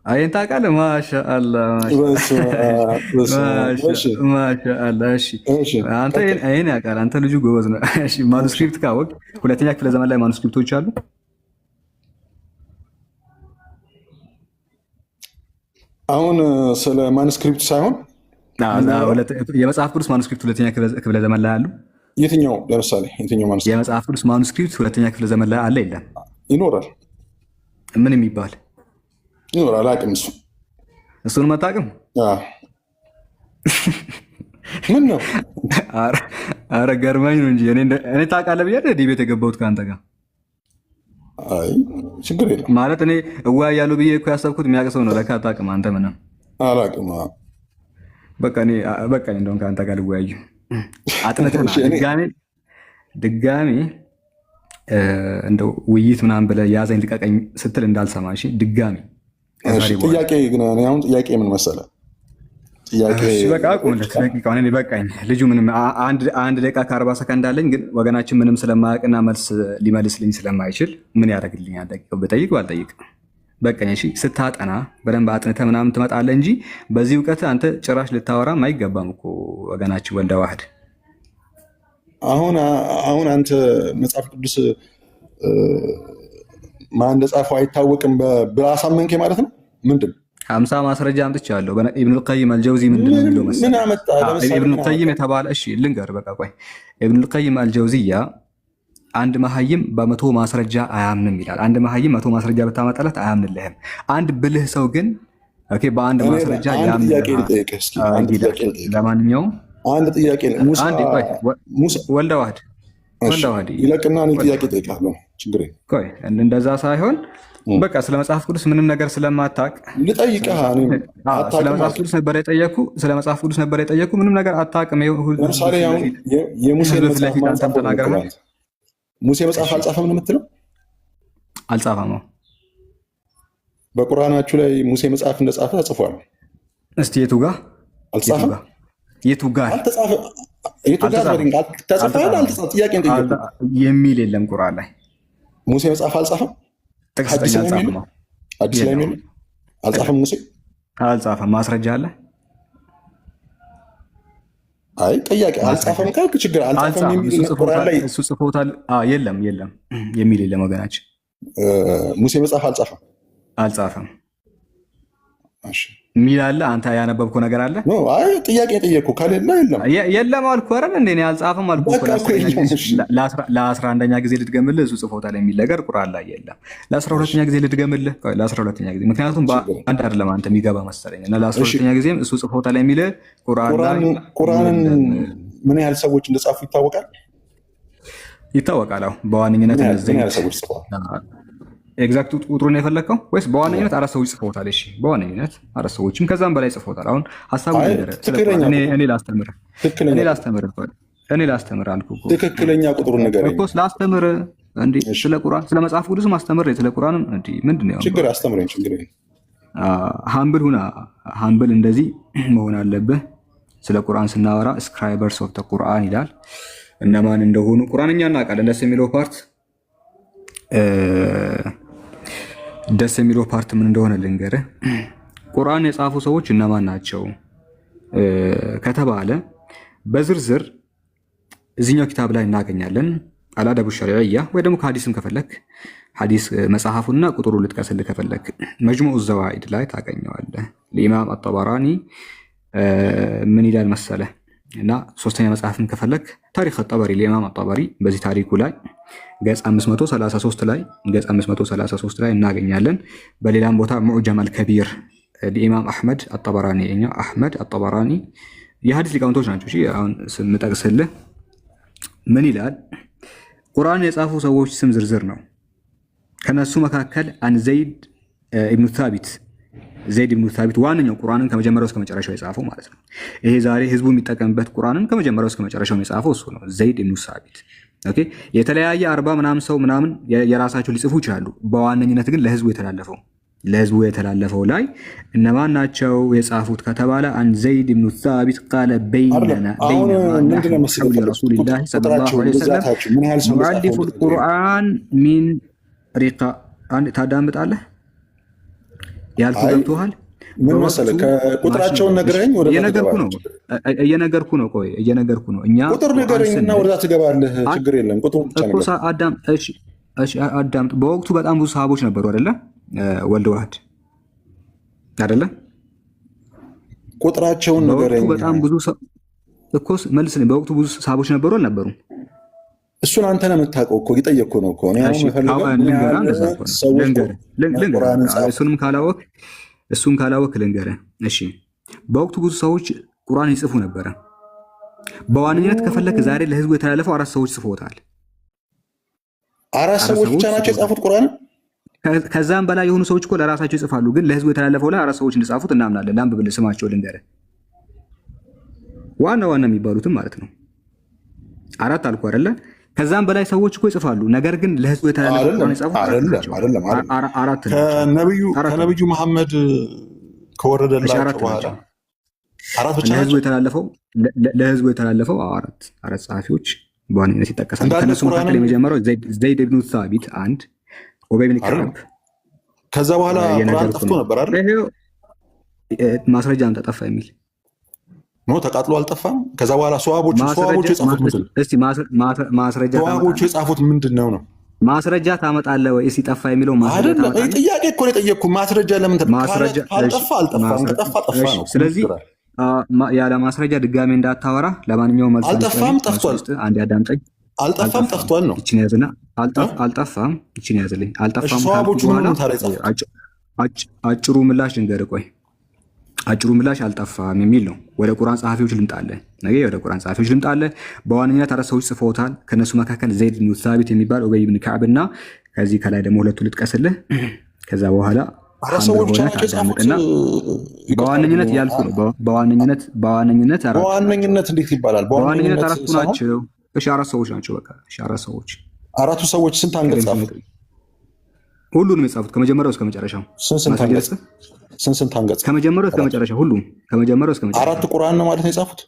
አይን ታውቃለህ? ማሻአላህ ማሻአላህ። እሺ አንተ አይን ያውቃል። አንተ ልጁ ጎበዝ ነው። እሺ ማኑስክሪፕት ካወቅ ሁለተኛ ክፍለ ዘመን ላይ ማኑስክሪፕቶች አሉ። አሁን ስለ ማኑስክሪፕት ሳይሆን የመጽሐፍ ቅዱስ ማኑስክሪፕት ሁለተኛ ክፍለ ዘመን ላይ አሉ። የትኛው ለምሳሌ የትኛው ማኑስክሪፕት? የመጽሐፍ ቅዱስ ማኑስክሪፕት ሁለተኛ ክፍለ ዘመን ላይ አለ የለም? ይኖራል። ምን የሚባል ይኖራል? አላውቅም። እሱንም አታውቅም? ምን ነው? ኧረ ገርመኝ ነው እንጂ እኔ ታውቃለህ ብዬ ዲቤት የገባሁት ከአንተ ጋር። አይ ችግር የለም ማለት እኔ እወያያለሁ ብዬ እኮ ያሰብኩት የሚያውቅ ሰው ነው። ለካ አታውቅም አንተ። ምንም አላውቅም። በቃ እንደውም ከአንተ ጋር ልወያዩ አጥንተና ድጋሜ እንደው ውይይት ምናምን ብለህ ያዘኝ ልቀቀኝ ስትል እንዳልሰማ። እሺ ድጋሜ ጥያቄ ግን አሁን ጥያቄ ምን መሰለህ? በቃ በቃኝ። ልጁ ምንም አንድ ደቂቃ ከ40 ሰከንድ አለኝ፣ ግን ወገናችን ምንም ስለማያውቅና መልስ ሊመልስልኝ ስለማይችል ምን ያደርግልኛል? ብጠይቅ ባልጠይቅ በቃኝ። እሺ ስታጠና በደንብ አጥንተህ ምናምን ትመጣለህ እንጂ በዚህ እውቀት አንተ ጭራሽ ልታወራም አይገባም እኮ ወገናችን ወልደ ዋህድ። አሁን አንተ መጽሐፍ ቅዱስ ማን እንደጻፈው አይታወቅም ብለህ አሳመንከኝ ማለት ነው? ምንድን 50 ማስረጃ አምጥቻለሁ። ኢብኑል ቀይም አልጀውዚ ምንድን ነው የሚለው መሰለህ? ምን አመጣ? ኢብኑል ቀይም የተባለ እሺ ልንገር፣ በቃ ቆይ። ኢብኑል ቀይም አልጀውዚያ አንድ መሀይም በመቶ ማስረጃ አያምንም ይላል። አንድ መሀይም 100 ማስረጃ ብታመጣለት አያምንልህም። አንድ ብልህ ሰው ግን ኦኬ በአንድ ማስረጃ ያምናል። ለማንኛውም አንድ ጥያቄ ወልደ ዋህድ ይለቅና እኔ ጥያቄ እጠይቃለሁ። ችግር እንደዛ ሳይሆን በቃ ስለ መጽሐፍ ቅዱስ ምንም ነገር ስለማታቅ ልጠይቅህ። ስለ መጽሐፍ ቅዱስ ነበር የጠየኩ ምንም ነገር አታውቅም። ለምሳሌ የሙሴ መጽሐፍ አልጻፈም ነው የምትለው? አልጻፈም ነው። በቁርአናችሁ ላይ ሙሴ መጽሐፍ እንደጻፈ ተጽፏል። እስቲ የቱ ጋር አልጻፈም? የቱ ጋር የሚል የለም ቁርአን ላይ ሙሴ መጽሐፍ አልጻፈም። አዲስ ላይ የሚል አልጻፈም። ሙሴ አልጻፈም። ማስረጃ አለ? አይ ጥያቄ አልጻፈም ካልክ ችግር አልጻፈም የሚል ቁርአን ላይ እሱ ጽፎታል። የለም የሚል የለም ወገናችን። ሙሴ መጽሐፍ አልጻፈም። እሺ ሚል አለ? አንተ ያነበብከው ነገር አለ? አይ ጥያቄ ጠየቅኩ ከሌለ የለም አልኩህ አይደል እንዴ? እኔ አልጻፈም አልኩህ እኮ። ለ11ኛ ጊዜ ልድገምልህ፣ እሱ ጽፎታል የሚል ነገር ቁርአን ላይ የለም። ለ12ኛ ጊዜ ልድገምልህ፣ ለ12ኛ ጊዜ ምክንያቱም በአንድ አይደለም አንተ የሚገባ መሰለኝ እና ለ12ኛ ጊዜም እሱ ጽፎታል የሚል ቁርአንን ምን ያህል ሰዎች እንደጻፉ ይታወቃል? ይታወቃል። አዎ በዋነኝነት እነዚህ ኤግዛክት ቁጥሩን የፈለግከው ወይስ በዋነኝነት 4 ሰዎች ጽፎታል? እሺ በዋነኝነት 4 ሰዎችም ከዛም በላይ ጽፎታል። አሁን ሐሳቡ እኔ ላስተምር አልኩህ እኮ ትክክለኛ ቁጥሩን ንገረኝ እኮ ስላስተምር እንዴ ስለ ቁርአን ስለ መጽሐፍ ቅዱስ ማስተምር ስለ ቁርአን እንዴ ምንድነው ችግር? አስተምረኝ ችግር ሃምብል እንደዚህ መሆን አለብህ። ስለ ቁርአን ስናወራ ስክራይበርስ ኦፍ ቁርአን ይላል። እነማን እንደሆኑ ቁርአንኛ እናውቃለን። ደስ የሚለው ፓርት ምን እንደሆነ ልንገርህ። ቁርአን የጻፉ ሰዎች እነማን ናቸው ከተባለ በዝርዝር እዚህኛው ኪታብ ላይ እናገኛለን። አልአደቡ ሸሪዕያ ወይ ደግሞ ከሐዲስም ከፈለክ ሐዲስ መጽሐፉና ቁጥሩ ልጥቀስልህ ከፈለክ መጅሙዑ ዘዋኢድ ላይ ታገኘዋለህ። ለኢማም አጠበራኒ ምን ይላል መሰለህ? እና ሶስተኛ መጽሐፍን ከፈለክ ታሪክ አጠበሪ ለኢማም አጠበሪ በዚህ ታሪኩ ላይ ገጽ 533 ላይ እናገኛለን። በሌላም ቦታ ሙዕጀም አልከቢር ለኢማም አህመድ አጠበራኒ አጠበራኒ የሐዲስ ሊቃውንቶች ናቸው። እሺ አሁን ስም ጠቅስልህ ምን ይላል? ቁርአን የጻፉ ሰዎች ስም ዝርዝር ነው። ከነሱ መካከል አን ዘይድ ኢብኑ ታቢት ዋነኛው ቁርአንን ከመጀመሪያው እስከ መጨረሻው የጻፈው ማለት ነው። ይሄ ዛሬ ህዝቡ የሚጠቀምበት ቁርአንን ከመጀመሪያው እስከ መጨረሻው የጻፈው እሱ ነው፣ ዘይድ ኢብኑ ታቢት። ኦኬ የተለያየ 40 ምናምን ሰው ምናምን የራሳቸው ሊጽፉ ይችላሉ። በዋነኝነት ግን ለህዝቡ የተላለፈው ላይ እነማን ናቸው የጻፉት ከተባለ አን ዘይድ ኢብኑ ታቢት ቃለ በይነና ረሱሊላህ ሰለላሁ ዐለይሂ ወሰለም ሙአሊፉል ቁርአን ሚን ሪቃ። አንድ ታዳምጣለህ ያልኩ ገብቶሃል? ምን መሰለህ ከቁጥራቸውን ነግረኝ ወደ እየነገርኩ ነው። እኛ ቁጥር ንገረኝና ወደዛ ትገባለህ። ችግር የለም ቁጥሩ ብቻ ነው። እሺ አዳምጥ። በወቅቱ በጣም ብዙ ሰሃቦች ነበሩ አይደለ? ወልደ ዋህድ አይደለ? ቁጥራቸውን ንገረኝ። በጣም ብዙ እኮ መልስልኝ። በወቅቱ ብዙ ሰሃቦች ነበሩ አልነበሩም? እሱን አንተ ነው የምታውቀው እኮ እየጠየቅኩ ነው እኮ እኔ አሁን የምፈልገው እሱን ካላወቅ ልንገርህ። እሺ በወቅቱ ብዙ ሰዎች ቁርአን ይጽፉ ነበረ። በዋነኝነት ከፈለክ ዛሬ ለህዝቡ የተላለፈው 4 ሰዎች ጽፎታል። 4 ሰዎች ብቻ ናቸው የጻፉት ቁርአን? ከዛም በላይ የሆኑ ሰዎች እኮ ለራሳቸው ይጽፋሉ። ግን ለህዝቡ የተላለፈው ላይ 4 ሰዎች እንደጻፉት እናምናለን። ላንብብልህ፣ ስማቸው ልንገርህ። ዋና የሚባሉትም ማለት ነው 4 አልኩ አይደለ? ከዛም በላይ ሰዎች እኮ ይጽፋሉ። ነገር ግን ለህዝቡ የተላለፈው ቁርአን የጻፉት አራት ከነብዩ መሐመድ ከወረደላቸው በኋላ 4 ብቻ ናቸው ለህዝቡ የተላለፈው 4 ጸሐፊዎች በዋነኝነት ይጠቀሳሉ። ከነሱ መካከል የመጀመሪያው ዘይድ ኢብኑ ታቢት፣ አንድ ኡበይ ኢብኑ ከዓብ። ከዛ በኋላ ቁርአን ጠፍቶ ነበር አይደል? ማስረጃ አምጣ ጠፋ የሚል ነው። ተቃጥሎ አልጠፋም። ከዛ በኋላ ሰዋቦቹ የጻፉት ምንድን ነው? ማስረጃ ታመጣለህ ወይ? እስኪ ጠፋ የሚለው ማስረጃ ታመጣለህ? ጥያቄ እኮ ነው የጠየቅኩህ። ማስረጃ ለምን ካልጠፋ አልጠፋም፣ ከጠፋ ጠፋ ነው። ስለዚህ ያለ ማስረጃ ድጋሜ እንዳታወራ። ለማንኛውም መልስ አልጠፋም፣ ጠፍቷል። አንዴ አዳምጠኝ። አልጠፋም ጠፍቷል ነው። ይችን ያዝና አልጠፋም። ይችን ያዝልኝ። አልጠፋም ካልኩ በኋላ አጭሩ ምላሽ ልንገርህ። ቆይ አጭሩ ምላሽ አልጠፋም የሚል ነው። ወደ ቁርአን ጸሐፊዎች ልምጣለህ። ነገ ወደ ቁርአን ጸሐፊዎች ልምጣለህ። በዋነኛነት አራት ሰዎች ጽፈውታል። ከነሱ መካከል ዘይድ ብን ሳቢት የሚባል ኡበይ ብን ከዕብ እና ከዚህ ከላይ ደግሞ ሁለቱ ልጥቀስልህ። ከዛ በኋላ በዋነኝነት ያልኩ ነው። በዋነኝነት እንዴት ይባላል? በዋነኝነት አራቱ ናቸው። እሺ አራት ሰዎች ናቸው። በቃ እሺ አራት ሰዎች። አራቱ ሰዎች ስንት አንገት ጻፉ? ሁሉንም የጻፉት ከመጀመሪያው እስከ መጨረሻው። ስንት አንገት? ከመጀመሪያው እስከ መጨረሻው ሁሉም ከመጀመሪያው እስከ መጨረሻው። አራት ቁርአን ነው ማለት ነው የጻፉት?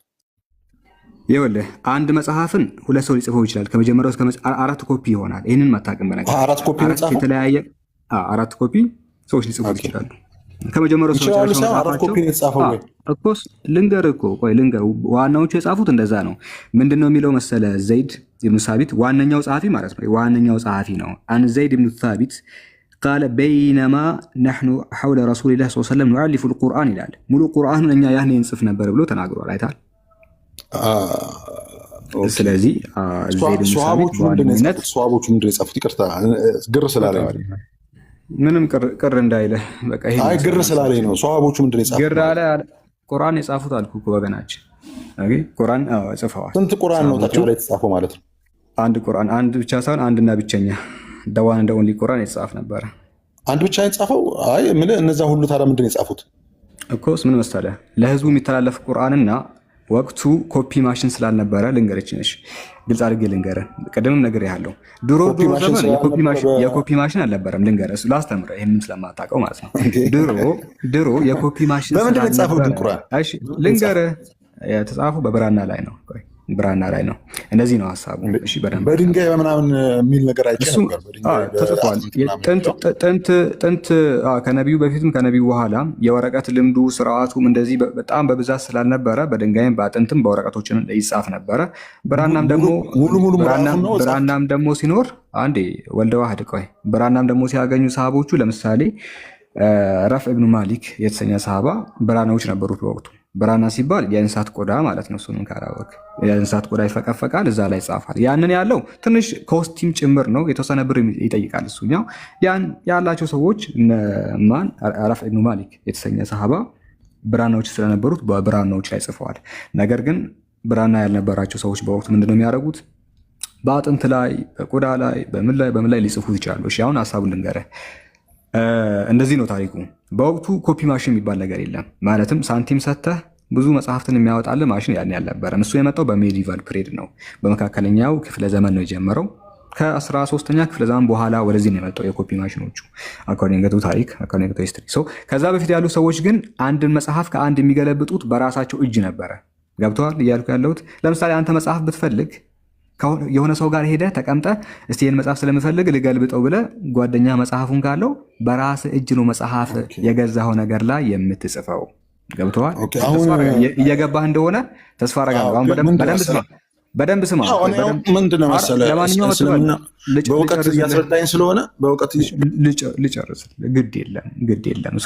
ይኸውልህ አንድ መጽሐፍን ሁለት ሰው ሊጽፈው ይችላል። ከመጀመሪያው እስከ አራት ኮፒ ይሆናል። ይሄንን ማታቀም በነገር አራት ኮፒ ነው የጻፈው። የተለያየ አራት ኮፒ ሰዎች ሊጽፉት ይችላሉ። ከመጀመሪያው እስከ መጨረሻው አራት ኮፒ ነው የጻፈው ወይ? እኮስ ልንገርህ እኮ ቆይ ልንገርህ። ዋናዎቹ የጻፉት እንደዛ ነው። ምንድነው የሚለው መሰለ ዘይድ ኢብኑ ሳቢት ዋነኛው ጸሐፊ ማለት ነው። ዋነኛው ጸሐፊ ነው። አን ዘይድ ኢብኑ ሳቢት ቃለ በይነማ ነሕኑ ሐውለ ረሱሊላህ ሰለላሁ ዐለይሂ ወሰለም ኑዐሊፉ አልቁርአን ይላል። ሙሉ ቁርአኑን እኛ ያህን እንጽፍ ነበር ብሎ ተናግሯል። አይታል። ስለዚህ ዘይድ ኢብኑ ሳቢት ዋነኛነት ሷሃቦቹ ምንድን ነው የጻፉት? ይቅርታ ግር ስላለኝ ምንም ቅር እንዳይልህ በቃ ይሄ አይ ግር ስላለኝ ነው። ሷሃቦቹ ምንድን ነው የጻፉት? ግር አለ ቁርአን የጻፉት አልኩ እኮ ወገናችን። ኦኬ ቁርአን ጽፈዋል። ስንት ቁርአን ነው ጠቅላላ የተጻፈው ማለት ነው? አንድ ቁርአን፣ አንድ ብቻ ሳይሆን አንድና ብቸኛ ደዋን እንደውን ሊቁርአን የተጻፈ ነበር። አንድ ብቻ የጻፈው? አይ ምን እነዛ ሁሉ ታዲያ ምንድን ነው የጻፉት? እኮስ ምን መሰለህ ለህዝቡ የሚተላለፍ ቁርአንና ወቅቱ ኮፒ ማሽን ስላልነበረ ልንገርህ ነሽ፣ ግልጽ አድርጌ ልንገርህ። ቀደምም ነገር ያለው ድሮ ዘመን የኮፒ ማሽን አልነበረም። ልንገርህ ላስተምርህ፣ ይሄንም ስለማታውቀው ማለት ነው። ድሮ የኮፒ ማሽን በምንድን ነው የተጻፈው ግን ቁርአን? እሺ ልንገርህ፣ የተጻፈው በብራና ላይ ነው። ብራና ላይ ነው። እንደዚህ ነው ሐሳቡ። እሺ በድንጋይ ምናምን የሚል ነገር አይቼ ነበር። ተጽፏል። ጥንት ከነቢዩ በፊትም ከነቢዩ በኋላ የወረቀት ልምዱ ስርዓቱም እንደዚህ በጣም በብዛት ስላልነበረ በድንጋይም በአጥንትም በወረቀቶችን ይጻፍ ነበረ። ብራናም ደግሞ ሲኖር አንዴ ወልደ ዋህድ ቆይ ብራናም ደግሞ ሲያገኙ ሰሃቦቹ ለምሳሌ ረፍ ኢብኑ ማሊክ የተሰኘ ሰሃባ ብራናዎች ነበሩት በወቅቱ። ብራና ሲባል የእንስሳት ቆዳ ማለት ነው። እሱንም ካላወቅ የእንስሳት ቆዳ ይፈቀፈቃል፣ እዛ ላይ ይጻፋል። ያንን ያለው ትንሽ ኮስቲም ጭምር ነው፣ የተወሰነ ብር ይጠይቃል እሱኛው። ያን ያላቸው ሰዎች ማን ረፍ ኢብኑ ማሊክ የተሰኘ ሰሃባ ብራናዎች ስለነበሩት በብራናዎች ላይ ጽፈዋል። ነገር ግን ብራና ያልነበራቸው ሰዎች በወቅቱ ምንድነው የሚያደርጉት? በአጥንት ላይ፣ በቆዳ ላይ፣ በምን ላይ ሊጽፉት ይችላሉ። እሺ አሁን ሀሳቡን ልንገርህ። እንደዚህ ነው ታሪኩ። በወቅቱ ኮፒ ማሽን የሚባል ነገር የለም። ማለትም ሳንቲም ሰተህ ብዙ መጽሐፍትን የሚያወጣልህ ማሽን ያን ያልነበረም። እሱ የመጣው በሜዲቫል ፕሬድ ነው፣ በመካከለኛው ክፍለ ዘመን ነው የጀመረው። ከ13ኛ ክፍለ ዘመን በኋላ ወደዚህ ነው የመጣው የኮፒ ማሽኖቹ አኮርዲንግ ቱ ታሪክ፣ አኮርዲንግ ቱ ሂስትሪ። ከዛ በፊት ያሉ ሰዎች ግን አንድን መጽሐፍ ከአንድ የሚገለብጡት በራሳቸው እጅ ነበረ። ገብተዋል እያልኩ ያለሁት። ለምሳሌ አንተ መጽሐፍ ብትፈልግ የሆነ ሰው ጋር ሄደህ ተቀምጠህ እስቲ ይህን መጽሐፍ ስለምፈልግ ልገልብጠው ብለህ ጓደኛ መጽሐፉን ካለው በራስህ እጅ ነው መጽሐፍ የገዛኸው ነገር ላይ የምትጽፈው። ገብተዋል? እየገባህ እንደሆነ ተስፋ አደርጋለሁ። አሁን በደንብ ስማ። ምንድን ነው መሰለህ በእውቀት እያስረዳኝ ስለሆነ በእውቀት ልጨርስ። ግድ የለም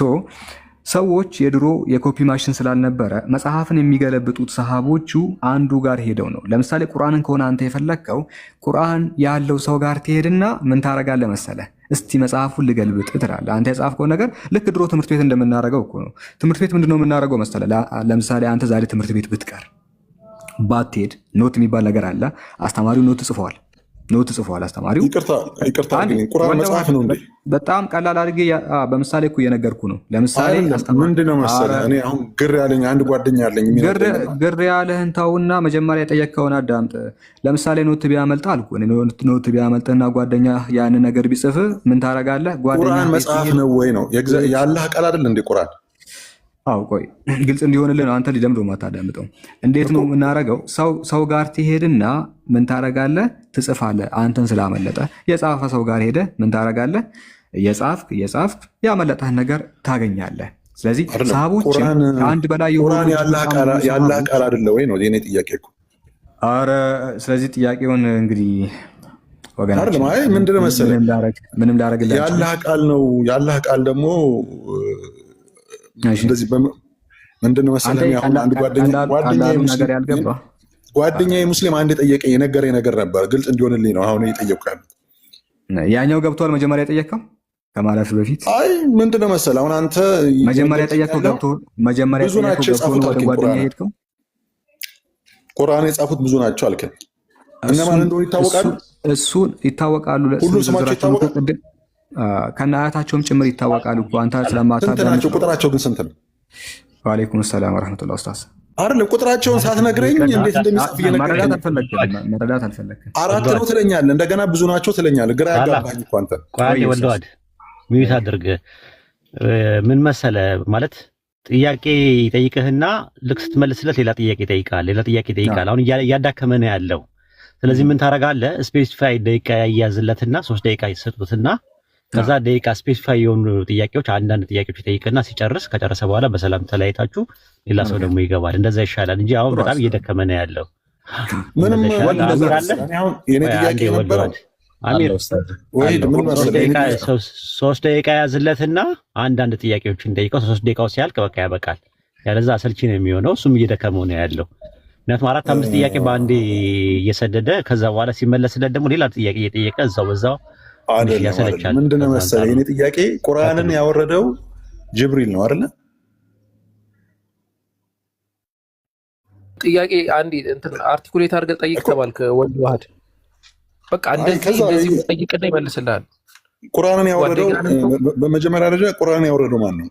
ሰዎች የድሮ የኮፒ ማሽን ስላልነበረ መጽሐፍን የሚገለብጡት ሰሃቦቹ አንዱ ጋር ሄደው ነው። ለምሳሌ ቁርአንን ከሆነ አንተ የፈለግከው ቁርአን ያለው ሰው ጋር ትሄድና ምን ታረጋለህ መሰለህ? እስቲ መጽሐፉን ልገልብጥ ትላለህ። አንተ የጻፍከው ነገር ልክ ድሮ ትምህርት ቤት እንደምናደርገው እኮ ነው። ትምህርት ቤት ምንድነው የምናደርገው መሰለህ? ለምሳሌ አንተ ዛሬ ትምህርት ቤት ብትቀር ባትሄድ ኖት የሚባል ነገር አለ። አስተማሪው ኖት ጽፏል። አስተማሪው ይቅርታ ቁርአን መጽሐፍ ነው እንዴ? በጣም ቀላል አድርጌ በምሳሌ እኮ እየነገርኩ ነው። ለምሳሌ ምንድነው መሰለህ እኔ አሁን ግር ያለኝ አንድ ጓደኛ አለኝ። ግር ያለህን ተውና መጀመሪያ የጠየቅከውን አዳምጥ። ለምሳሌ ኖት ቢያመልጥ አልኩ። ኖት ቢያመልጥና ጓደኛ ያን ነገር ቢጽፍ ምን ታደርጋለህ? ቁርአን መጽሐፍ ነው ወይ ነው? የአላህ ቃል አይደል እንዴ ቁርአን? አው ቆይ ግልጽ እንዲሆንልን አንተ ሊደምዶ ማታዳምጠው እንዴት ነው የምናረገው? ሰው ጋር ትሄድና ምን ታረጋለህ? ትጽፋለህ። አንተን ስላመለጠ የጻፈ ሰው ጋር ሄደህ ምን ታረጋለህ? የጻፍክ ያመለጠህን ነገር ታገኛለህ። ስለዚህ ሰሃቦች ከአንድ በላይ ቁርአን ያላህ ቃል አይደለ ወይ ነው የኔ ጥያቄ እኮ። አረ ስለዚህ ጥያቄውን እንግዲህ ወገናችን ምንድነው መሰለህ ምንም ላረግልህ ያላህ ቃል ነው። ያላህ ቃል ደግሞ እንደዚህ ምንድነው መሰለህ አሁን አንድ ጓደኛ ነገር ያልገባ ጓደኛዬ ሙስሊም አንድ የጠየቀኝ የነገረኝ ነገር ነበር፣ ግልጽ እንዲሆንልኝ ነው አሁን እየጠየቅኩ ያሉት። ያኛው ገብቷል? መጀመሪያ የጠየቀው ከማለፍ በፊት አይ ምንድነው መሰለህ አሁን አንተ መጀመሪያ የጠየቀው ገብቶ መጀመሪያ ብዙ ናቸው የጻፉት አልከኝ። ቁርአን የጻፉት ብዙ ናቸው አልከኝ። እነማን እንደሆኑ ይታወቃሉ? እሱን ይታወቃሉ። ሁሉም ስማቸው ይታወቃል፣ ከነ አያታቸውም ጭምር ይታወቃሉ እኮ አንተ ስለማታውቅ። ስንት ናቸው? ቁጥራቸው ግን ስንት ነው? ወአለይኩም ሰላም ወራህመቱላሂ ኡስታዝ። አይደለም ቁጥራቸውን ሳትነግረኝ እንዴት እንደሚጽፍ እየነገረኝ መረዳት አልፈለግም። 4 ነው ትለኛለህ፣ እንደገና ብዙ ናቸው ትለኛለህ። ግራ ያጋባኝ እኮ አንተ። ቆይ ወልደዋድ ሚዩት አድርግ። ምን መሰለህ ማለት ጥያቄ ይጠይቅህና ልክ ስትመልስለት ሌላ ጥያቄ ይጠይቃል፣ ሌላ ጥያቄ ይጠይቃል። አሁን እያዳከመ ነው ያለው። ስለዚህ ምን ታደርጋለህ? ስፔሲፋይ ደቂቃ ያያዝለትና 3 ደቂቃ ይሰጡትና ከዛ ደቂቃ ስፔሲፋይ የሆኑ ጥያቄዎች አንዳንድ ጥያቄዎች ይጠይቅና ሲጨርስ ከጨረሰ በኋላ በሰላም ተለያይታችሁ ሌላ ሰው ደግሞ ይገባል። እንደዛ ይሻላል እንጂ አሁን በጣም እየደከመ ነው ያለው። ምንም ወንድ አለ። አሁን የኔ ጥያቄ ነበር አሚር ሶስት ደቂቃ ያዝለትና አንዳንድ ጥያቄዎችን ጠይቀው 3 ደቂቃው ሲያልቅ በቃ ያበቃል። ያለዛ አሰልቺ ነው የሚሆነው። እሱም እየደከመው ነው ያለው። ምክንያቱም 4-5 ጥያቄ በአንዴ እየሰደደ ከዛ በኋላ ሲመለስለት ደግሞ ሌላ ጥያቄ እየጠየቀ እዛው ያሰለቻል። ምንድነው መሰለህ የኔ ጥያቄ ቁርአንን ያወረደው ጅብሪል ነው አይደለ? ጥያቄ አንዲ እንትን አርቲኩሌት አድርገህ ጠይቅ ተባልክ ወልድ ዋህድ። በቃ እንደዚህ ጠይቅና ይመልስልሃል። ቁርአንን ያወረደው በመጀመሪያ ደረጃ ቁርአንን ያወረደው ማን ነው?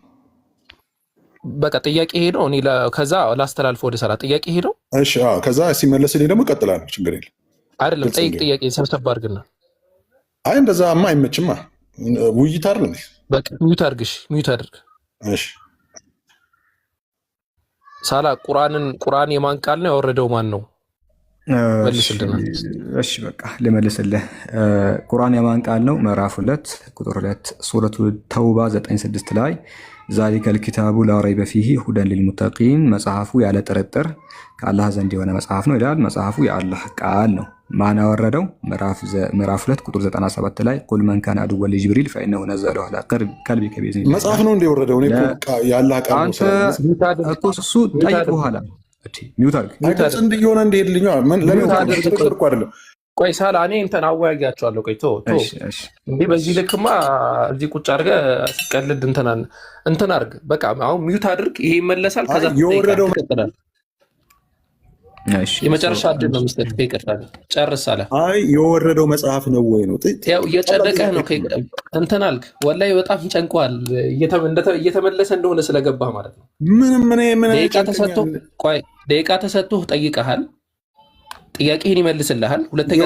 በቃ ጥያቄ ይሄ ነው። እኔ ከዛ ላስተላልፈው ወደ ሰላ ጥያቄ ይሄ ነው። እሺ ከዛ ሲመለስልኝ ደግሞ እቀጥላለሁ። ችግር የለም። አይደለም ጠይቅ፣ ጥያቄ ሰብሰብ አድርግና። አይ እንደዛማ አይመችማ። ውይይት አይደል? በቃ ሚዩት አድርግሽ፣ ሚዩት አድርግ። እሺ ሳላ ቁርአን የማን ቃል ነው? ያወረደው ማን ነው? መልስልኝ። እሺ በቃ ልመልስልህ። ቁርአን የማን ቃል ነው? ምዕራፍ 2 ቁጥር 2 ሱረቱ ተውባ 9:6 ላይ ዛሊከል ኪታቡ ላ ረይበ ፊሂ ሁደን ሊልሙተቂን፣ መጽሐፉ ያለ ጥርጥር ከአላህ ዘንድ የሆነ መጽሐፍ ነው ይላል። መጽሐፉ የአላህ ቃል ነው። ማን ያወረደው? ምዕራፍ 2 ቁጥር 97 ላይ ቁል መን ካነ አድወ ሊጅብሪል ፈኢነሁ ነዘለሁ ዐላ ቀልቢከ ቢኢዝኒላህ። መጽሐፍ ነው እንደ የወረደው ነው የአላህ ቃል ነው። አንተ እሱ ጠይቅ በኋላ ሚውት አድርግ። ግልጽ እንዲሆነ እንዲሄድልኝ ለምን ተደርኩ አይደለም። ቆይ ሳላ እኔ እንትን አወያያቸዋለሁ። ቆይ እንዲህ በዚህ ልክማ እዚህ ቁጭ አድርገህ ሲቀልድ እንትን አድርግ። በቃ አሁን ሚውት አድርግ። ይሄ ይመለሳል። ከዛ የወረደው ይቀጥላል። የመጨረሻ እድል ነው ሚስተር ይቅርታ ጨርስ አለ። አይ የወረደው መጽሐፍ ነው ወይ ነው? ያው እየጨነቀህ ነው እንትን አልክ። ወላሂ በጣም ጨንቋል። እየተመለሰ እንደሆነ ስለገባህ ማለት ነው። ምን ደቂቃ ተሰጥቶህ ጠይቀሃል። ጥያቄህን ይመልስልሃል። ሁለተኛ